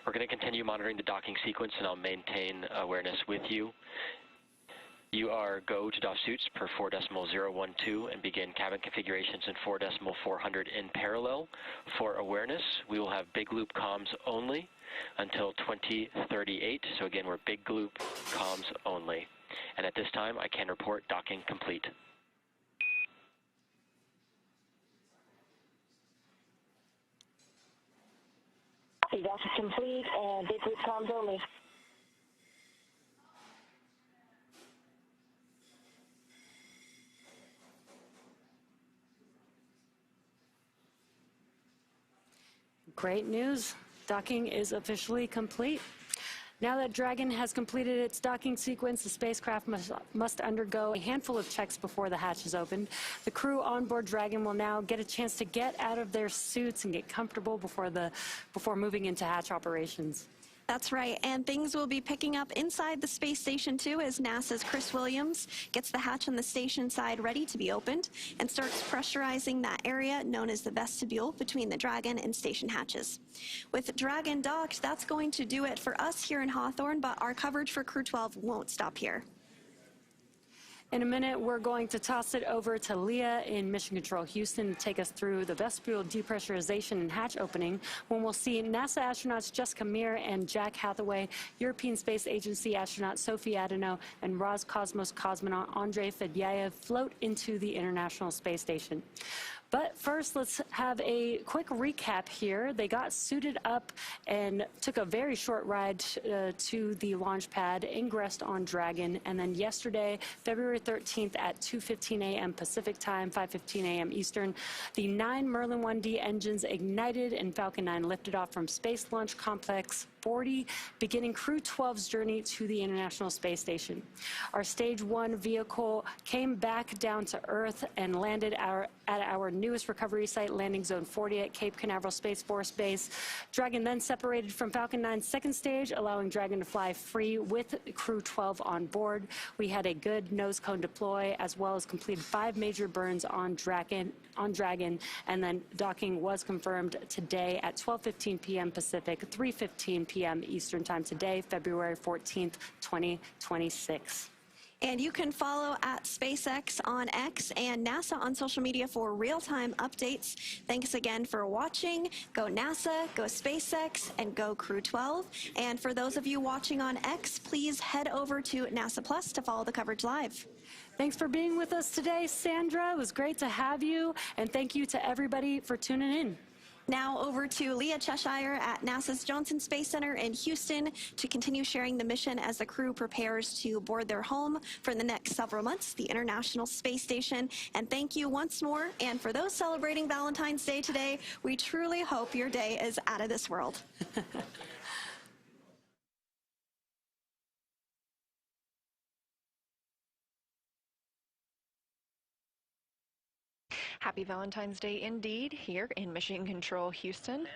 We're going to continue monitoring the docking sequence, and I'll maintain awareness with you. You are go to doff suits per 4.012 and begin cabin configurations in 4.400 in parallel. For awareness, we will have big loop comms only until 2038. So again, we're big loop comms only. And at this time, I can report docking complete. Dock is complete and big loop comms only. Great news. Docking is officially complete. Now that Dragon has completed its docking sequence, the spacecraft must undergo a handful of checks before the hatch is opened. The crew on board Dragon will now get a chance to get out of their suits and get comfortable before moving into hatch operations. That's right, and things will be picking up inside the space station too as NASA's Chris Williams gets the hatch on the station side ready to be opened and starts pressurizing that area known as the vestibule between the Dragon and station hatches. With Dragon docked, that's going to do it for us here in Hawthorne, but our coverage for Crew-12 won't stop here. In a minute, we're going to toss it over to Leah in Mission Control Houston to take us through the vestibule depressurization and hatch opening, when we'll see NASA astronauts Jessica Meir and Jack Hathaway, European Space Agency astronaut Sophie Adano, and Roscosmos cosmonaut Andrei Fedyaev float into the International Space Station. But first, let's have a quick recap here. They got suited up and took a very short ride to the launch pad, ingressed on Dragon, and then yesterday, February 13th at 2:15 a.m. Pacific time, 5:15 a.m. Eastern, the 9 Merlin 1D engines ignited and Falcon 9 lifted off from Space Launch Complex 40, beginning Crew-12's journey to the International Space Station. Our Stage 1 vehicle came back down to Earth and landed at our newest recovery site, Landing Zone 40 at Cape Canaveral Space Force Base. Dragon then separated from Falcon 9's second stage, allowing Dragon to fly free with Crew-12 on board. We had a good nose cone deploy, as well as completed 5 major burns on Dragon, and then docking was confirmed today at 12:15 p.m. Pacific, 3:15 p.m. Eastern Time today, February 14th, 2026. And you can follow at SpaceX on X and NASA on social media for real-time updates. Thanks again for watching. Go NASA, go SpaceX, and go Crew-12. And for those of you watching on X, please head over to NASA Plus to follow the coverage live. Thanks for being with us today, Sandra. It was great to have you. And thank you to everybody for tuning in. Now over to Leah Cheshire at NASA's Johnson Space Center in Houston to continue sharing the mission as the crew prepares to board their home for the next several months, the International Space Station. And thank you once more. And for those celebrating Valentine's Day today, we truly hope your day is out of this world. Happy Valentine's Day indeed here in Mission Control Houston.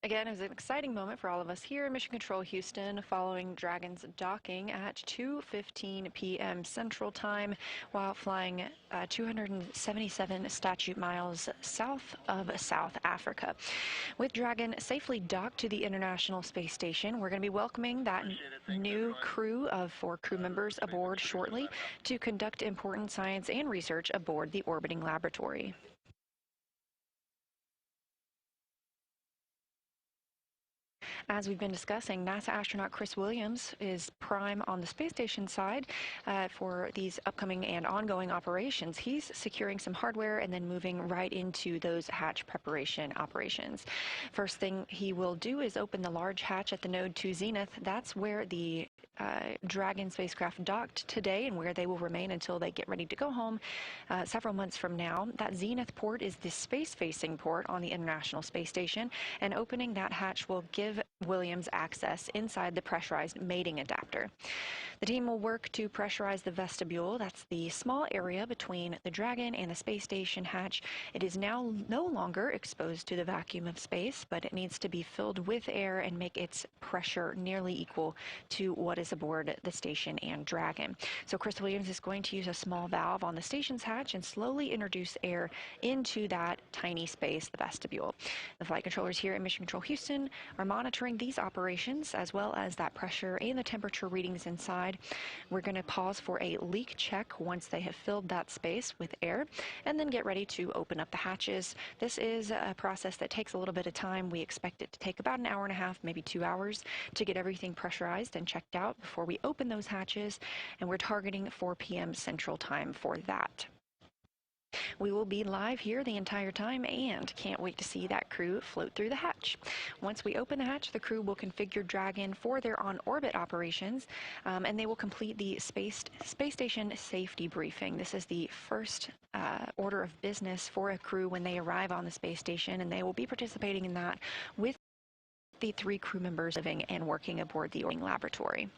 Again, it was an exciting moment for all of us here in Mission Control Houston following Dragon's docking at 2:15 p.m. Central Time while flying 277 statute miles south of South Africa. With Dragon safely docked to the International Space Station, we're going to be welcoming that new crew of 4 crew members aboard shortly to conduct important science and research aboard the orbiting laboratory. As we've been discussing, NASA astronaut Chris Williams is prime on the space station side for these upcoming and ongoing operations. He's securing some hardware and then moving right into those hatch preparation operations. First thing he will do is open the large hatch at the Node 2 Zenith. That's where the Dragon spacecraft docked today and where they will remain until they get ready to go home several months from now. That Zenith port is the space-facing port on the International Space Station, and opening that hatch will give Williams access inside the pressurized mating adapter. The team will work to pressurize the vestibule. That's the small area between the Dragon and the space station hatch. It is now no longer exposed to the vacuum of space, but it needs to be filled with air and make its pressure nearly equal to what is aboard the station and Dragon. So Chris Williams is going to use a small valve on the station's hatch and slowly introduce air into that tiny space, the vestibule. The flight controllers here at Mission Control Houston are monitoring these operations as well as that pressure and the temperature readings inside. We're going to pause for a leak check once they have filled that space with air and then get ready to open up the hatches. This is a process that takes a little bit of time. We expect it to take about an hour and a half, maybe 2 hours to get everything pressurized and checked out before we open those hatches, and we're targeting 4 p.m. Central Time for that. We will be live here the entire time and can't wait to see that crew float through the hatch. Once we open the hatch, the crew will configure Dragon for their on-orbit operations, and they will complete the space station safety briefing. This is the first order of business for a crew when they arrive on the space station, and they will be participating in that with the 3 crew members living and working aboard the orbiting laboratory.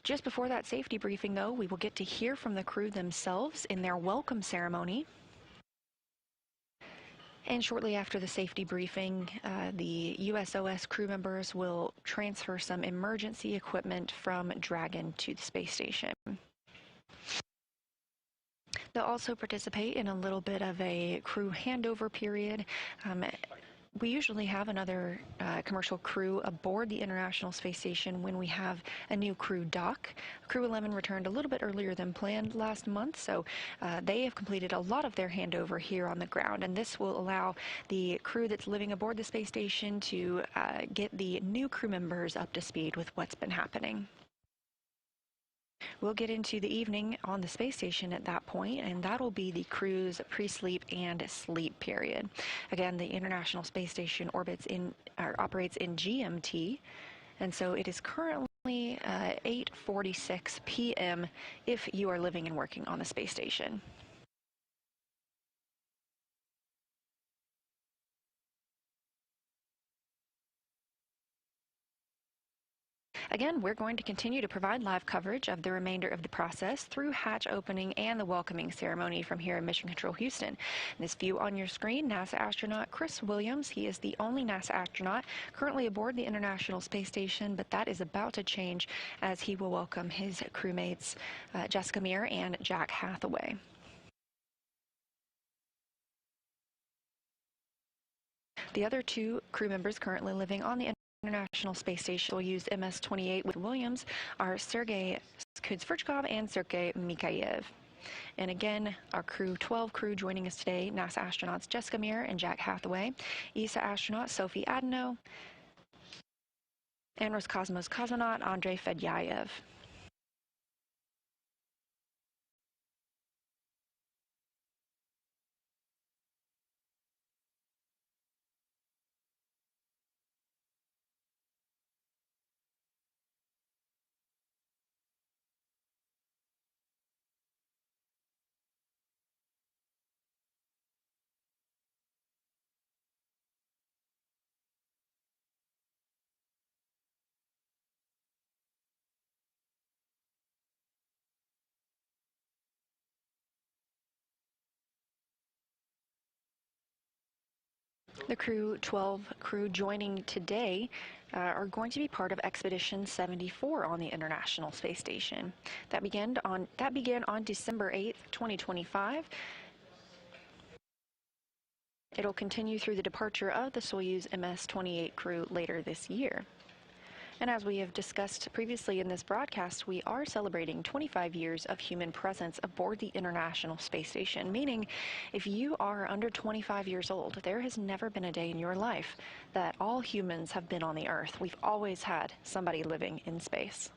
Just before that safety briefing, though, we will get to hear from the crew themselves in their welcome ceremony. And shortly after the safety briefing, the USOS crew members will transfer some emergency equipment from Dragon to the space station. They'll also participate in a little bit of a crew handover period. We usually have another commercial crew aboard the International Space Station when we have a new crew dock. Crew 11 returned a little bit earlier than planned last month, so they have completed a lot of their handover here on the ground, and this will allow the crew that's living aboard the space station to get the new crew members up to speed with what's been happening. We'll get into the evening on the space station at that point, and that'll be the crew's pre-sleep and sleep period. Again, the International Space Station operates in GMT, and so it is currently 8:46 p.m. if you are living and working on the space station. Again, we're going to continue to provide live coverage of the remainder of the process through hatch opening and the welcoming ceremony from here in Mission Control Houston. This view on your screen, NASA astronaut Chris Williams. He is the only NASA astronaut currently aboard the International Space Station, but that is about to change as he will welcome his crewmates Jessica Meir and Jack Hathaway. The other 2 crew members currently living on the International Space Station will use MS-28 with Williams are Sergei Kudzverchkov and Sergei Mikhaev. And again, our Crew 12 crew joining us today, NASA astronauts Jessica Meir and Jack Hathaway, ESA astronaut Sophie Adano, and Roscosmos cosmonaut Andrei Fedyaev. The Crew 12 crew joining today are going to be part of Expedition 74 on the International Space Station. That began on December 8th, 2025. It'll continue through the departure of the Soyuz MS-28 crew later this year. And as we have discussed previously in this broadcast, we are celebrating 25 years of human presence aboard the International Space Station, meaning if you are under 25 years old, there has never been a day in your life that all humans have been on the Earth. We've always had somebody living in space.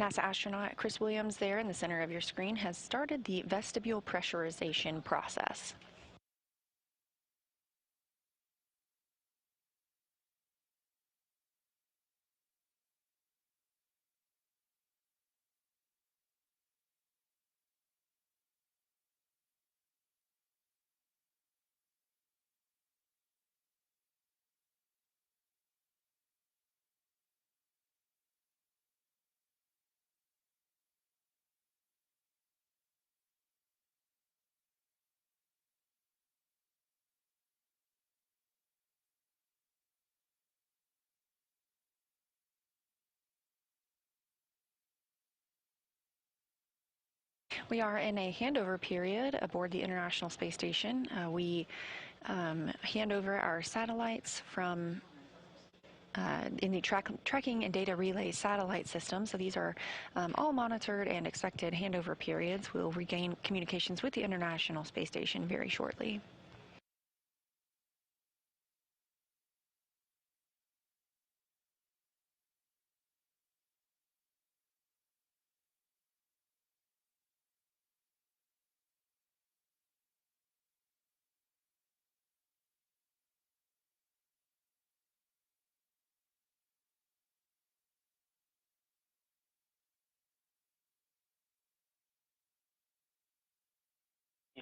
NASA astronaut Chris Williams there in the center of your screen has started the vestibule pressurization process. We are in a handover period aboard the International Space Station. We hand over our satellites from in the tracking and data relay satellite system. So these are all monitored and expected handover periods. We'll regain communications with the International Space Station very shortly.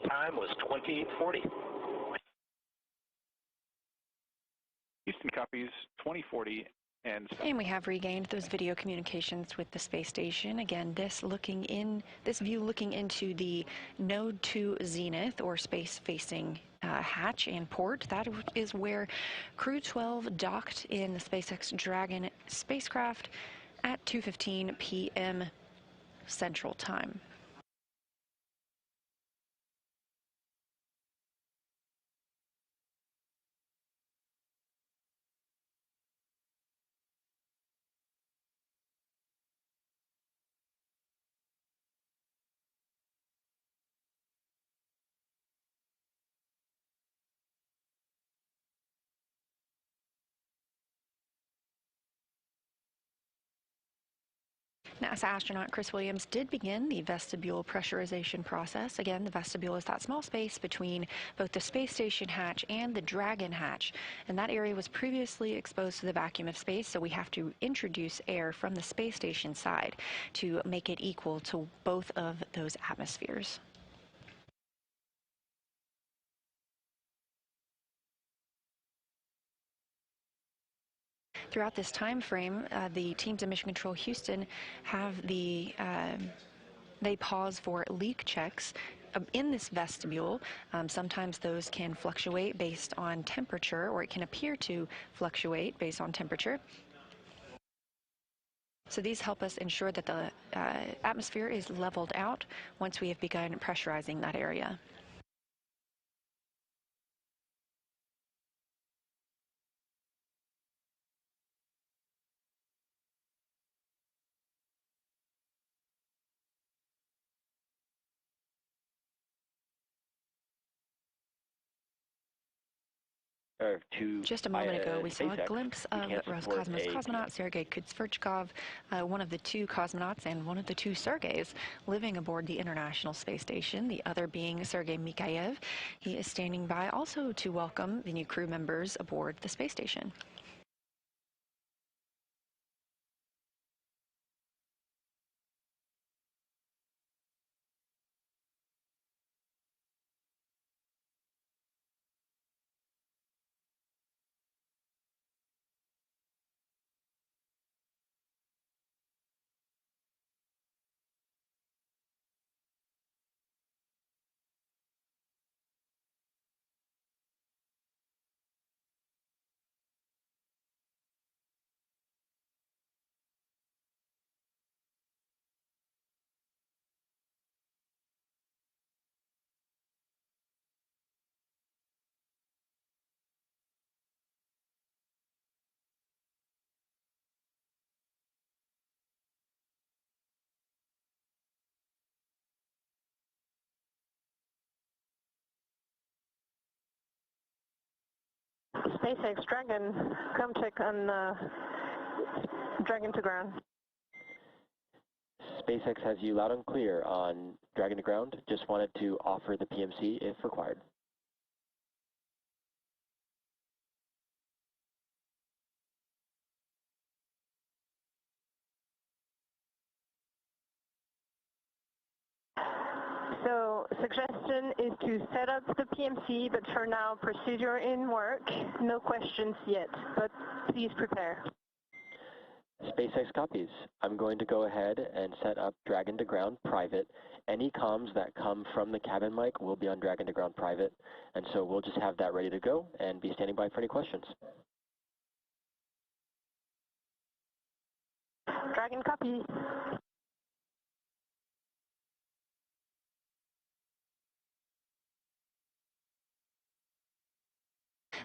Time was 2040. Houston copies 2040 and we have regained those video communications with the space station. Again, this view looking into the Node 2 zenith or space-facing hatch and port. That is where Crew-12 docked in the SpaceX Dragon spacecraft at 2:15 p.m. Central Time. NASA astronaut Chris Williams did begin the vestibule pressurization process. Again, the vestibule is that small space between both the space station hatch and the Dragon hatch, and that area was previously exposed to the vacuum of space, so we have to introduce air from the space station side to make it equal to both of those atmospheres. Throughout this time frame, the teams in Mission Control Houston have they pause for leak checks in this vestibule. Sometimes those can fluctuate based on temperature, or it can appear to fluctuate based on temperature. So these help us ensure that the atmosphere is leveled out once we have begun pressurizing that area. Just a moment ago, we saw a glimpse of Roscosmos cosmonaut Sergei Kudzverchkov, one of the two cosmonauts and one of the two Sergeys living aboard the International Space Station, the other being Sergei Mikhaev. He is standing by also to welcome the new crew members aboard the space station. SpaceX Dragon, come check on Dragon to ground. SpaceX has you loud and clear on Dragon to ground. Just wanted to offer the PMC if required. So, suggestion is to set up the PMC, but for now, procedure in work. No questions yet, but please prepare. SpaceX copies. I'm going to go ahead and set up Dragon to ground private. Any comms that come from the cabin mic will be on Dragon to ground private, and so we'll just have that ready to go and be standing by for any questions. Dragon copy.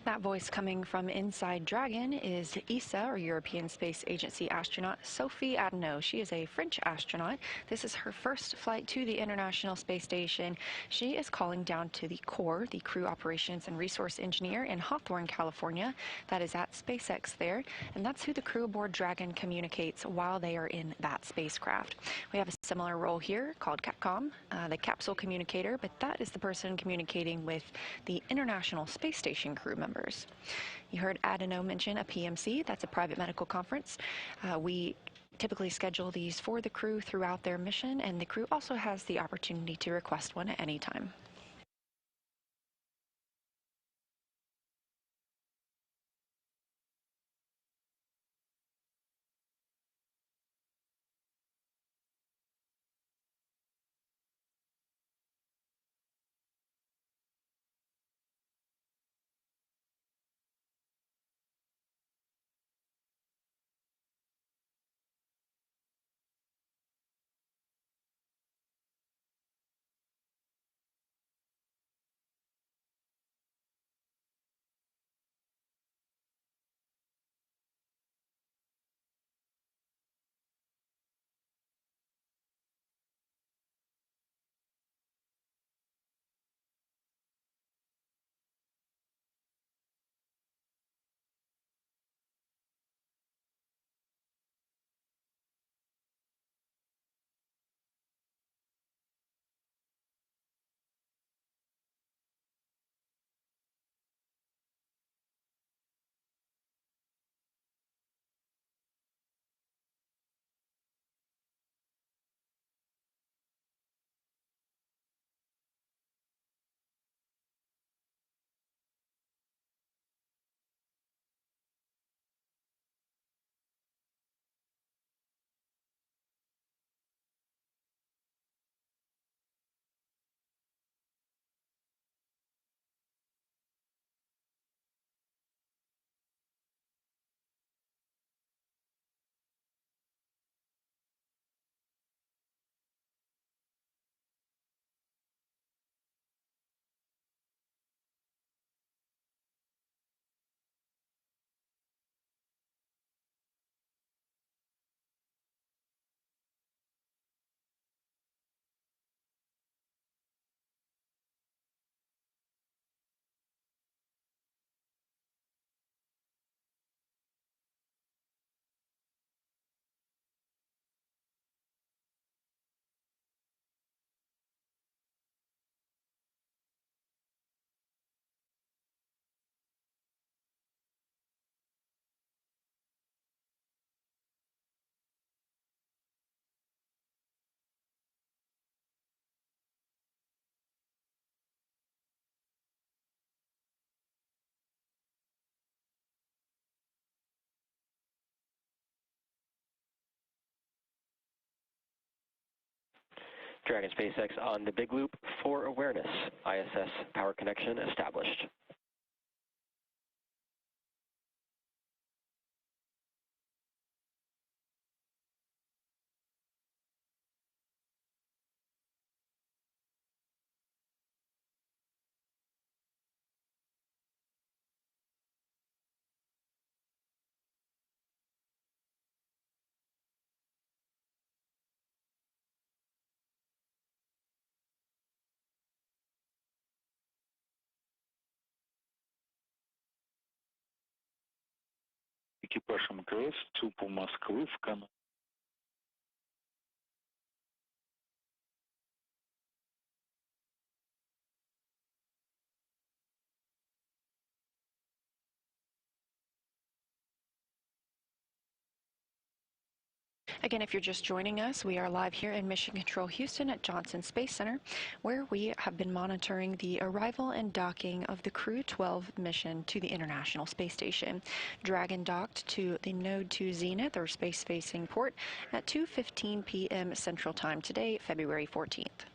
That voice coming from inside Dragon is ESA, or European Space Agency astronaut Sophie Adenau. She is a French astronaut. This is her first flight to the International Space Station. She is calling down to the core, the Crew Operations and Resource Engineer in Hawthorne, California. That is at SpaceX there, and that's who the crew aboard Dragon communicates while they are in that spacecraft. We have a similar role here called Capcom, the capsule communicator, but that is the person communicating with the International Space Station crew members. You heard Adenau mention a PMC. That's a private medical conference. We typically schedule these for the crew throughout their mission, and the crew also has the opportunity to request one at any time. Dragon SpaceX on the big loop for awareness. ISS power connection established. Экипаж МКС, ЦУПу Москвы в Канаде. Again, if you're just joining us, we are live here in Mission Control Houston at Johnson Space Center, where we have been monitoring the arrival and docking of the Crew-12 mission to the International Space Station. Dragon docked to the Node 2 Zenith, or space-facing port, at 2:15 p.m. Central Time today, February 14th.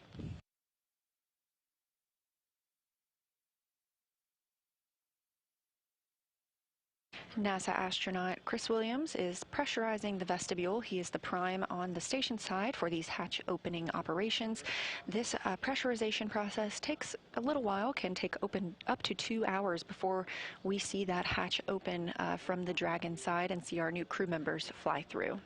NASA astronaut Chris Williams is pressurizing the vestibule. He is the prime on the station side for these hatch opening operations. This pressurization process takes a little while, can take up to 2 hours before we see that hatch open from the Dragon side and see our new crew members fly through.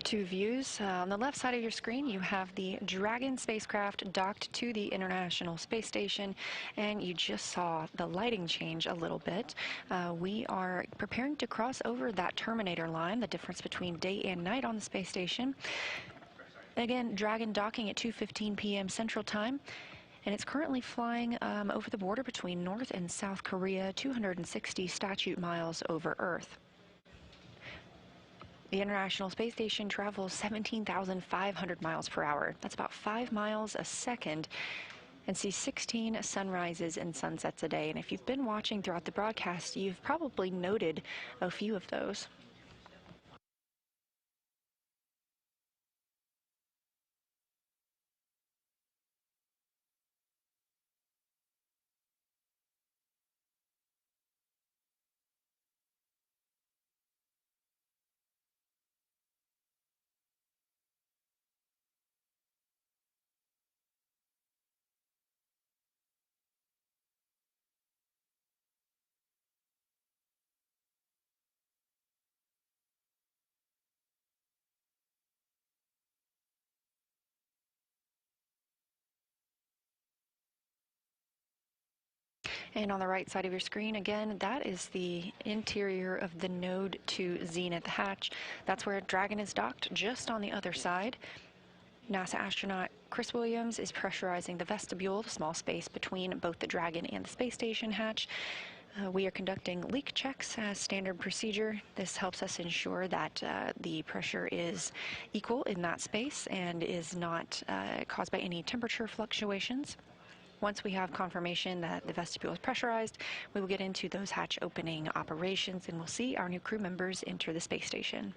Two views. On the left side of your screen, you have the Dragon spacecraft docked to the International Space Station, and you just saw the lighting change a little bit. We are preparing to cross over that terminator line, the difference between day and night on the space station. Again, Dragon docking at 2:15 p.m. Central Time. And it's currently flying over the border between North and South Korea, 260 statute miles over Earth. The International Space Station travels 17,500 miles per hour. That's about 5 miles a second, and sees 16 sunrises and sunsets a day. And if you've been watching throughout the broadcast, you've probably noted a few of those. And on the right side of your screen, again, that is the interior of the Node 2 Zenith hatch. That's where Dragon is docked, just on the other side. NASA astronaut Chris Williams is pressurizing the vestibule, the small space between both the Dragon and the space station hatch. We are conducting leak checks as standard procedure. This helps us ensure that the pressure is equal in that space and is not caused by any temperature fluctuations. Once we have confirmation that the vestibule is pressurized, we will get into those hatch opening operations, and we'll see our new crew members enter the space station.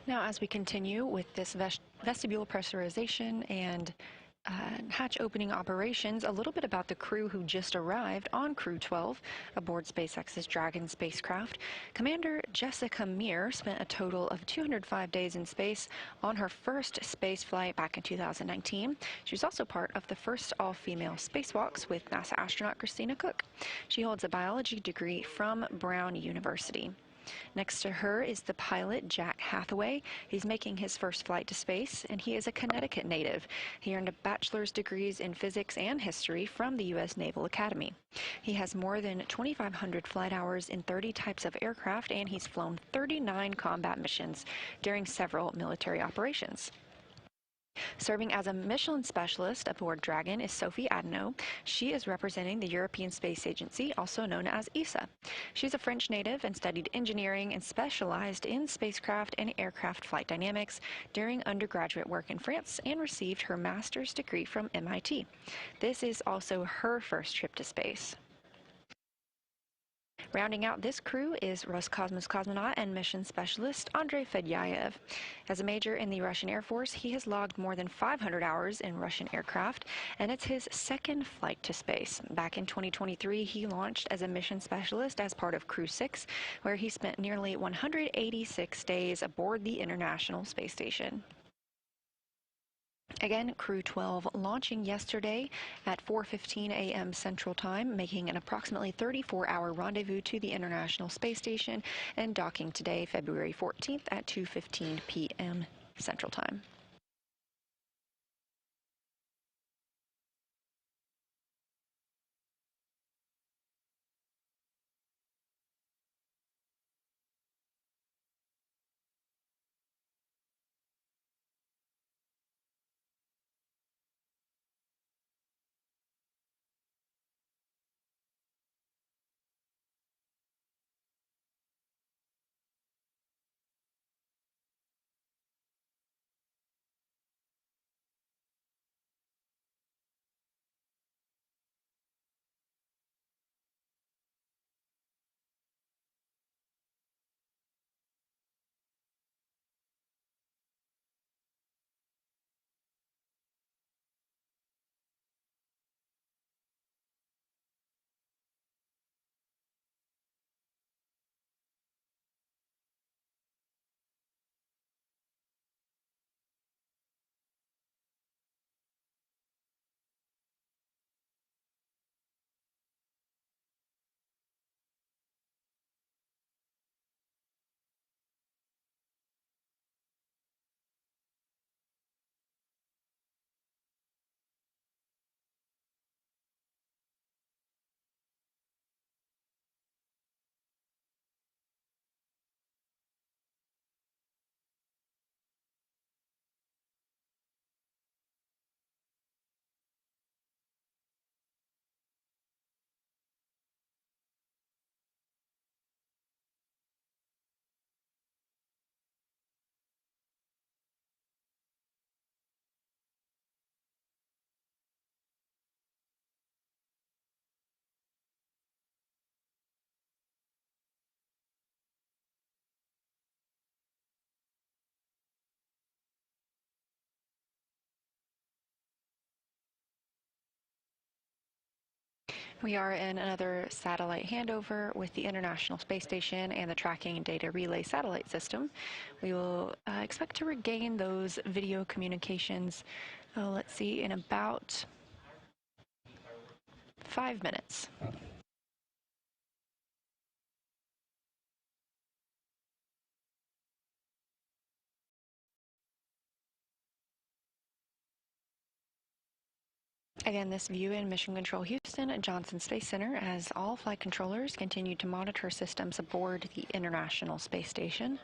Now, as we continue with this vestibule pressurization and hatch opening operations, a little bit about the crew who just arrived on Crew-12 aboard SpaceX's Dragon spacecraft. Commander Jessica Meir spent a total of 205 days in space on her first space flight back in 2019. She was also part of the first all-female spacewalks with NASA astronaut Christina Cook. She holds a biology degree from Brown University. Next to her is the pilot, Jack Hathaway. He's making his first flight to space, and he is a Connecticut native. He earned a bachelor's degrees in physics and history from the U.S. Naval Academy. He has more than 2,500 flight hours in 30 types of aircraft, and he's flown 39 combat missions during several military operations. Serving as a mission specialist aboard Dragon is Sophie Adeno. She is representing the European Space Agency, also known as ESA. She's a French native and studied engineering and specialized in spacecraft and aircraft flight dynamics during undergraduate work in France and received her master's degree from MIT. This is also her first trip to space. Rounding out this crew is Roscosmos cosmonaut and mission specialist Andrei Fedyaev. As a major in the Russian Air Force, he has logged more than 500 hours in Russian aircraft, and it's his second flight to space. Back in 2023, he launched as a mission specialist as part of Crew-6, where he spent nearly 186 days aboard the International Space Station. Again, Crew-12 launching yesterday at 4:15 a.m. Central Time, making an approximately 34-hour rendezvous to the International Space Station and docking today, February 14th at 2:15 p.m. Central Time. We are in another satellite handover with the International Space Station and the Tracking and Data Relay Satellite System. We will expect to regain those video communications, let's see, in about 5 minutes. Again, this view in Mission Control Houston at Johnson Space Center as all flight controllers continue to monitor systems aboard the International Space Station.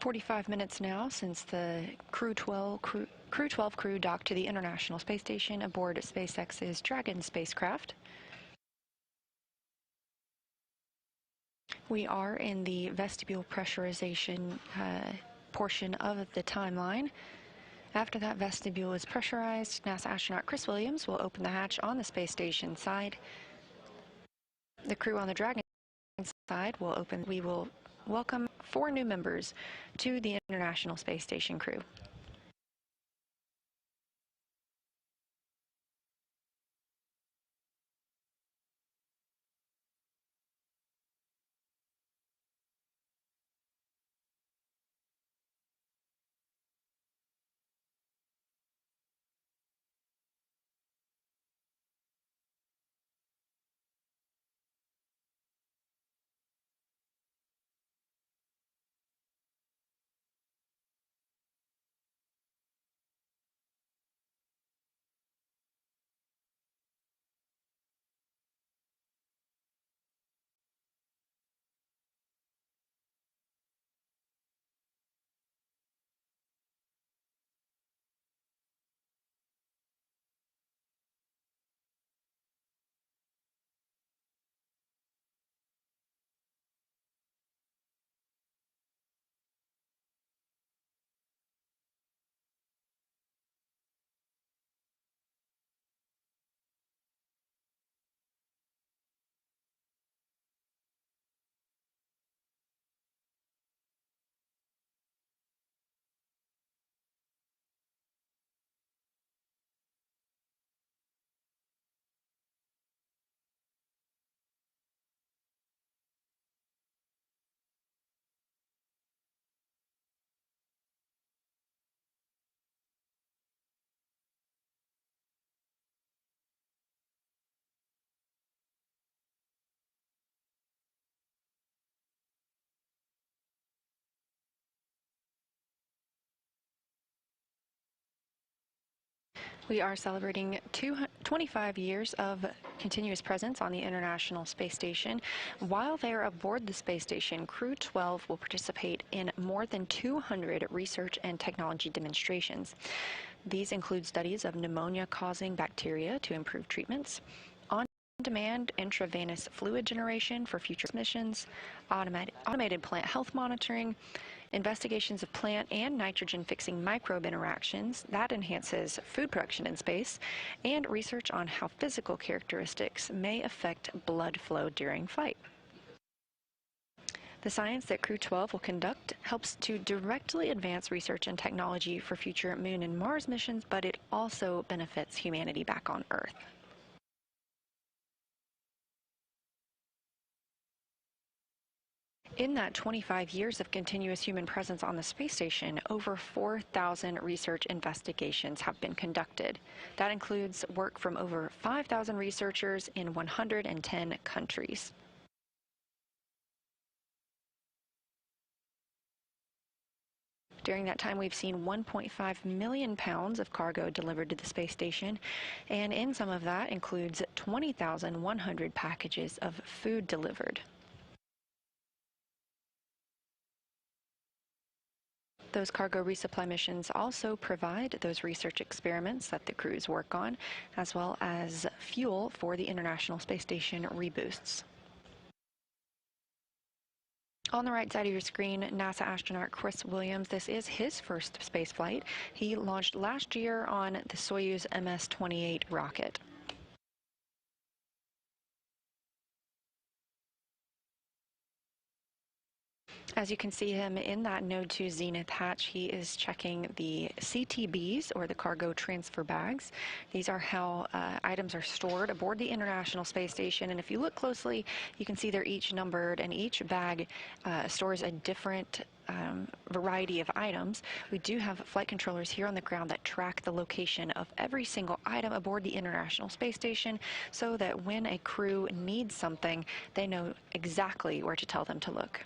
45 minutes now since the Crew-12 crew docked to the International Space Station aboard SpaceX's Dragon spacecraft. We are in the vestibule pressurization portion of the timeline. After that vestibule is pressurized, NASA astronaut Chris Williams will open the hatch on the space station side. The crew on the Dragon side will open. We will welcome 4 new members to the International Space Station crew. We are celebrating 25 years of continuous presence on the International Space Station. While they are aboard the space station, Crew-12 will participate in more than 200 research and technology demonstrations. These include studies of pneumonia-causing bacteria to improve treatments, on-demand intravenous fluid generation for future missions, automated plant health monitoring, investigations of plant and nitrogen-fixing microbe interactions that enhances food production in space, and research on how physical characteristics may affect blood flow during flight. The science that Crew-12 will conduct helps to directly advance research and technology for future Moon and Mars missions, but it also benefits humanity back on Earth. In that 25 years of continuous human presence on the space station, over 4,000 research investigations have been conducted. That includes work from over 5,000 researchers in 110 countries. During that time, we've seen 1.5 million pounds of cargo delivered to the space station, and in some of that includes 20,100 packages of food delivered. Those cargo resupply missions also provide those research experiments that the crews work on, as well as fuel for the International Space Station reboosts. On the right side of your screen, NASA astronaut Chris Williams. This is his first space flight. He launched last year on the Soyuz MS-28 rocket. As you can see him in that Node 2 Zenith hatch, he is checking the CTBs, or the cargo transfer bags. These are how items are stored aboard the International Space Station, and if you look closely, you can see they're each numbered, and each bag stores a different variety of items. We do have flight controllers here on the ground that track the location of every single item aboard the International Space Station, so that when a crew needs something, they know exactly where to tell them to look.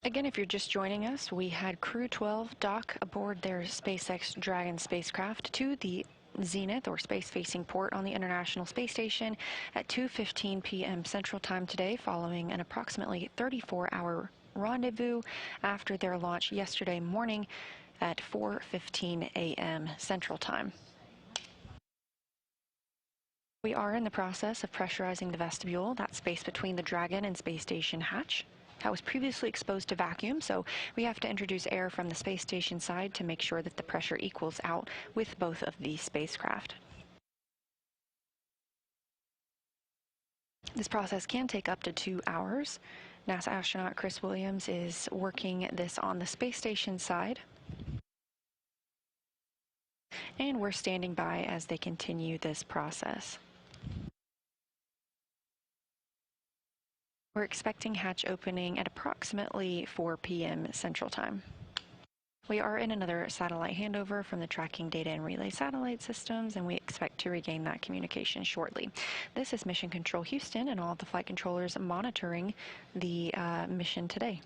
Again, if you're just joining us, we had Crew-12 dock aboard their SpaceX Dragon spacecraft to the zenith or space-facing port on the International Space Station at 2:15 p.m. Central Time today, following an approximately 34-hour rendezvous after their launch yesterday morning at 4:15 a.m. Central Time. We are in the process of pressurizing the vestibule, that space between the Dragon and space station hatch. That was previously exposed to vacuum, so we have to introduce air from the space station side to make sure that the pressure equals out with both of these spacecraft. This process can take up to 2 hours. NASA astronaut Chris Williams is working this on the space station side. And we're standing by as they continue this process. We're expecting hatch opening at approximately 4 p.m. Central Time. We are in another satellite handover from the tracking data and relay satellite systems, and we expect to regain that communication shortly. This is Mission Control Houston and all of the flight controllers monitoring the mission today.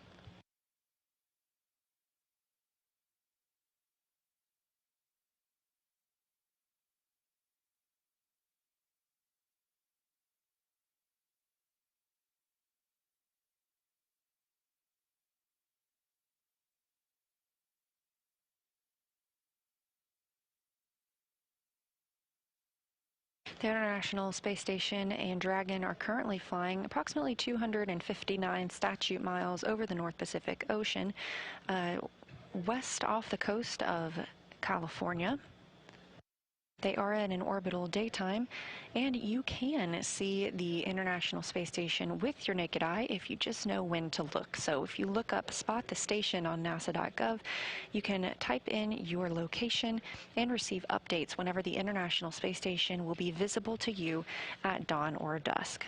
The International Space Station and Dragon are currently flying approximately 259 statute miles over the North Pacific Ocean, west off the coast of California. They are in an orbital daytime, and you can see the International Space Station with your naked eye if you just know when to look. So if you look up Spot the Station on nasa.gov, you can type in your location and receive updates whenever the International Space Station will be visible to you at dawn or dusk.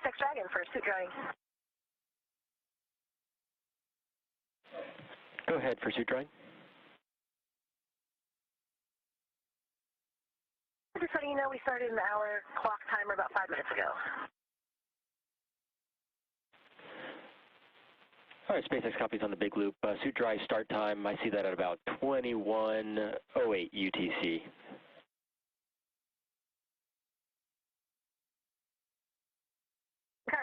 SpaceX Dragon for suit drying. Go ahead for suit drying. Just letting you know we started an hour clock timer about 5 minutes ago. All right, SpaceX copies on the big loop. Suit dry start time, I see that at about 21:08 UTC. Okay.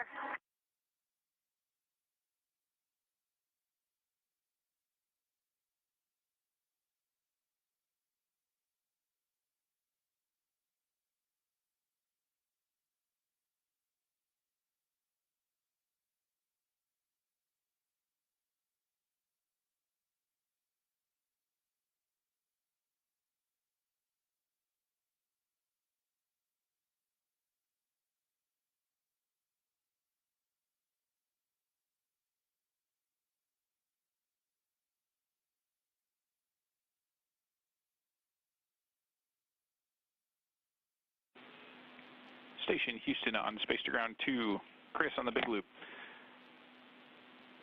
Station Houston on Space to Ground 2. Chris on the big loop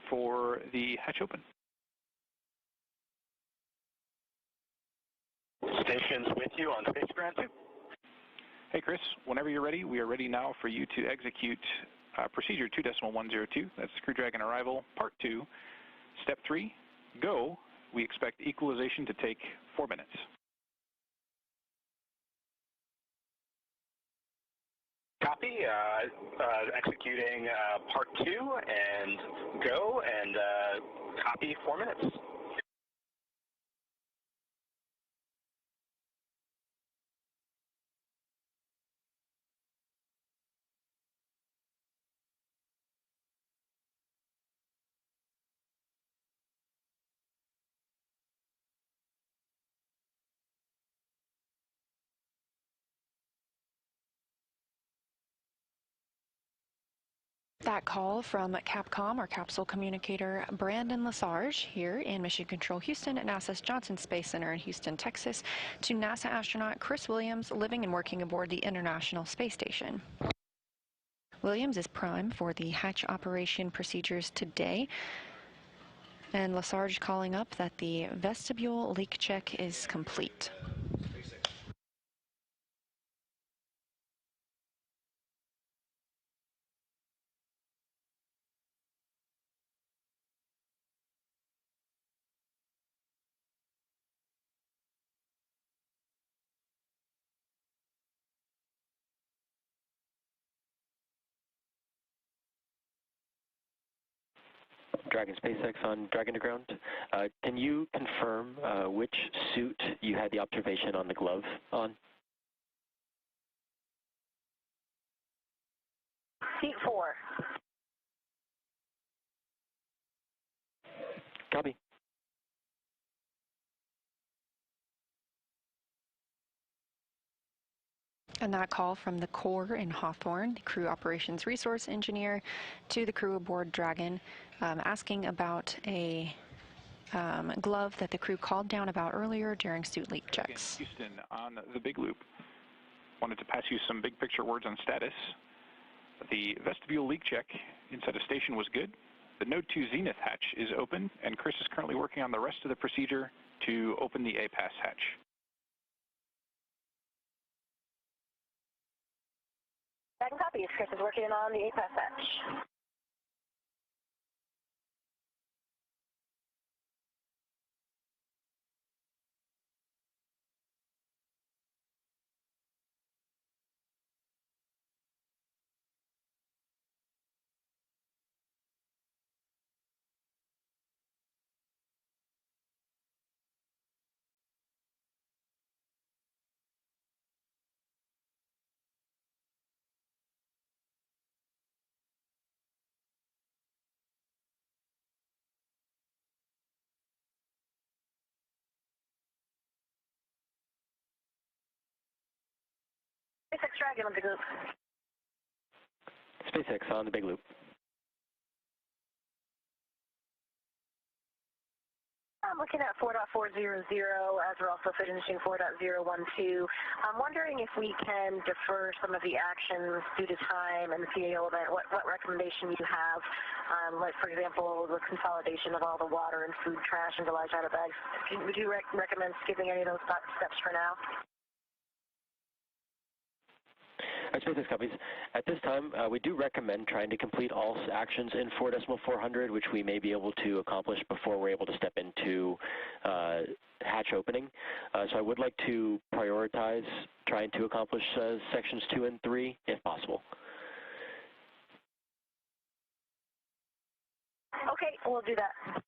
for the hatch open. Station's with you on Space to Ground 2. Hey Chris, whenever you're ready, we are ready now for you to execute procedure 2.102. That's Crew Dragon arrival, part 2. Step 3, go. We expect equalization to take 4 minutes. Copy, executing part 2 and go, and copy 4 minutes. That call from Capcom, our capsule communicator Brandon Lesage, here in Mission Control Houston at NASA's Johnson Space Center in Houston, Texas, to NASA astronaut Chris Williams, living and working aboard the International Space Station. Williams is prime for the hatch operation procedures today, and Lesage calling up that the vestibule leak check is complete. Dragon SpaceX on Dragon to Ground. Can you confirm which suit you had the observation on the glove on? Seat 4. Copy. And that call from the Corps in Hawthorne, the crew operations resource engineer, to the crew aboard Dragon, asking about a glove that the crew called down about earlier during suit leak checks. Houston on the big loop. Wanted to pass you some big picture words on status. The vestibule leak check inside the station was good. The Node 2 Zenith hatch is open, and Chris is currently working on the rest of the procedure to open the APAS hatch. Second copy. Chris is working on the APAS hatch. SpaceX Dragon on the group. SpaceX on the big loop. I'm looking at 4.400 as we're also finishing 4.012. I'm wondering if we can defer some of the actions due to time and the PAO event, what recommendation you have, like for example, the consolidation of all the water and food trash into large outer bags. Would you recommend skipping any of those steps for now? SpaceX copies. At this time, we do recommend trying to complete all actions in 4.400, which we may be able to accomplish before we're able to step into hatch opening. So I would like to prioritize trying to accomplish sections 2 and 3 if possible. Okay, we'll do that.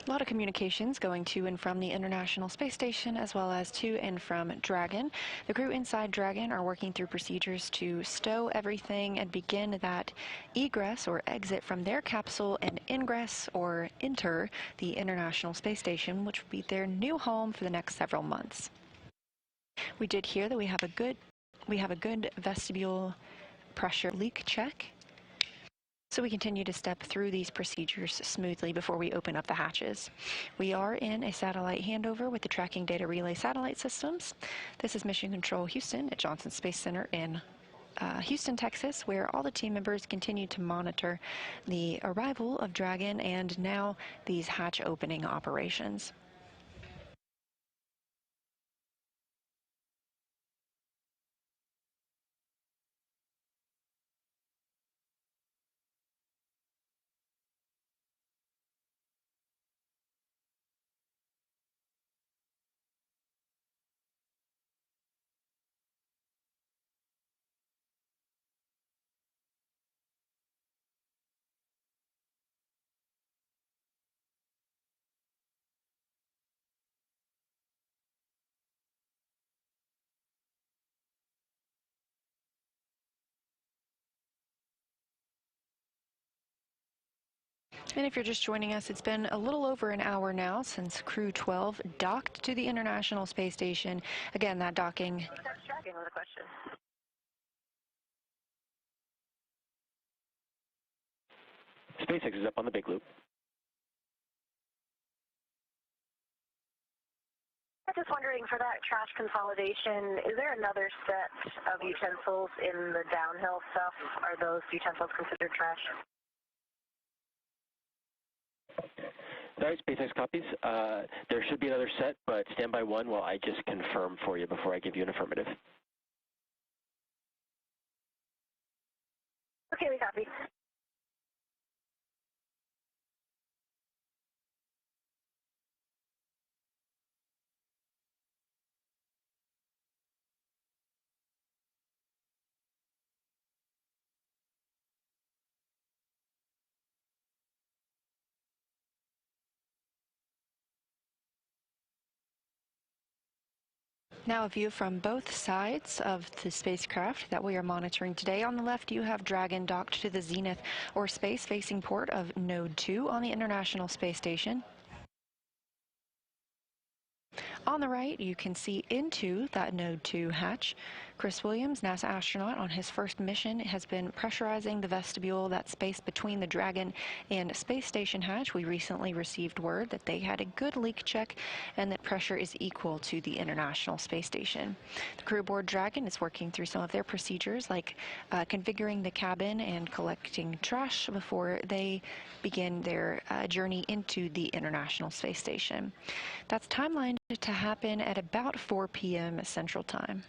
A lot of communications going to and from the International Space Station as well as to and from Dragon. The crew inside Dragon are working through procedures to stow everything and begin that egress or exit from their capsule and ingress or enter the International Space Station, which will be their new home for the next several months. We did hear that we have a good vestibule pressure leak check. So we continue to step through these procedures smoothly before we open up the hatches. We are in a satellite handover with the Tracking Data Relay Satellite Systems. This is Mission Control Houston at Johnson Space Center in Houston, Texas, where all the team members continue to monitor the arrival of Dragon and now these hatch opening operations. And if you're just joining us, it's been a little over an hour now since Crew-12 docked to the International Space Station. Again, that docking. SpaceX is up on the big loop. I'm just wondering, for that trash consolidation, is there another set of utensils in the downhill stuff? Are those utensils considered trash? Sorry, SpaceX copies. There should be another set, but stand by one while I just confirm for you before I give you an affirmative. Okay, we copy. Now a view from both sides of the spacecraft that we are monitoring today. On the left, you have Dragon docked to the zenith or space-facing port of Node 2 on the International Space Station. On the right, you can see into that Node 2 hatch. Chris Williams, NASA astronaut on his first mission, has been pressurizing the vestibule, that space between the Dragon and Space Station hatch. We recently received word that they had a good leak check and that pressure is equal to the International Space Station. The crew aboard Dragon is working through some of their procedures, like configuring the cabin and collecting trash before they begin their journey into the International Space Station. That's timelined to happen at about 4 p.m. Central Time.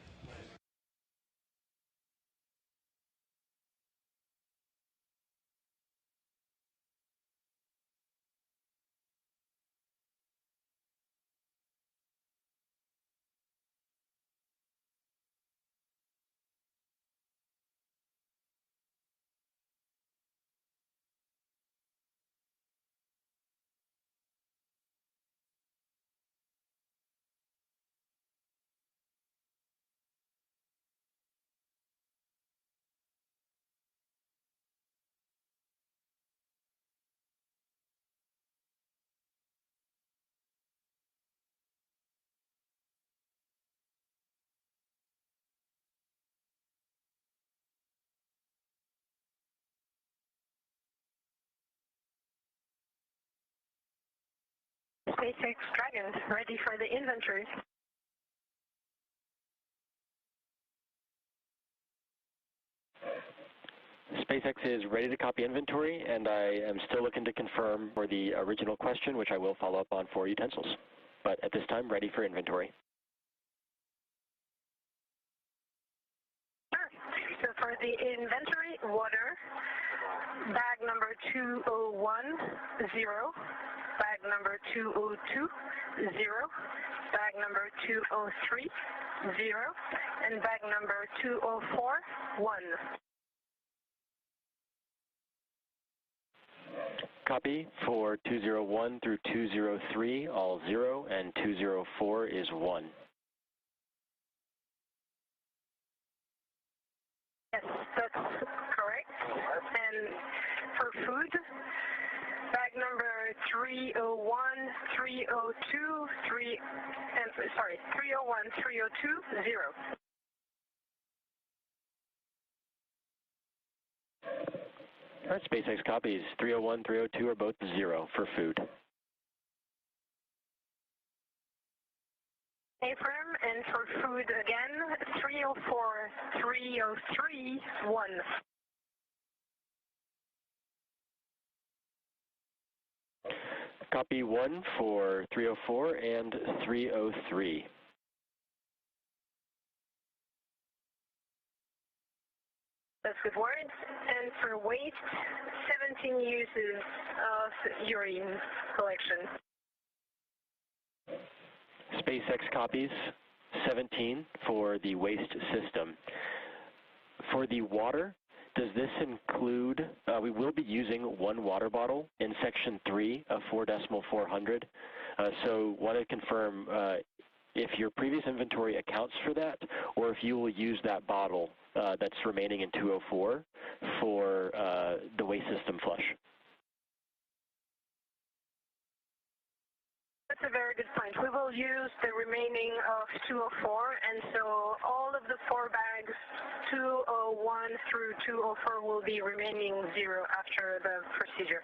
SpaceX Dragon, ready for the inventory. SpaceX is ready to copy inventory, and I am still looking to confirm for the original question, which I will follow up on for utensils. But at this time, ready for inventory. Sure. So for the inventory, water, bag number 2010, bag number 202, 0, bag number 203, 0, and bag number 204, 1. copy for 201 through 203, all 0, and 204 is 1. Yes, that's correct. And for food, bag number 301, 302, 301, 302, 0. All right, SpaceX copies. 301, 302 are both 0 for food. Affirm, and for food again, 304, 303, 1. Copy 1 for 304 and 303. That's good words. And for waste, 17 uses of urine collection. SpaceX copies 17 for the waste system. For the water, does this include, we will be using 1 water bottle in section 3 of 4.400. So want to confirm if your previous inventory accounts for that, or if you will use that bottle that's remaining in 204 for the waste system flush. That's a very good point. We will use the remaining of 204, and so all of the 4 bags, 201 through 204, will be remaining 0 after the procedure.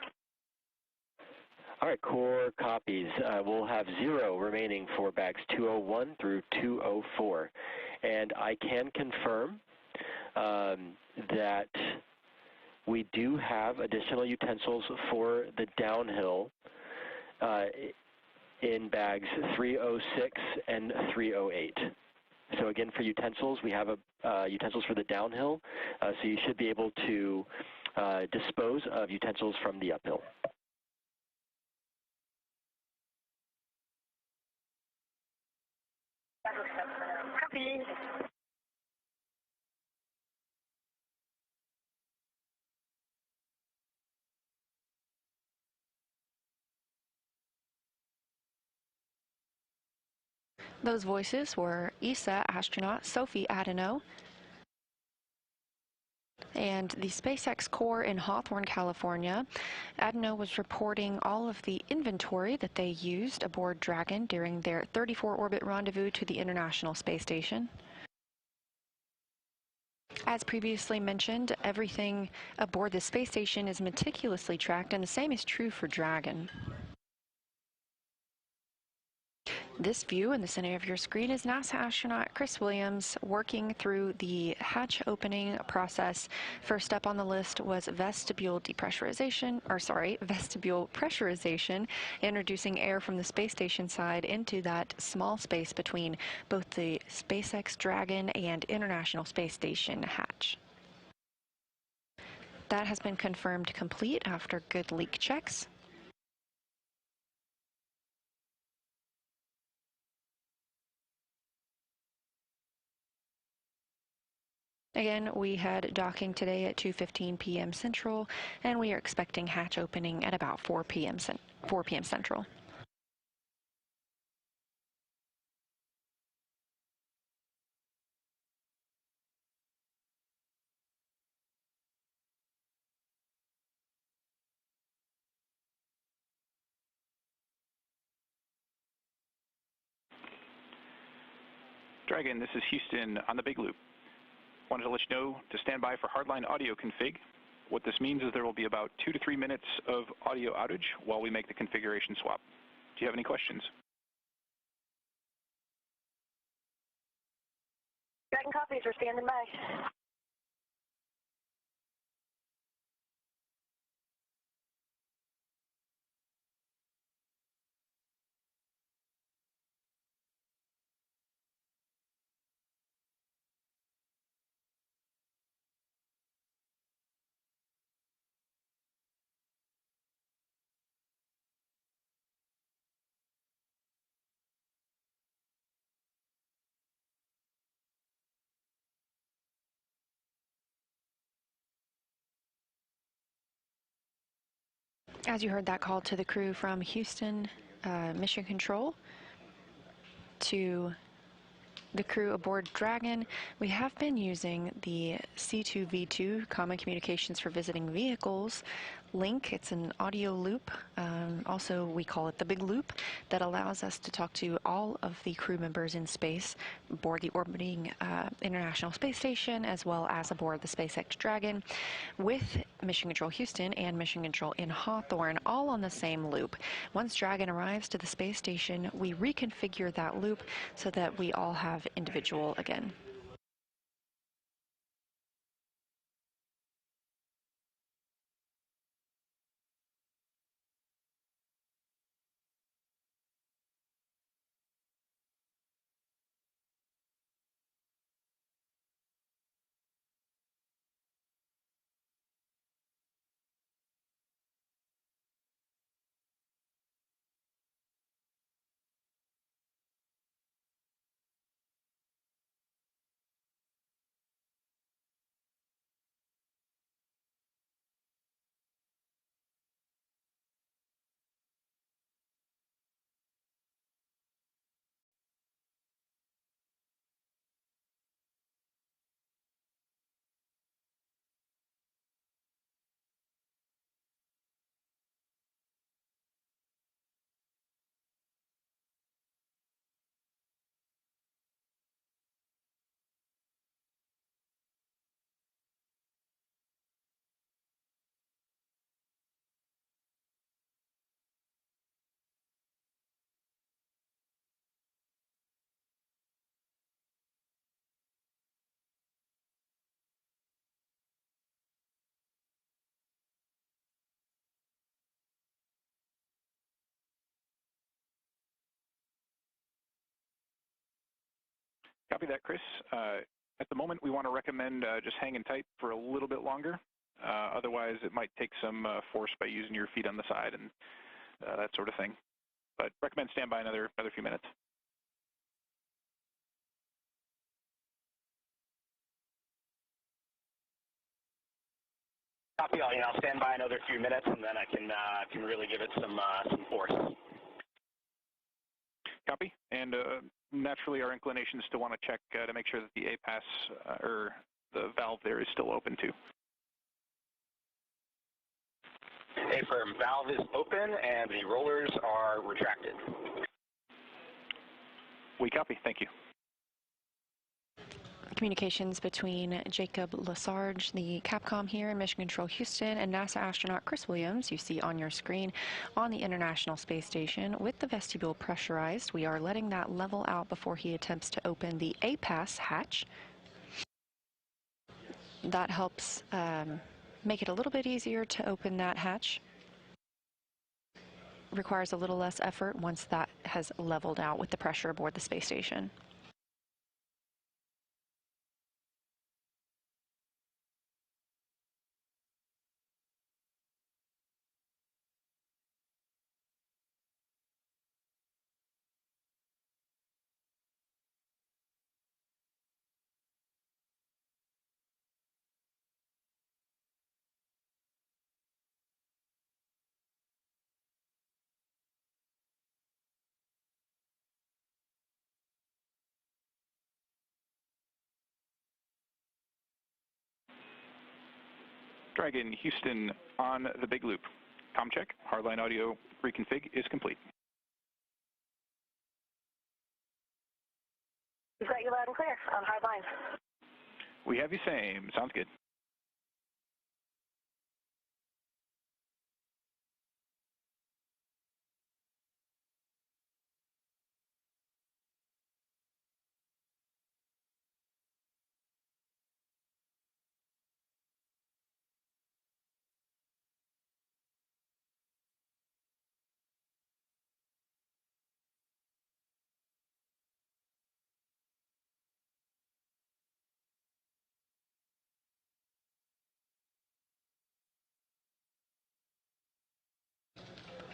All right, core copies. We'll have 0 remaining for bags 201 through 204. And I can confirm that we do have additional utensils for the downhill in bags 306 and 308. So again, for utensils, we have utensils for the downhill, so you should be able to dispose of utensils from the uphill. Copy. Those voices were ESA astronaut Sophie Adeno and the SpaceX core in Hawthorne, California. Adeno was reporting all of the inventory that they used aboard Dragon during their 34-orbit rendezvous to the International Space Station. As previously mentioned, everything aboard the space station is meticulously tracked, and the same is true for Dragon. This view in the center of your screen is NASA astronaut Chris Williams working through the hatch opening process. First up on the list was vestibule pressurization, introducing air from the space station side into that small space between both the SpaceX Dragon and International Space Station hatch. That has been confirmed complete after good leak checks. Again, we had docking today at 2:15 p.m. Central, and we are expecting hatch opening at about 4 p.m. Central. Dragon, this is Houston on the Big Loop. Wanted to let you know to stand by for hardline audio config. What this means is there will be about 2 to 3 minutes of audio outage while we make the configuration swap. Do you have any questions? Dragon copies are standing by. As you heard that call to the crew from Houston Mission Control to the crew aboard Dragon, we have been using the C2V2 Common Communications for Visiting Vehicles link. It's an audio loop. Also, we call it the Big Loop, that allows us to talk to all of the crew members in space aboard the orbiting International Space Station, as well as aboard the SpaceX Dragon, with Mission Control Houston and Mission Control in Hawthorne, all on the same loop. Once Dragon arrives to the space station, we reconfigure that loop so that we all have individual again. Copy that, Chris. At the moment, we want to recommend just hanging tight for a little bit longer. Otherwise, it might take some force by using your feet on the side and that sort of thing. But recommend stand by another few minutes. Copy all. I'll stand by another few minutes, and then I can really give it some force. Copy. And naturally, our inclination is to want to check to make sure that the APAS or the valve there is still open too. Affirm. Valve is open, and the rollers are retracted. We copy. Thank you. Communications between Jacob Lesarge, the Capcom here in Mission Control Houston, and NASA astronaut Chris Williams, you see on your screen, on the International Space Station with the vestibule pressurized. We are letting that level out before he attempts to open the APAS hatch. That helps make it a little bit easier to open that hatch. Requires a little less effort once that has leveled out with the pressure aboard the space station. Dragon Houston on the Big Loop. Com check. Hardline audio reconfig is complete. We've got you loud and clear on hardline. We have you same. Sounds good.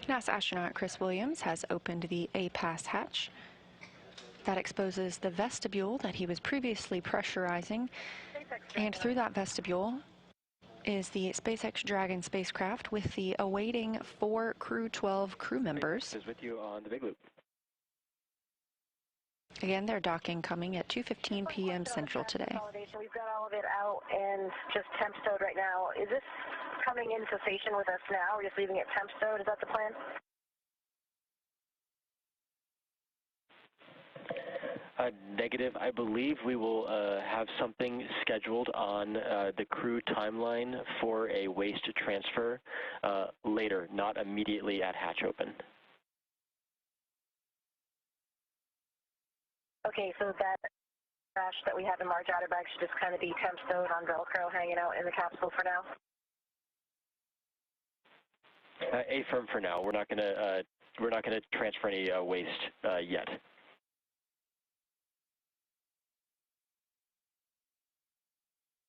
NASA astronaut Chris Williams has opened the APAS hatch. That exposes the vestibule that he was previously pressurizing, and through that vestibule, is the SpaceX Dragon spacecraft with the awaiting 4 Crew-12 crew members. Is with you on the big loop. Again, they're docking coming at 2:15 p.m. Central today. We've got all of it out and just temp stowed right now. Is this coming into station with us now? We're just leaving it temp stowed? Is that the plan? Negative. I believe we will have something scheduled on the crew timeline for a waste transfer later, not immediately at hatch open. Okay, so that trash that we have in large outer bags should just kind of be temp stowed on Velcro hanging out in the capsule for now? Affirm for now. We're not gonna transfer any waste yet.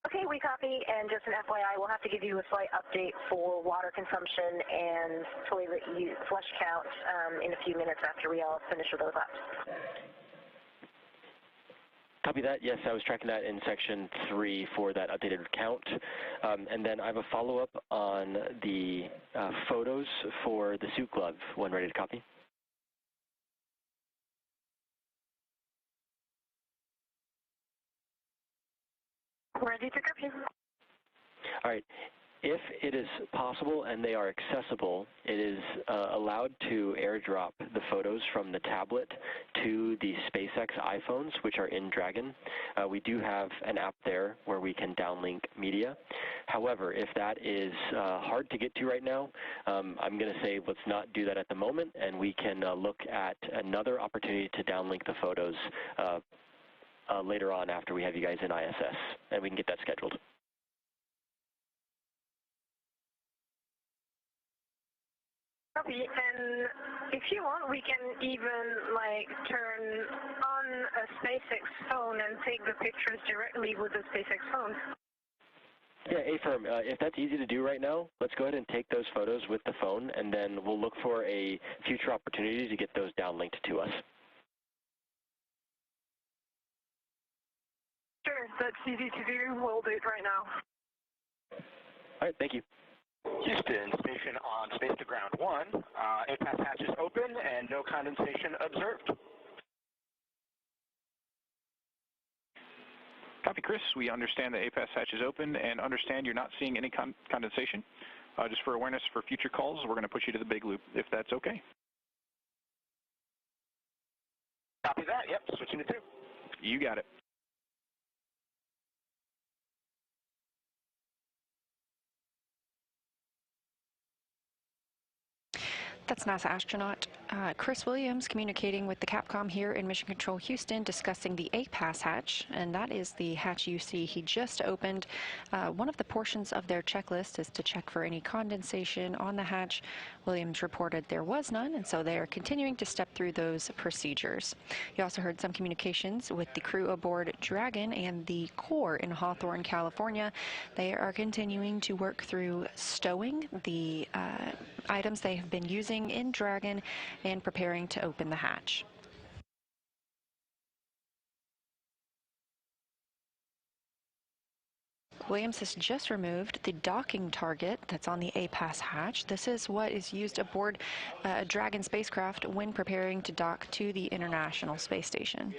Okay, we copy, and just an FYI, we'll have to give you a slight update for water consumption and toilet use, flush count in a few minutes after we all finish with those laps. Copy that. Yes, I was tracking that in section 3 for that updated count. And then I have a follow-up on the photos for the suit glove when ready to copy. Ready to copy. All right. If it is possible and they are accessible, it is allowed to airdrop the photos from the tablet to the SpaceX iPhones, which are in Dragon. We do have an app there where we can downlink media. However, if that is hard to get to right now, I'm going to say let's not do that at the moment, and we can look at another opportunity to downlink the photos later on after we have you guys in ISS, and we can get that scheduled. Copy, and if you want, we can even turn on a SpaceX phone and take the pictures directly with the SpaceX phone. Yeah, affirm. If that's easy to do right now, let's go ahead and take those photos with the phone, and then we'll look for a future opportunity to get those downlinked to us. Sure, that's easy to do. We'll do it right now. All right, thank you. Houston, station on space to ground 1. APAS hatch is open and no condensation observed. Copy, Chris. We understand the APAS hatch is open and understand you're not seeing any condensation. Just for awareness for future calls, we're going to put you to the big loop, if that's okay. Copy that. Yep, switching to 2. You got it. That's NASA astronaut Chris Williams communicating with the Capcom here in Mission Control Houston, discussing the APAS hatch, and that is the hatch you see he just opened. One of the portions of their checklist is to check for any condensation on the hatch. Williams reported there was none, and so they are continuing to step through those procedures. You also heard some communications with the crew aboard Dragon and the core in Hawthorne, California. They are continuing to work through stowing the items they have been using in Dragon and preparing to open the hatch. Williams has just removed the docking target that's on the APAS hatch. This is what is used aboard a Dragon spacecraft when preparing to dock to the International Space Station.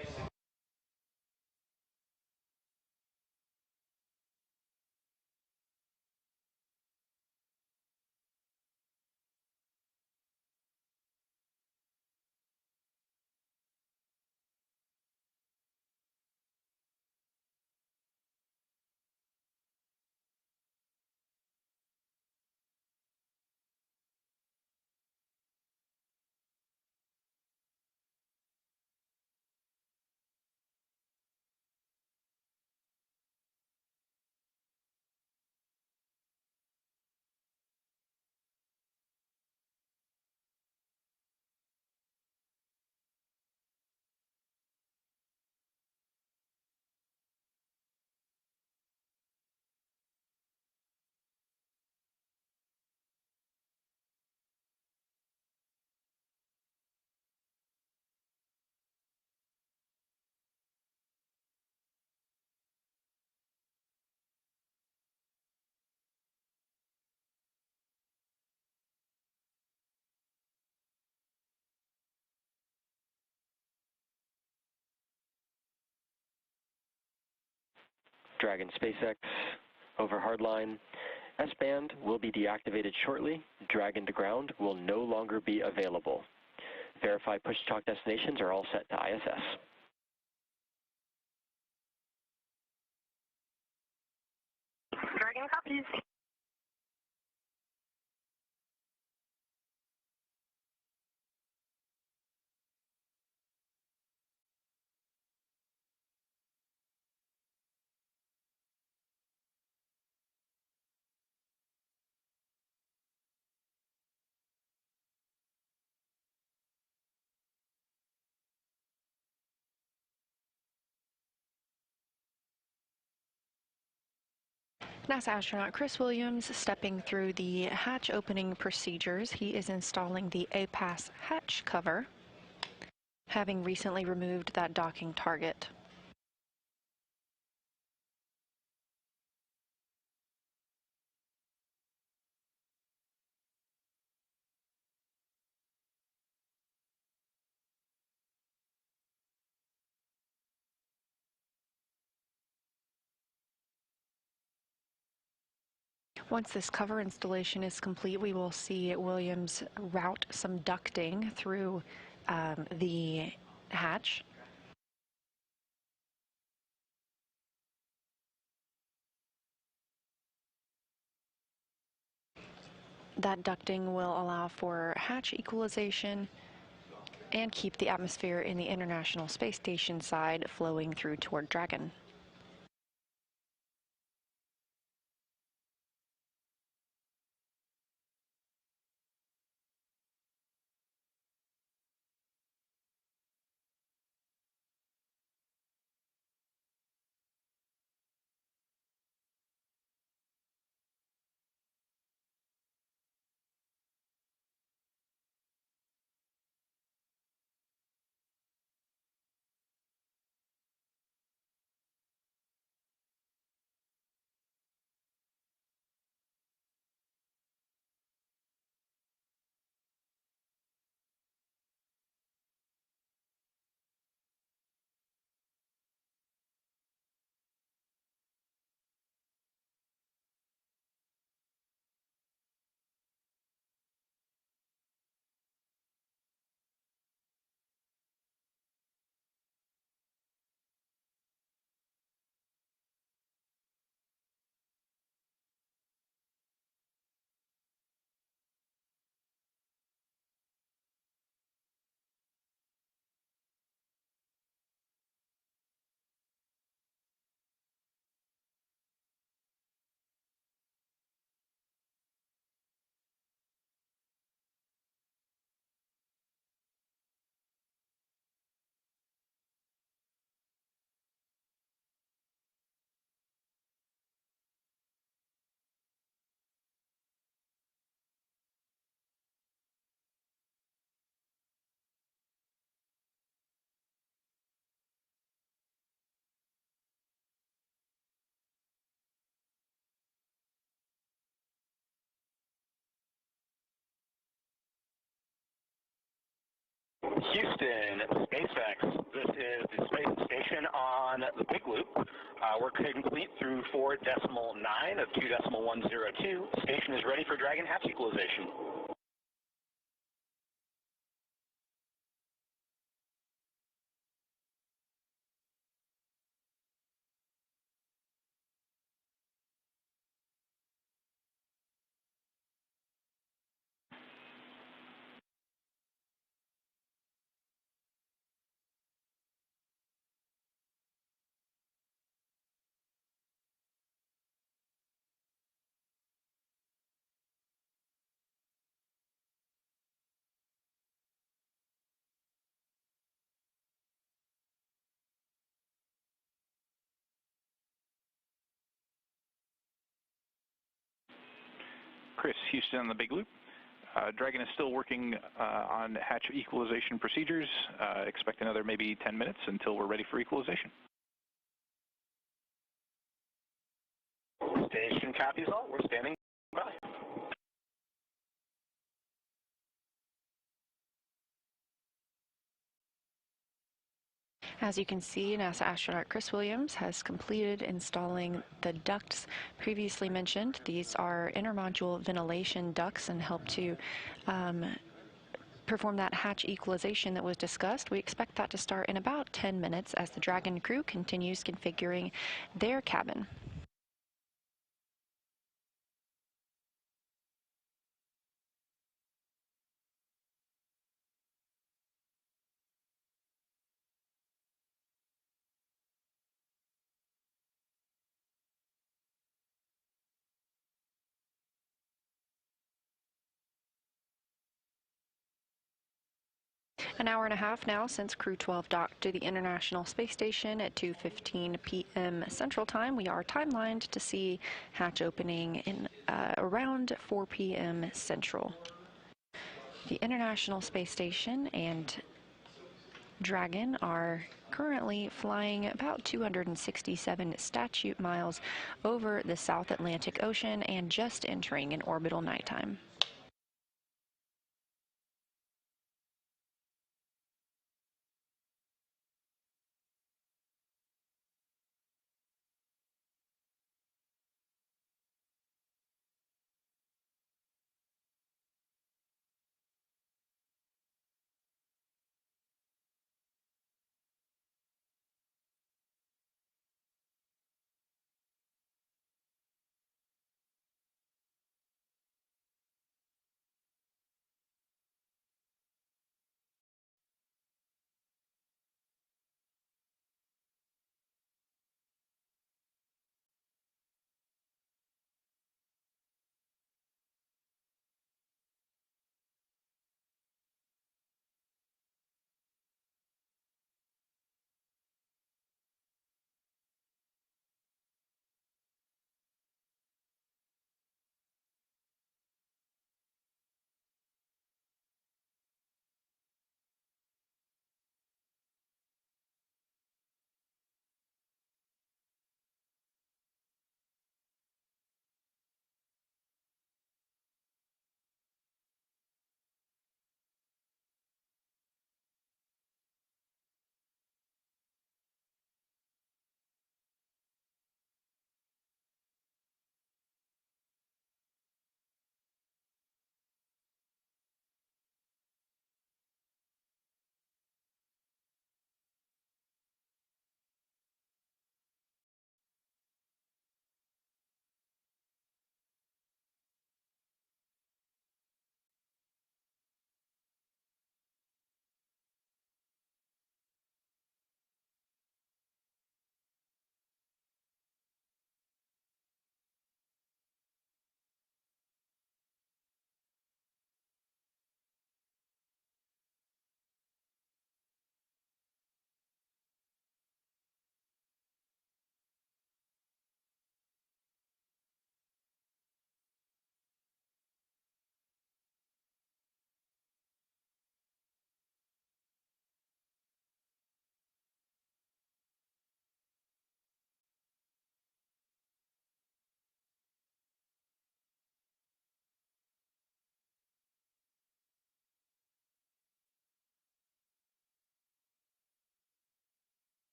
Dragon SpaceX, over hardline. S-band will be deactivated shortly. Dragon to ground will no longer be available. Verify push-to-talk destinations are all set to ISS. Dragon copies. NASA astronaut Chris Williams stepping through the hatch opening procedures. He is installing the APAS hatch cover, having recently removed that docking target. Once this cover installation is complete, we will see Williams route some ducting through the hatch. That ducting will allow for hatch equalization and keep the atmosphere in the International Space Station side flowing through toward Dragon. Houston, SpaceX. This is the space station on the Big Loop. We're complete through 4.9 of 2.102. Station is ready for Dragon hatch equalization. Chris, Houston on the Big Loop. Dragon is still working on hatch equalization procedures. Expect another maybe 10 minutes until we're ready for equalization. Station copies all. We're standing by. As you can see, NASA astronaut Chris Williams has completed installing the ducts previously mentioned. These are intermodule ventilation ducts and help to perform that hatch equalization that was discussed. We expect that to start in about 10 minutes as the Dragon crew continues configuring their cabin. An hour and a half now since Crew-12 docked to the International Space Station at 2:15 p.m. Central Time. We are timelined to see hatch opening in around 4 p.m. Central. The International Space Station and Dragon are currently flying about 267 statute miles over the South Atlantic Ocean and just entering an orbital nighttime.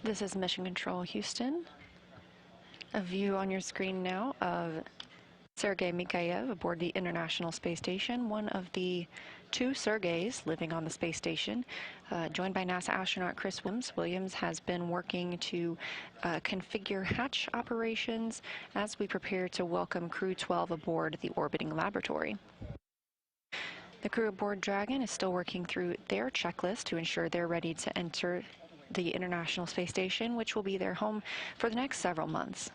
This is Mission Control Houston. A view on your screen now of Sergei Mikhaev aboard the International Space Station, one of the two Sergeys living on the space station, joined by NASA astronaut Chris Williams. Williams has been working to configure hatch operations as we prepare to welcome Crew-12 aboard the orbiting laboratory. The crew aboard Dragon is still working through their checklist to ensure they're ready to enter the International Space Station, which will be their home for the next several months.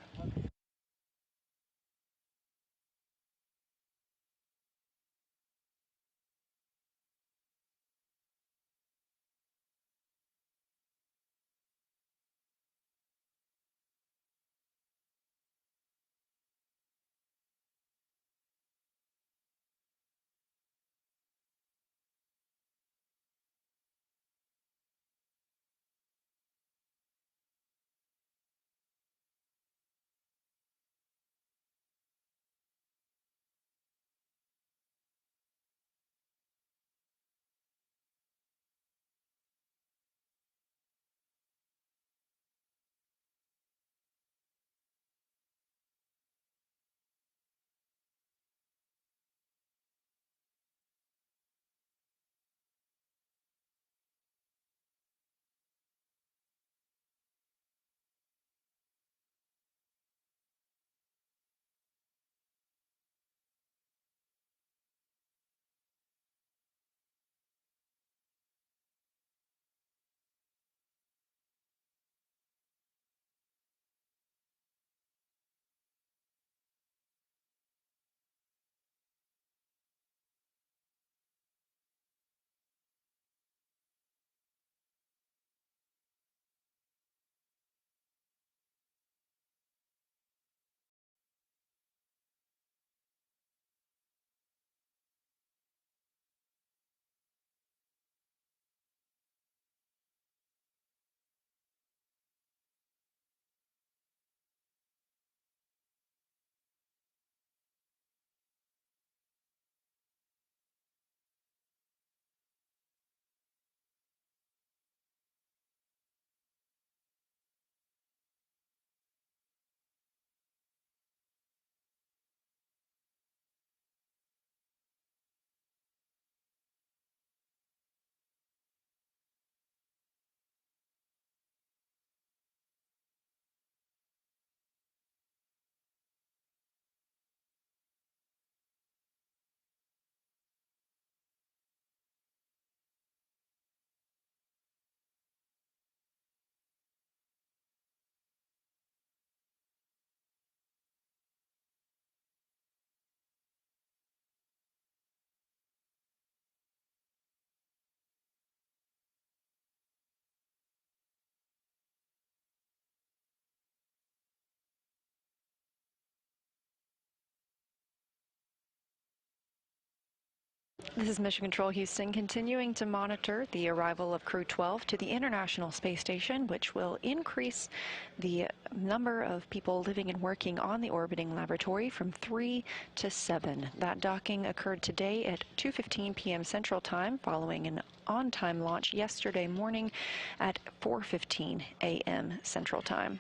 This is Mission Control Houston, continuing to monitor the arrival of Crew-12 to the International Space Station, which will increase the number of people living and working on the orbiting laboratory from 3 to 7. That docking occurred today at 2:15 p.m. Central Time, following an on-time launch yesterday morning at 4:15 a.m. Central Time.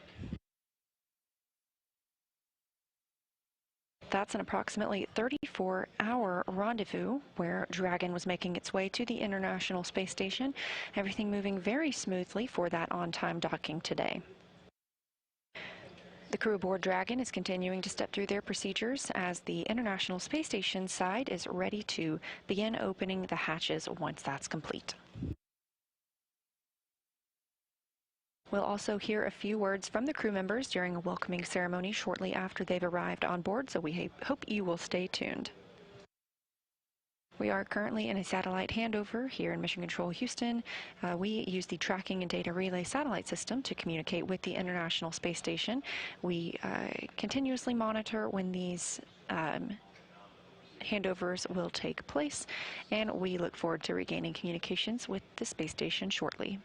That's an approximately 34-hour rendezvous where Dragon was making its way to the International Space Station. Everything moving very smoothly for that on-time docking today. The crew aboard Dragon is continuing to step through their procedures as the International Space Station side is ready to begin opening the hatches once that's complete. We'll also hear a few words from the crew members during a welcoming ceremony shortly after they've arrived on board, so we hope you will stay tuned. We are currently in a satellite handover here in Mission Control Houston. We use the Tracking and Data Relay satellite system to communicate with the International Space Station. We continuously monitor when these handovers will take place, and we look forward to regaining communications with the space station shortly.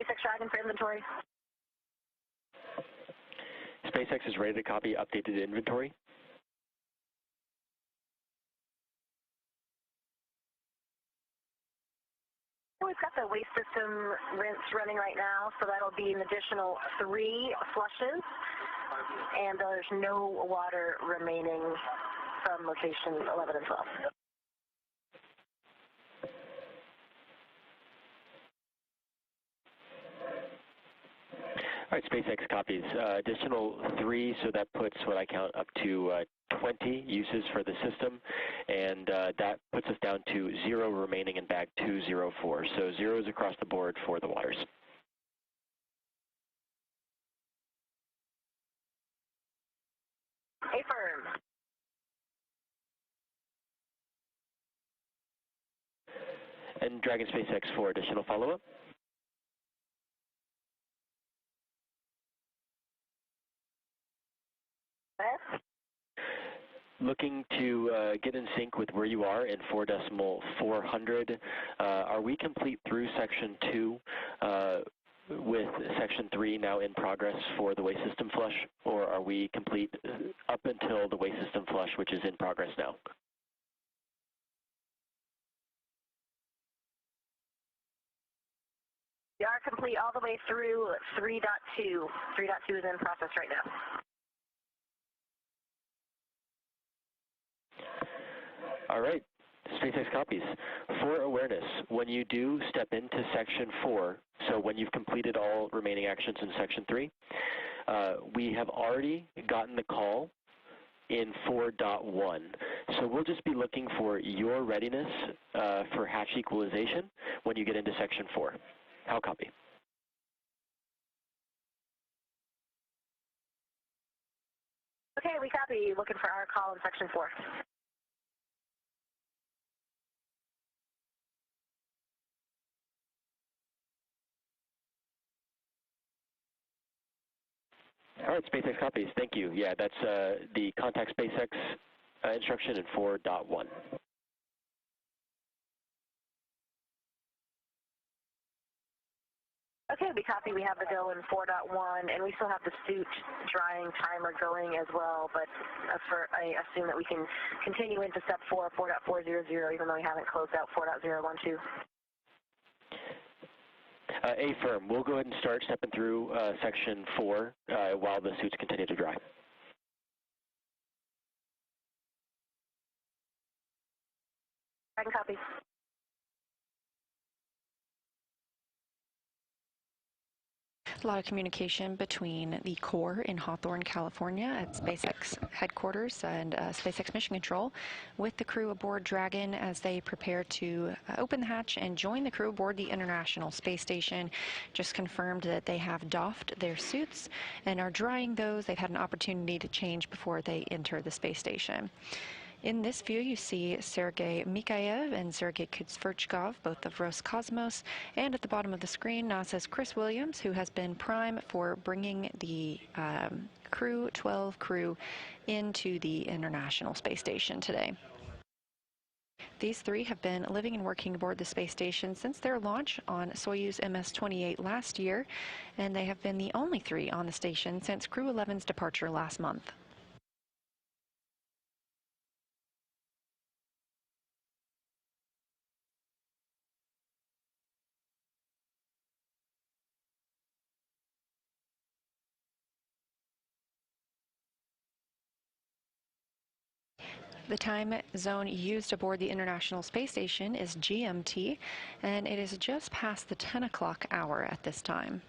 SpaceX Dragon for inventory. SpaceX is ready to copy updated inventory. We've got the waste system rinse running right now, so that'll be an additional 3 flushes, and there's no water remaining from location 11 and 12. All right, SpaceX copies. Additional 3, so that puts what I count up to 20 uses for the system, and that puts us down to 0 remaining in bag 204. So zeros across the board for the waters. Affirm. And Dragon SpaceX for additional follow-up. Looking to get in sync with where you are in 4.400. Are we complete through section 2 with section 3 now in progress for the waste system flush, or are we complete up until the waste system flush, which is in progress now? We are complete all the way through 3.2. 3.2 is in process right now. All right, SpaceX copies. For awareness, when you do step into section 4, so when you've completed all remaining actions in section 3, we have already gotten the call in 4.1. So we'll just be looking for your readiness for hatch equalization when you get into section 4. How copy? Okay, we copy. Looking for our call in section 4. All right, SpaceX copies. Thank you. Yeah, that's the contact SpaceX instruction in 4.1. Okay, we copy. We have the go in 4.1, and we still have the suit drying timer going as well, but I assume that we can continue into step 4, 4.400, even though we haven't closed out 4.012. Affirm. We'll go ahead and start stepping through section 4 while the suits continue to dry. I can copy. A lot of communication between the core in Hawthorne, California at SpaceX headquarters and SpaceX Mission Control with the crew aboard Dragon as they prepare to open the hatch and join the crew aboard the International Space Station. Just confirmed that they have doffed their suits and are drying those. They've had an opportunity to change before they enter the space station. In this view, you see Sergei Mikhaev and Sergei Kutsverchkov, both of Roscosmos, and at the bottom of the screen, NASA's Chris Williams, who has been prime for bringing the Crew-12 crew into the International Space Station today. These 3 have been living and working aboard the space station since their launch on Soyuz MS-28 last year, and they have been the only 3 on the station since Crew-11's departure last month. The time zone used aboard the International Space Station is GMT, and it is just past the 10 o'clock hour at this time.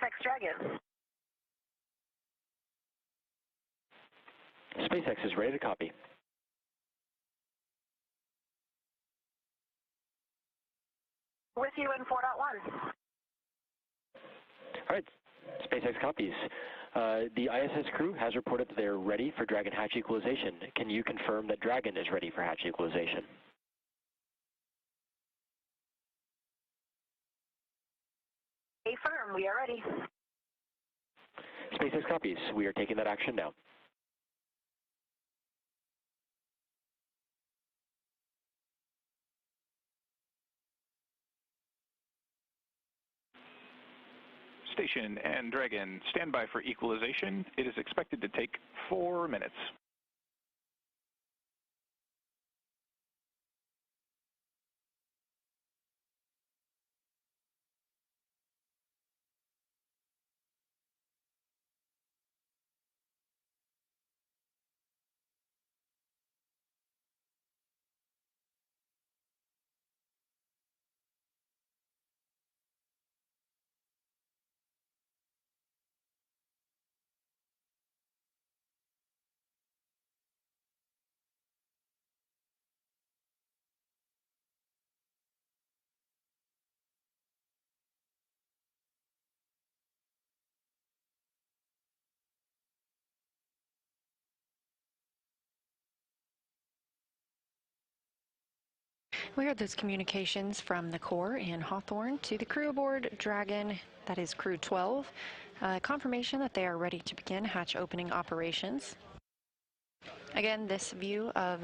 SpaceX Dragon. SpaceX is ready to copy. With you in 4.1. All right, SpaceX copies. The ISS crew has reported that they're ready for Dragon hatch equalization. Can you confirm that Dragon is ready for hatch equalization? Affirm, we are ready. SpaceX copies. We are taking that action now. Station and Dragon, stand by for equalization. It is expected to take 4 minutes. We heard those communications from the Corps in Hawthorne to the crew aboard Dragon, that is Crew-12. Confirmation that they are ready to begin hatch opening operations. Again, this view of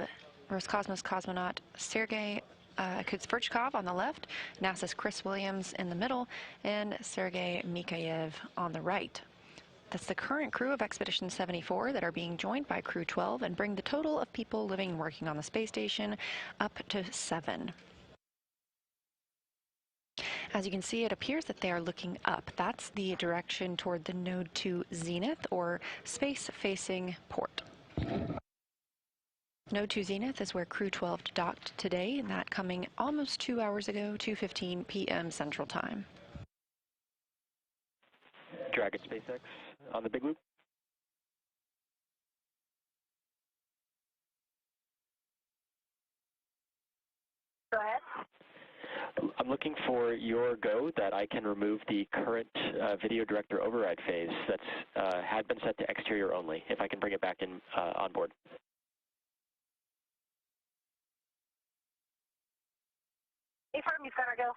Roscosmos cosmonaut Sergei Kudzverchkov on the left, NASA's Chris Williams in the middle, and Sergei Mikhaev on the right. That's the current crew of Expedition 74 that are being joined by Crew-12 and bring the total of people living and working on the space station up to 7. As you can see, it appears that they are looking up. That's the direction toward the Node 2 Zenith, or space-facing port. Node 2 Zenith is where Crew-12 docked today, and that coming almost 2 hours ago, 2:15 p.m. Central Time. Dragon SpaceX on the big loop. Go ahead. I'm looking for your go that I can remove the current video director override phase that's had been set to exterior only, if I can bring it back in on board. Affirm, you've got our go.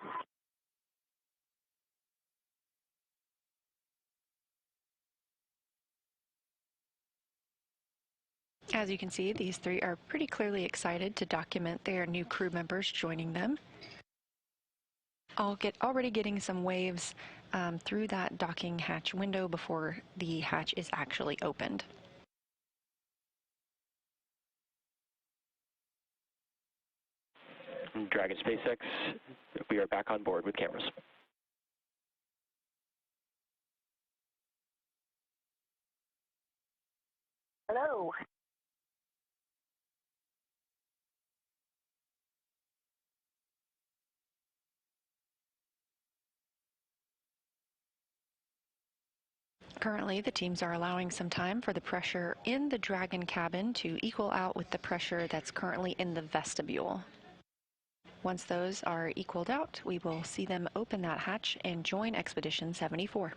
As you can see, these three are pretty clearly excited to document their new crew members joining them. Already getting some waves through that docking hatch window before the hatch is actually opened. Dragon SpaceX, we are back on board with cameras. Hello. Currently, the teams are allowing some time for the pressure in the Dragon cabin to equal out with the pressure that's currently in the vestibule. Once those are equaled out, we will see them open that hatch and join Expedition 74.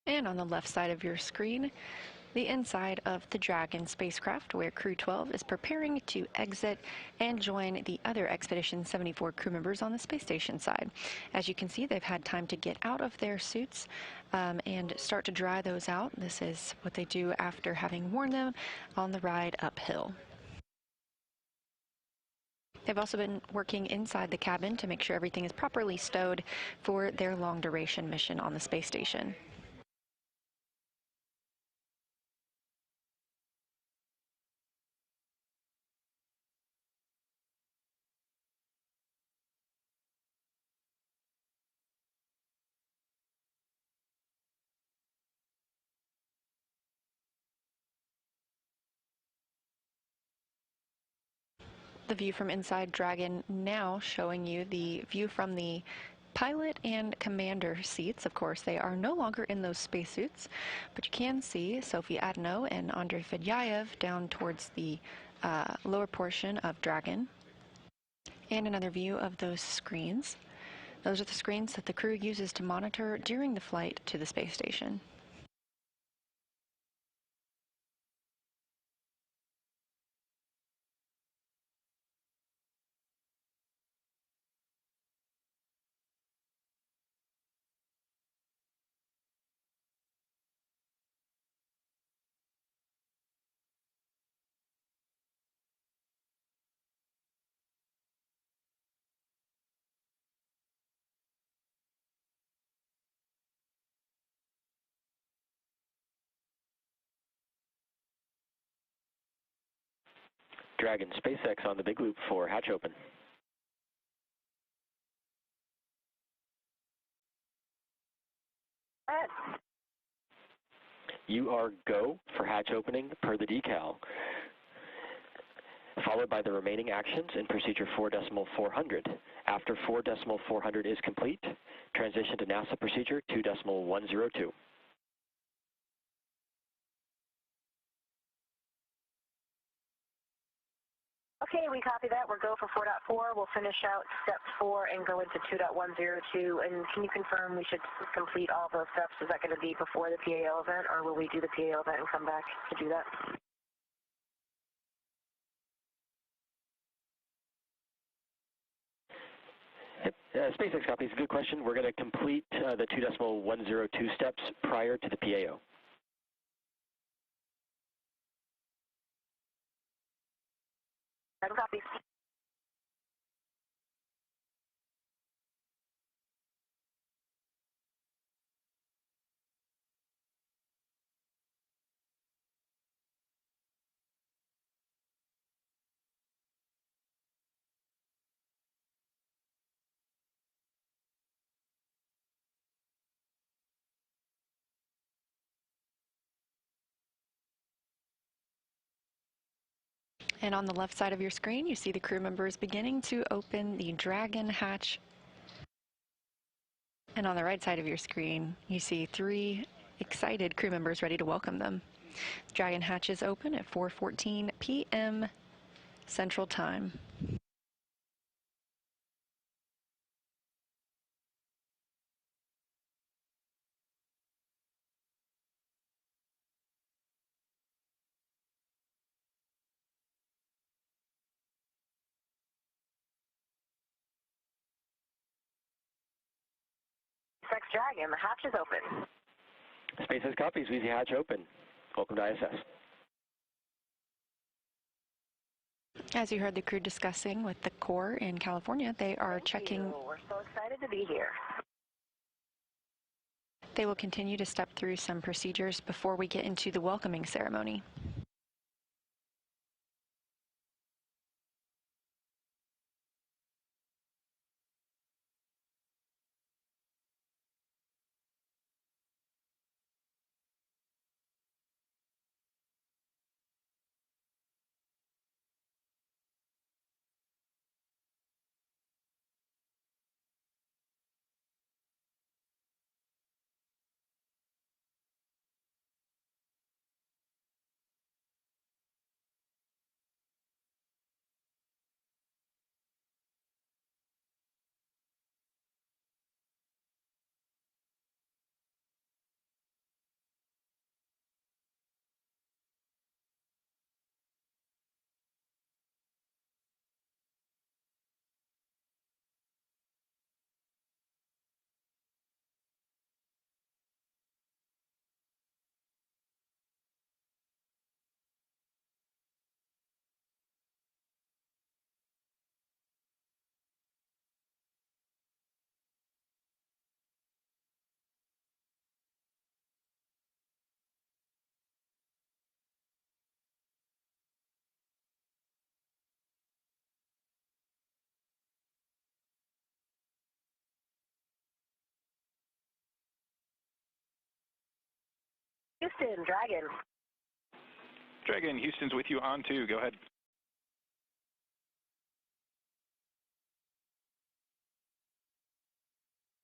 And on the left side of your screen, the inside of the Dragon spacecraft, where Crew-12 is preparing to exit and join the other Expedition 74 crew members on the space station side. As you can see, they've had time to get out of their suits and start to dry those out. This is what they do after having worn them on the ride uphill. They've also been working inside the cabin to make sure everything is properly stowed for their long-duration mission on the space station. the view from inside Dragon, now showing you the view from the pilot and commander seats. Of course, they are no longer in those spacesuits, but you can see Sophie Adano and Andrei Fedyaev down towards the lower portion of Dragon. And another view of those screens. Those are the screens that the crew uses to monitor during the flight to the space station. Dragon, SpaceX on the big loop for hatch open. You are go for hatch opening per the decal, followed by the remaining actions in procedure 4.400. After 4.400 is complete, transition to NASA procedure 2.102. Okay, we copy that. We're go for 4.4. We'll finish out step 4 and go into 2.102. And can you confirm we should complete all those steps? Is that going to be before the PAO event, or will we do the PAO event and come back to do that? SpaceX copies, good question. We're going to complete the 2.102 steps prior to the PAO. Copy. And on the left side of your screen, you see the crew members beginning to open the Dragon hatch. And on the right side of your screen, you see 3 excited crew members ready to welcome them. The Dragon hatch is open at 4:14 p.m. Central Time. SpaceX Dragon, the hatch is open. SpaceX copies, we see hatch open. Welcome to ISS. As you heard the crew discussing with the Corps in California, they are checking. We're so excited to be here. They will continue to step through some procedures before we get into the welcoming ceremony. Houston, Dragon. Dragon, Houston's with you on 2. Go ahead.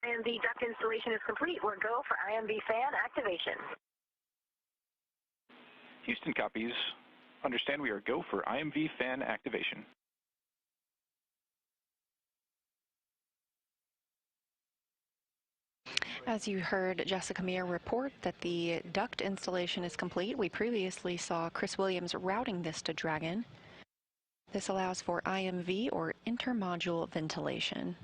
IMV duct installation is complete. We're go for IMV fan activation. Houston copies. Understand we are go for IMV fan activation. As you heard Jessica Meir report that the duct installation is complete, we previously saw Chris Williams routing this to Dragon. This allows for IMV, or intermodule ventilation.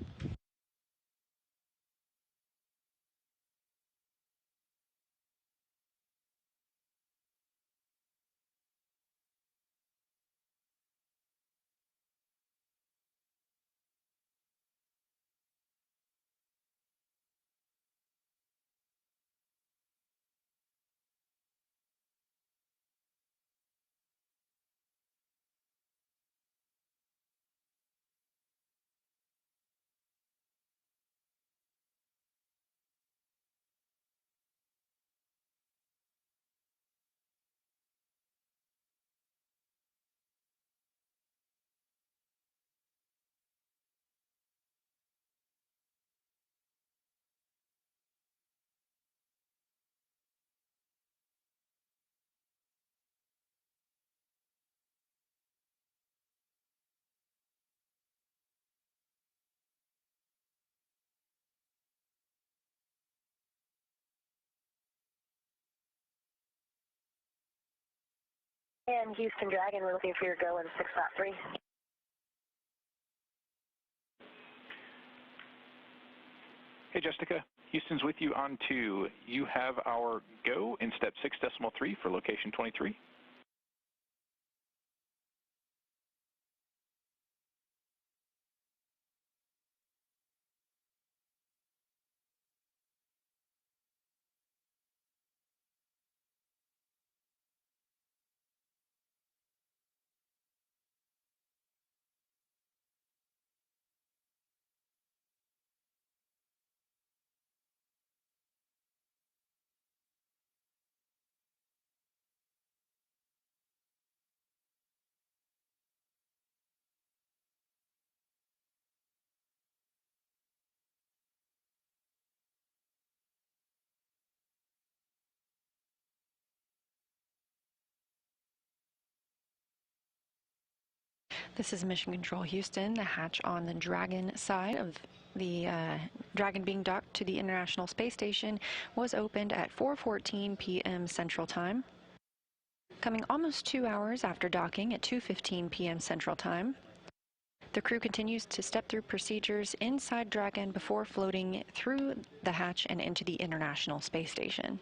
And Houston Dragon, we're looking for your go in 6.3. Hey, Jessica. Houston's with you on 2. You have our go in step 6.3 for location 23. This is Mission Control Houston. The hatch on the Dragon side of the Dragon being docked to the International Space Station was opened at 4:14 p.m. Central Time. Coming almost 2 hours after docking at 2:15 p.m. Central Time, the crew continues to step through procedures inside Dragon before floating through the hatch and into the International Space Station.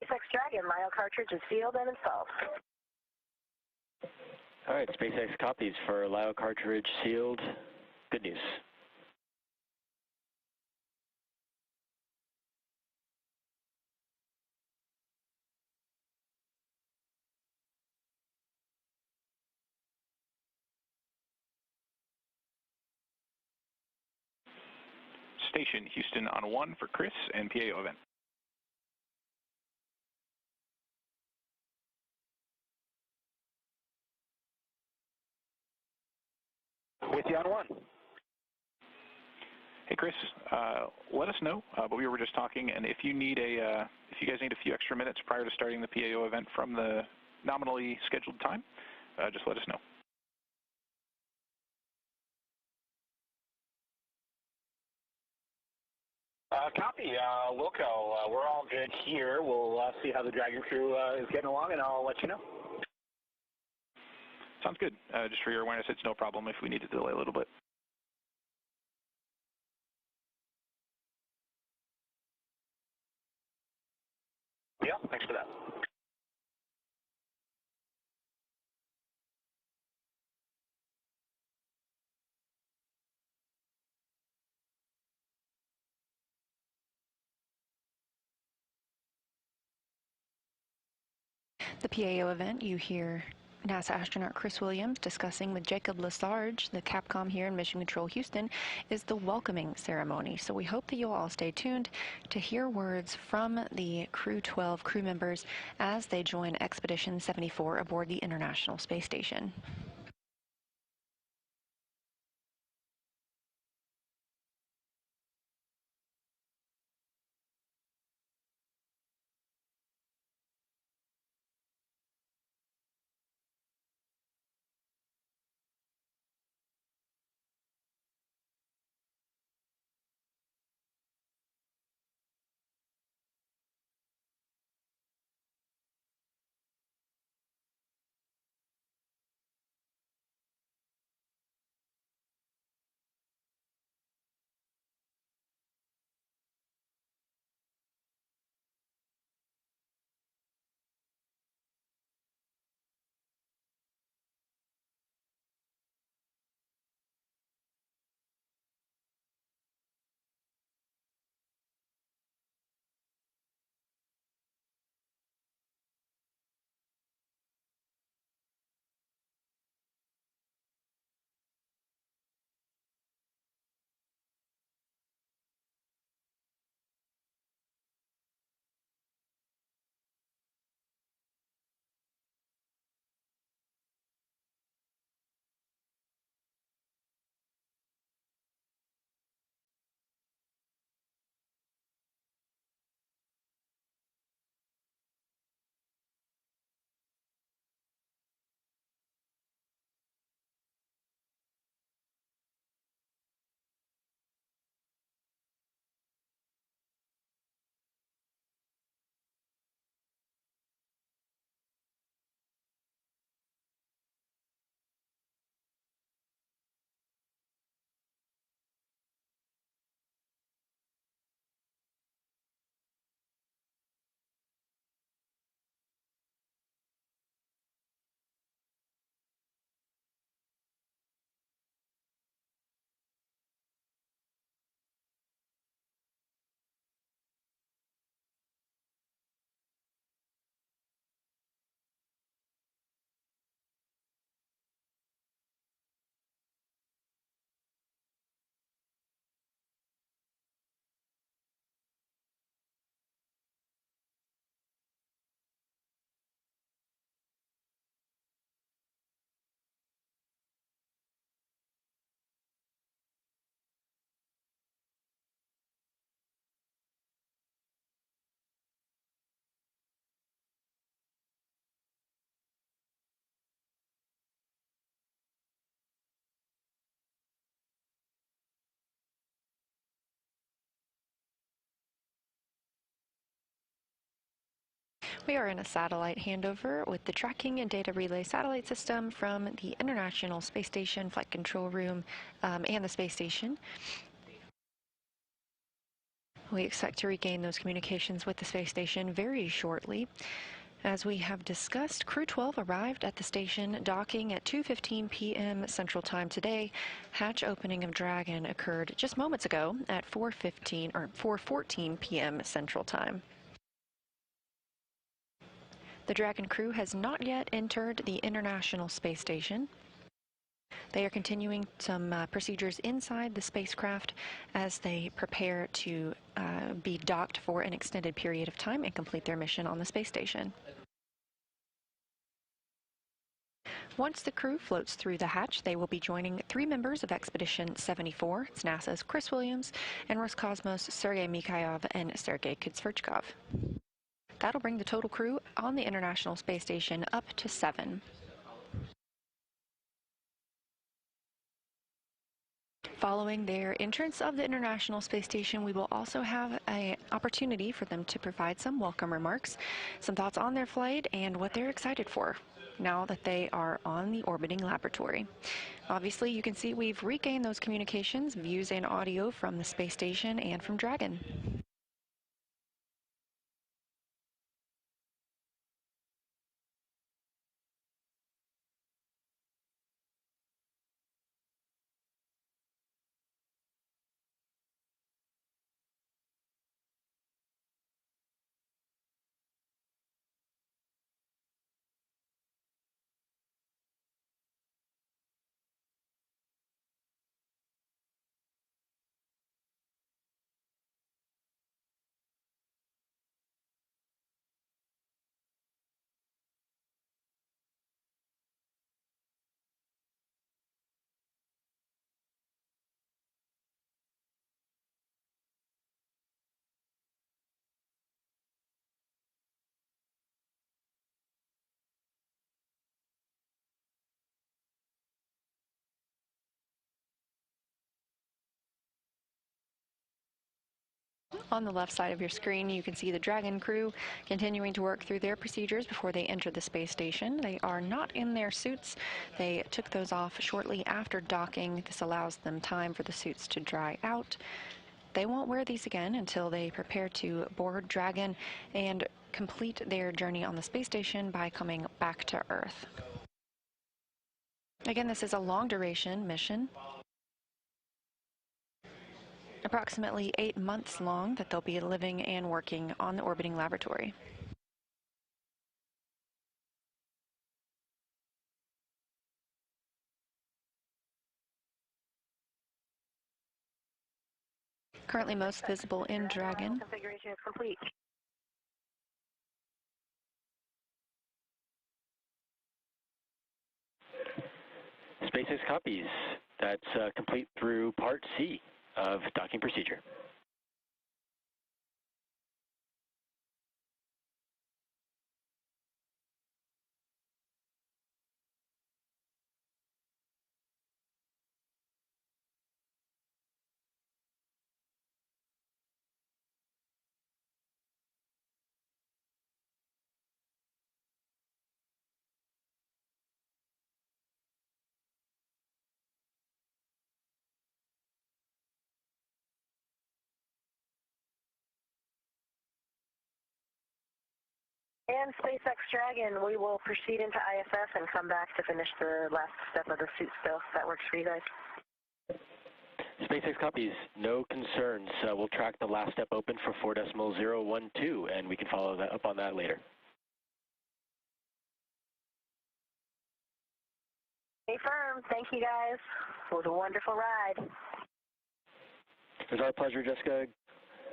SpaceX Dragon, Lyo cartridge is sealed and installed. All right, SpaceX copies for Lyo cartridge sealed. Good news. station, Houston on 1 for Chris and PAO event. With you on 1. Hey Chris, let us know, but we were just talking, and if you need if you guys need a few extra minutes prior to starting the PAO event from the nominally scheduled time, just let us know. Copy, Wilco. We're all good here. We'll see how the Dragon crew is getting along, and I'll let you know. Sounds good. Just for your awareness, it's no problem if we need to delay a little bit. Yeah, thanks for that. The PAO event, you hear NASA astronaut Chris Williams discussing with Jacob Lesarge, the Capcom here in Mission Control Houston, is the welcoming ceremony. So we hope that you'll all stay tuned to hear words from the Crew-12 crew members as they join Expedition 74 aboard the International Space Station. We are in a satellite handover with the tracking and data relay satellite system from the International Space Station Flight Control Room and the space station. We expect to regain those communications with the space station very shortly. As we have discussed, Crew-12 arrived at the station docking at 2:15 p.m. Central Time today. Hatch opening of Dragon occurred just moments ago at 4:14 p.m. Central Time. The Dragon crew has not yet entered the International Space Station. They are continuing some procedures inside the spacecraft as they prepare to be docked for an extended period of time and complete their mission on the space station. Once the crew floats through the hatch, they will be joining 3 members of Expedition 74. It's NASA's Chris Williams and Roscosmos' Sergei Mikhailov and Sergei Kutsverchkov. That'll bring the total crew on the International Space Station up to 7. Following their entrance of the International Space Station, we will also have an opportunity for them to provide some welcome remarks, some thoughts on their flight, and what they're excited for now that they are on the orbiting laboratory. Obviously, you can see we've regained those communications, views, and audio from the space station and from Dragon. On the left side of your screen, you can see the Dragon crew continuing to work through their procedures before they enter the space station. They are not in their suits. They took those off shortly after docking. This allows them time for the suits to dry out. They won't wear these again until they prepare to board Dragon and complete their journey on the space station by coming back to Earth. Again, this is a long-duration mission, approximately 8 months long, that they'll be living and working on the orbiting laboratory. Currently most visible in Dragon. Configuration is complete. SpaceX copies. That's complete through Part C of docking procedure. And SpaceX Dragon, we will proceed into ISS and come back to finish the last step of the suit stuff. That works for you guys? SpaceX copies. No concerns. We'll track the last step open for 4.012, and we can follow that up on that later. Stay firm. Thank you, guys. It was a wonderful ride. It was our pleasure, Jessica.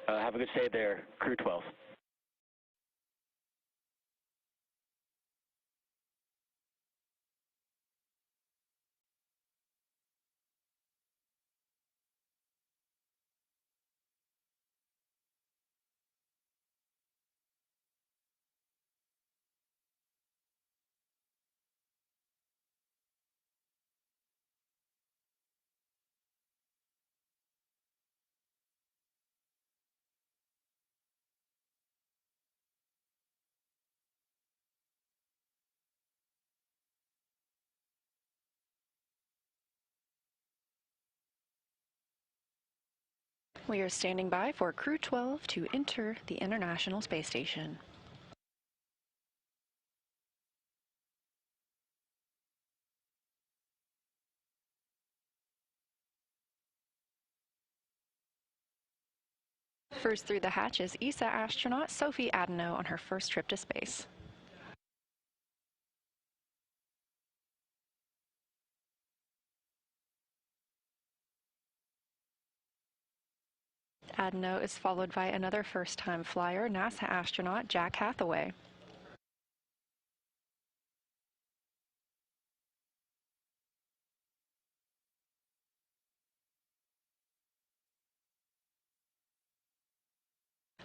Have a good stay there, Crew-12. We are standing by for Crew-12 to enter the International Space Station. First through the hatch is ESA astronaut Sophie Adeno on her first trip to space. Adno is followed by another first-time flyer, NASA astronaut Jack Hathaway.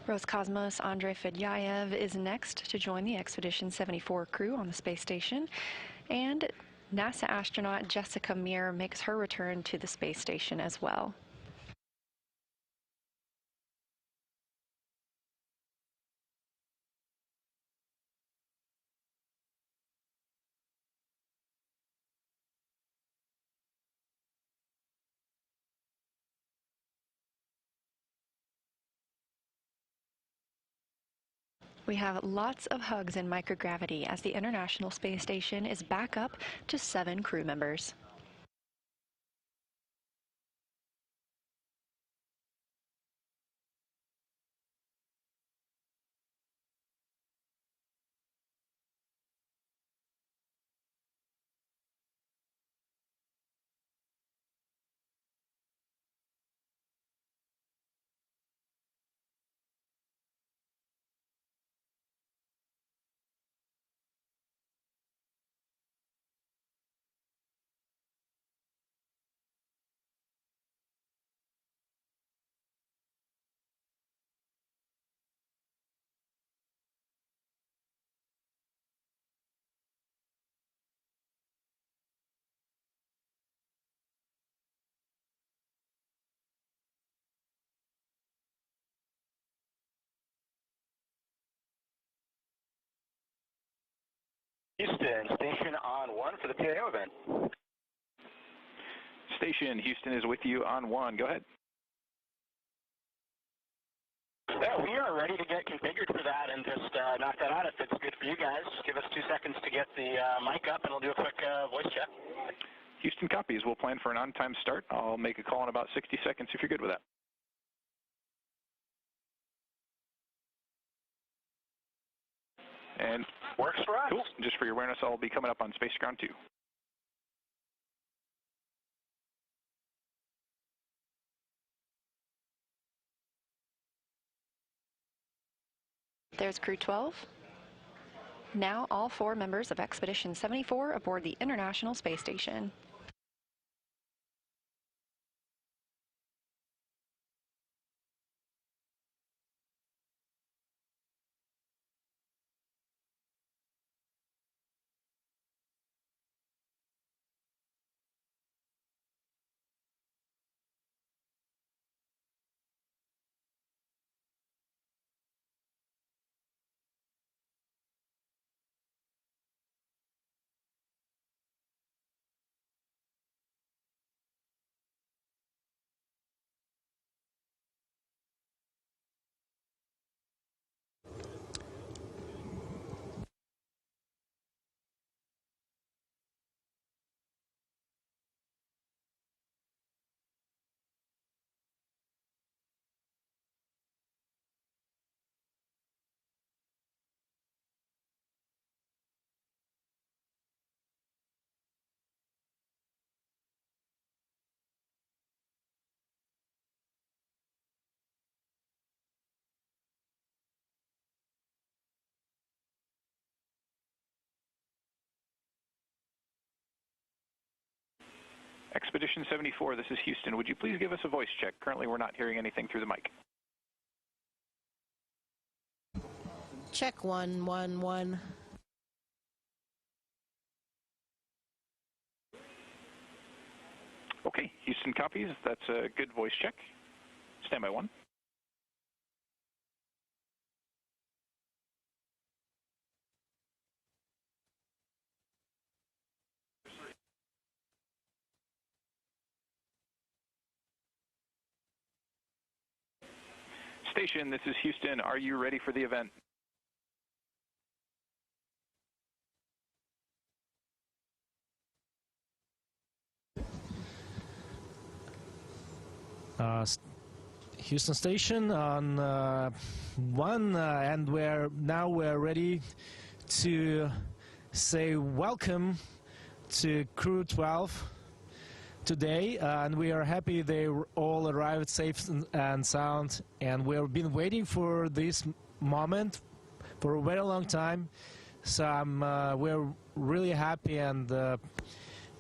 Roscosmos Andrei Fedyaev is next to join the Expedition 74 crew on the space station, and NASA astronaut Jessica Meir makes her return to the space station as well. We have lots of hugs in microgravity as the International Space Station is back up to 7 crew members. Houston, station on 1 for the PAO event. Station, Houston is with you on 1. Go ahead. Yeah, we are ready to get configured for that and just knock that out if it's good for you guys. Just give us 2 seconds to get the mic up and we'll do a quick voice check. Houston copies. We'll plan for an on-time start. I'll make a call in about 60 seconds if you're good with that. And works for us. Cool. Just for your awareness, I'll be coming up on Space Ground 2. There's Crew-12. Now all 4 members of Expedition 74 aboard the International Space Station. Expedition 74, this is Houston. Would you please give us a voice check? Currently, we're not hearing anything through the mic. Check 1, 1, 1. Okay, Houston copies. That's a good voice check. Standby 1. Station, this is Houston. Are you ready for the event? Houston Station on 1, and we're ready to say welcome to Crew-12 today, and we are happy they all arrived safe and sound, and we've been waiting for this moment for a very long time. So we're really happy and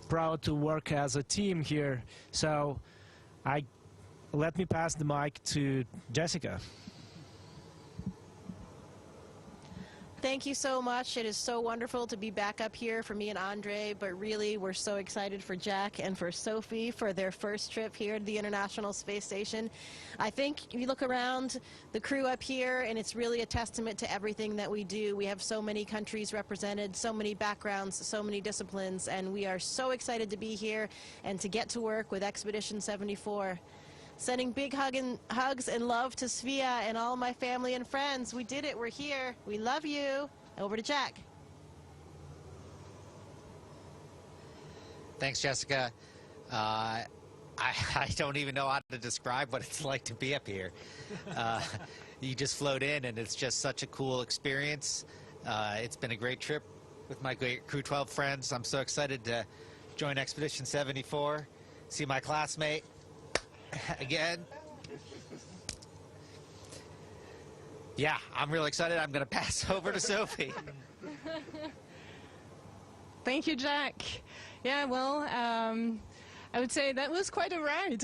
proud to work as a team here. So let me pass the mic to Jessica. Thank you so much. It is so wonderful to be back up here for me and Andre, but really we're so excited for Jack and for Sophie for their first trip here to the International Space Station. I think if you look around the crew up here, and it's really a testament to everything that we do. We have so many countries represented, so many backgrounds, so many disciplines, and we are so excited to be here and to get to work with Expedition 74. Sending big hugs and love to Svea and all my family and friends. We did it. We're here. We love you. Over to Jack. Thanks, Jessica. I don't even know how to describe what it's like to be up here. You just float in, and it's just such a cool experience. It's been a great trip with my great Crew-12 friends. I'm so excited to join Expedition 74, see my classmate again. Yeah, I'm really excited. I'm going to pass over to Sophie. Thank you, Jack. Yeah, well, I would say that was quite a ride,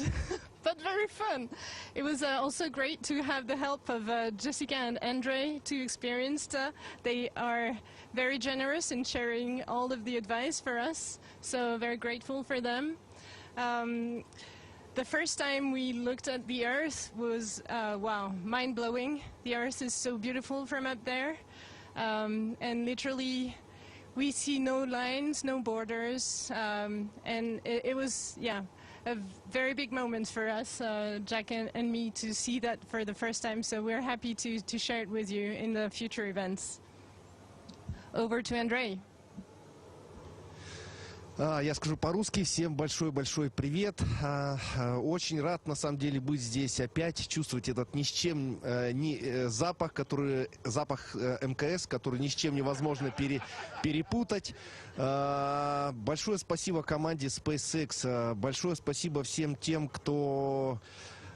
but very fun. It was also great to have the help of Jessica and Andre, two experienced. They are very generous in sharing all of the advice for us, so very grateful for them. The first time we looked at the Earth was, wow, mind-blowing. The Earth is so beautiful from up there. And literally, we see no lines, no borders. And it was, yeah, a very big moment for us, Jack and me, to see that for the first time. So we're happy to share it with you in the future events. Over to Andre. Я скажу по-русски. Всем большой-большой привет. Очень рад, на самом деле, быть здесь опять, чувствовать этот ни с чем запах, запах МКС, который ни с чем невозможно перепутать. Большое спасибо команде SpaceX. Большое спасибо всем тем, кто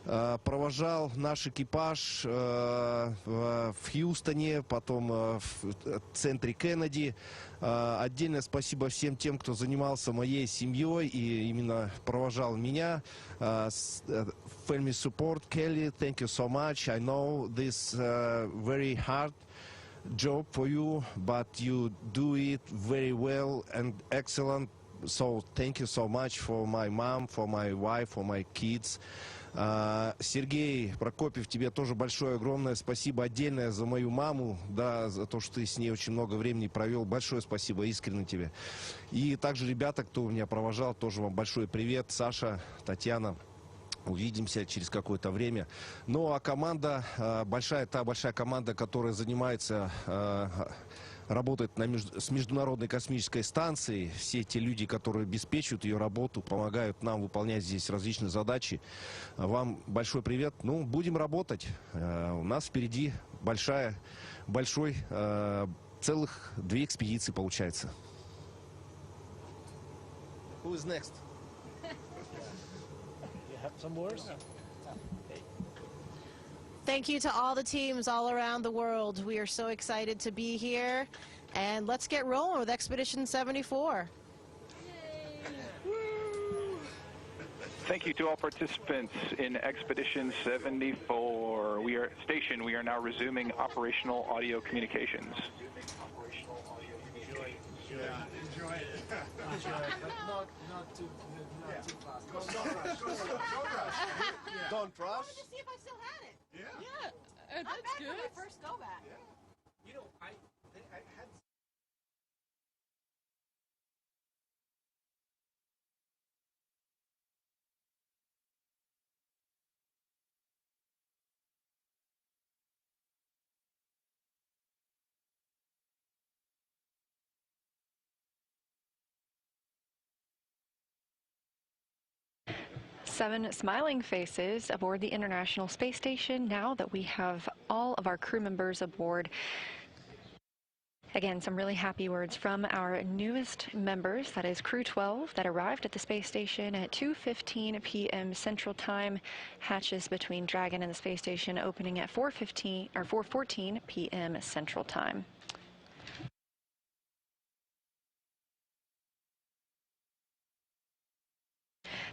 провожал наш экипаж в Хьюстоне, потом в центре Кеннеди. Отдельное спасибо всем тем, кто занимался моей семьей и именно провожал меня. Family support, Kelly, thank you so much. I know this very hard job for you, but you do it very well and excellent. So thank you so much for my mom, for my wife, for my kids. Сергей Прокопьев, тебе тоже большое, огромное спасибо отдельное за мою маму, да, за то, что ты с ней очень много времени провел. Большое спасибо, искренне тебе. И также ребята, кто меня провожал, тоже вам большой привет. Саша, Татьяна, увидимся через какое-то время. Ну, а команда, та большая команда, которая занимается, работает с Международной космической станцией. Все те люди, которые обеспечивают ее работу, помогают нам выполнять здесь различные задачи. Вам большой привет. Ну, будем работать. У нас впереди целых 2 экспедиции получается. Who is next? You have some words? Thank you to all the teams all around the world. We are so excited to be here. And let's get rolling with Expedition 74. Thank you to all participants in Expedition 74. We are now resuming operational audio communications. Enjoy it. Not too fast. Don't rush. I wanted to see if I still had it. Yeah, I'm that's back good. for my first go back. Yeah. You know, I had. Seven smiling faces aboard the International Space Station now that we have all of our crew members aboard. Again, some really happy words from our newest members, that is Crew-12, that arrived at the space station at 2:15 p.m. Central Time. Hatches between Dragon and the space station opening at 4:14 p.m. Central Time.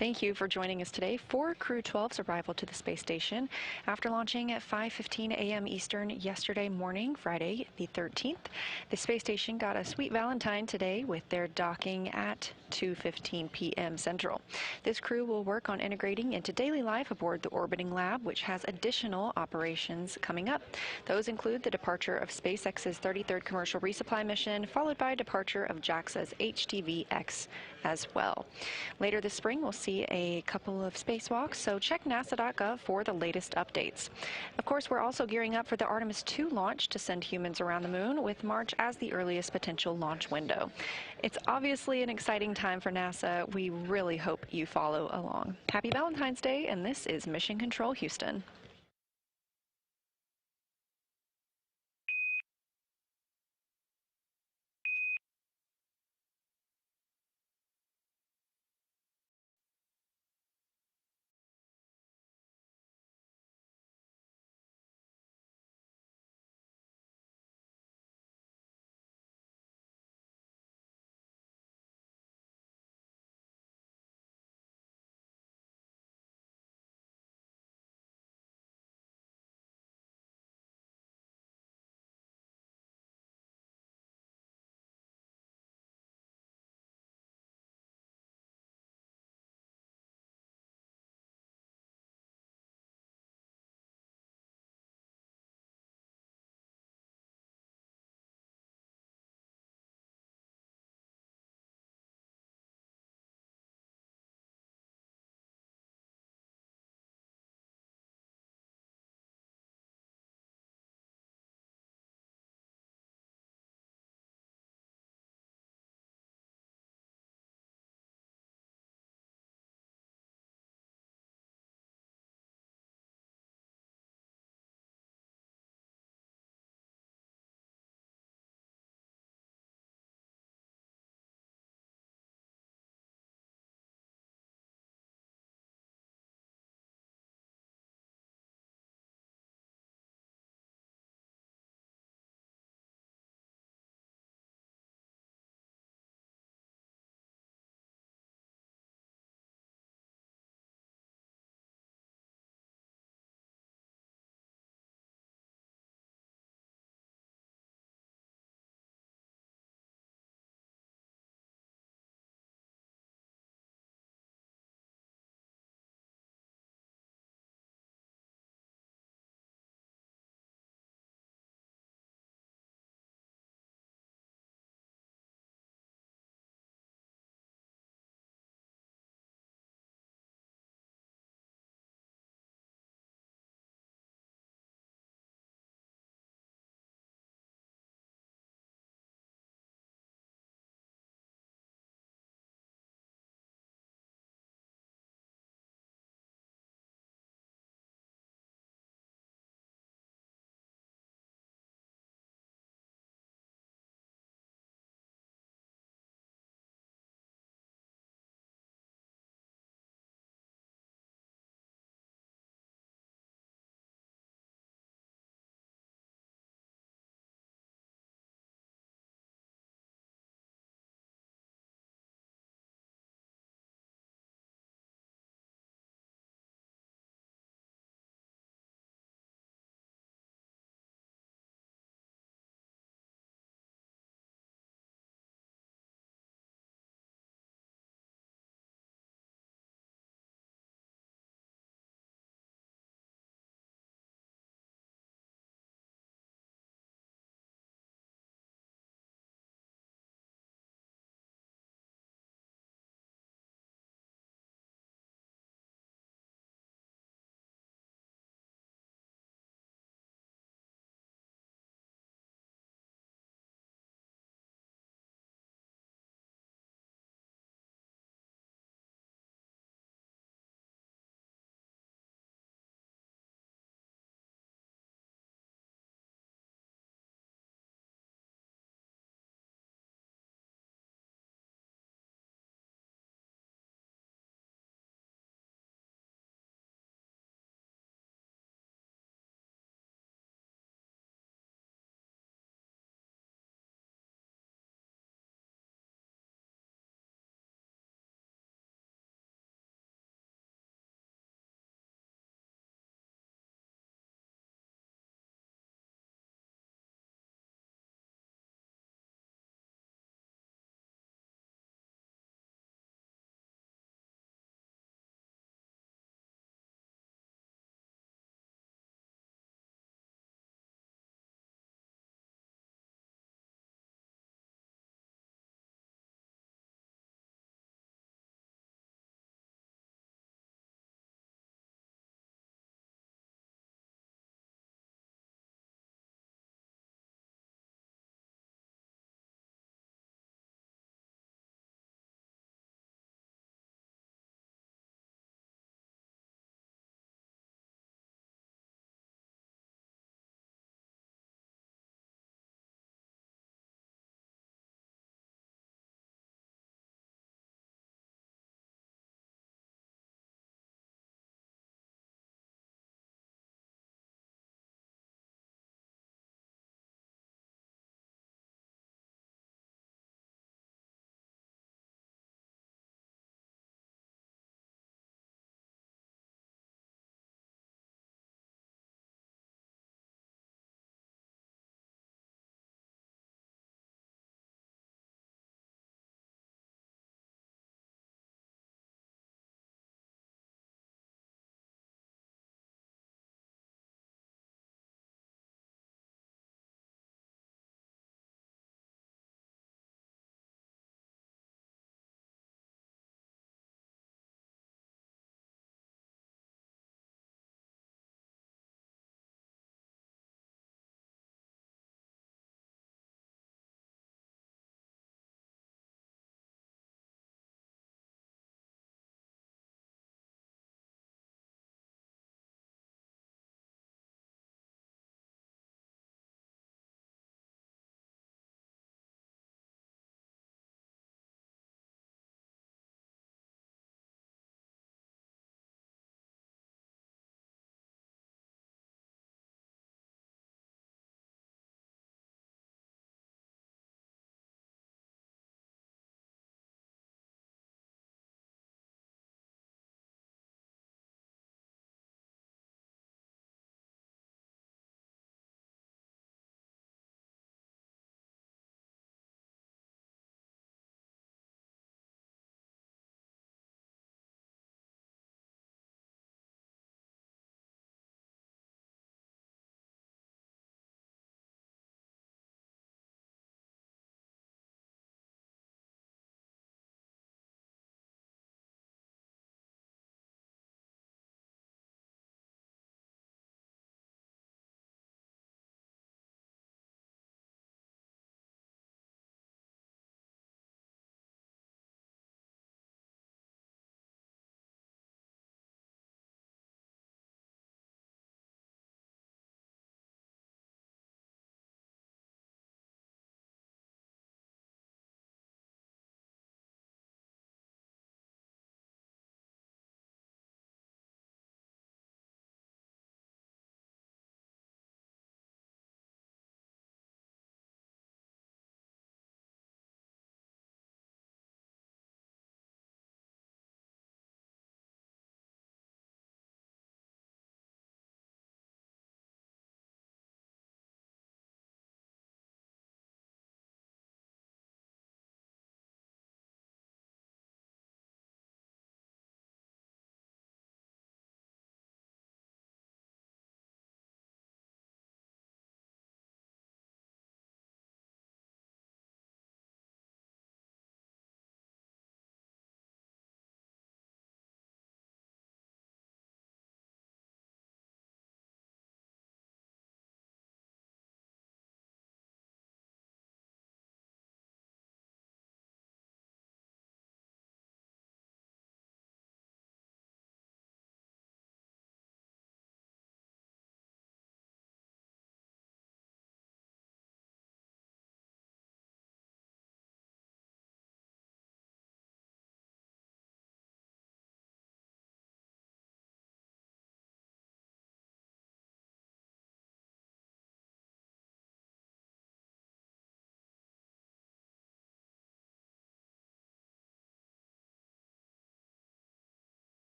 Thank you for joining us today for Crew-12's arrival to the space station. After launching at 5:15 a.m. Eastern yesterday morning, Friday the 13th, the space station got a sweet Valentine today with their docking at 2:15 p.m. Central. This crew will work on integrating into daily life aboard the orbiting lab, which has additional operations coming up. Those include the departure of SpaceX's 33rd commercial resupply mission, followed by departure of JAXA's HTV-X as well. Later this spring, we'll see a couple of spacewalks, so check nasa.gov for the latest updates. Of course, we're also gearing up for the Artemis II launch to send humans around the moon, with March as the earliest potential launch window. It's obviously an exciting time for NASA. We really hope you follow along. Happy Valentine's Day, and this is Mission Control Houston.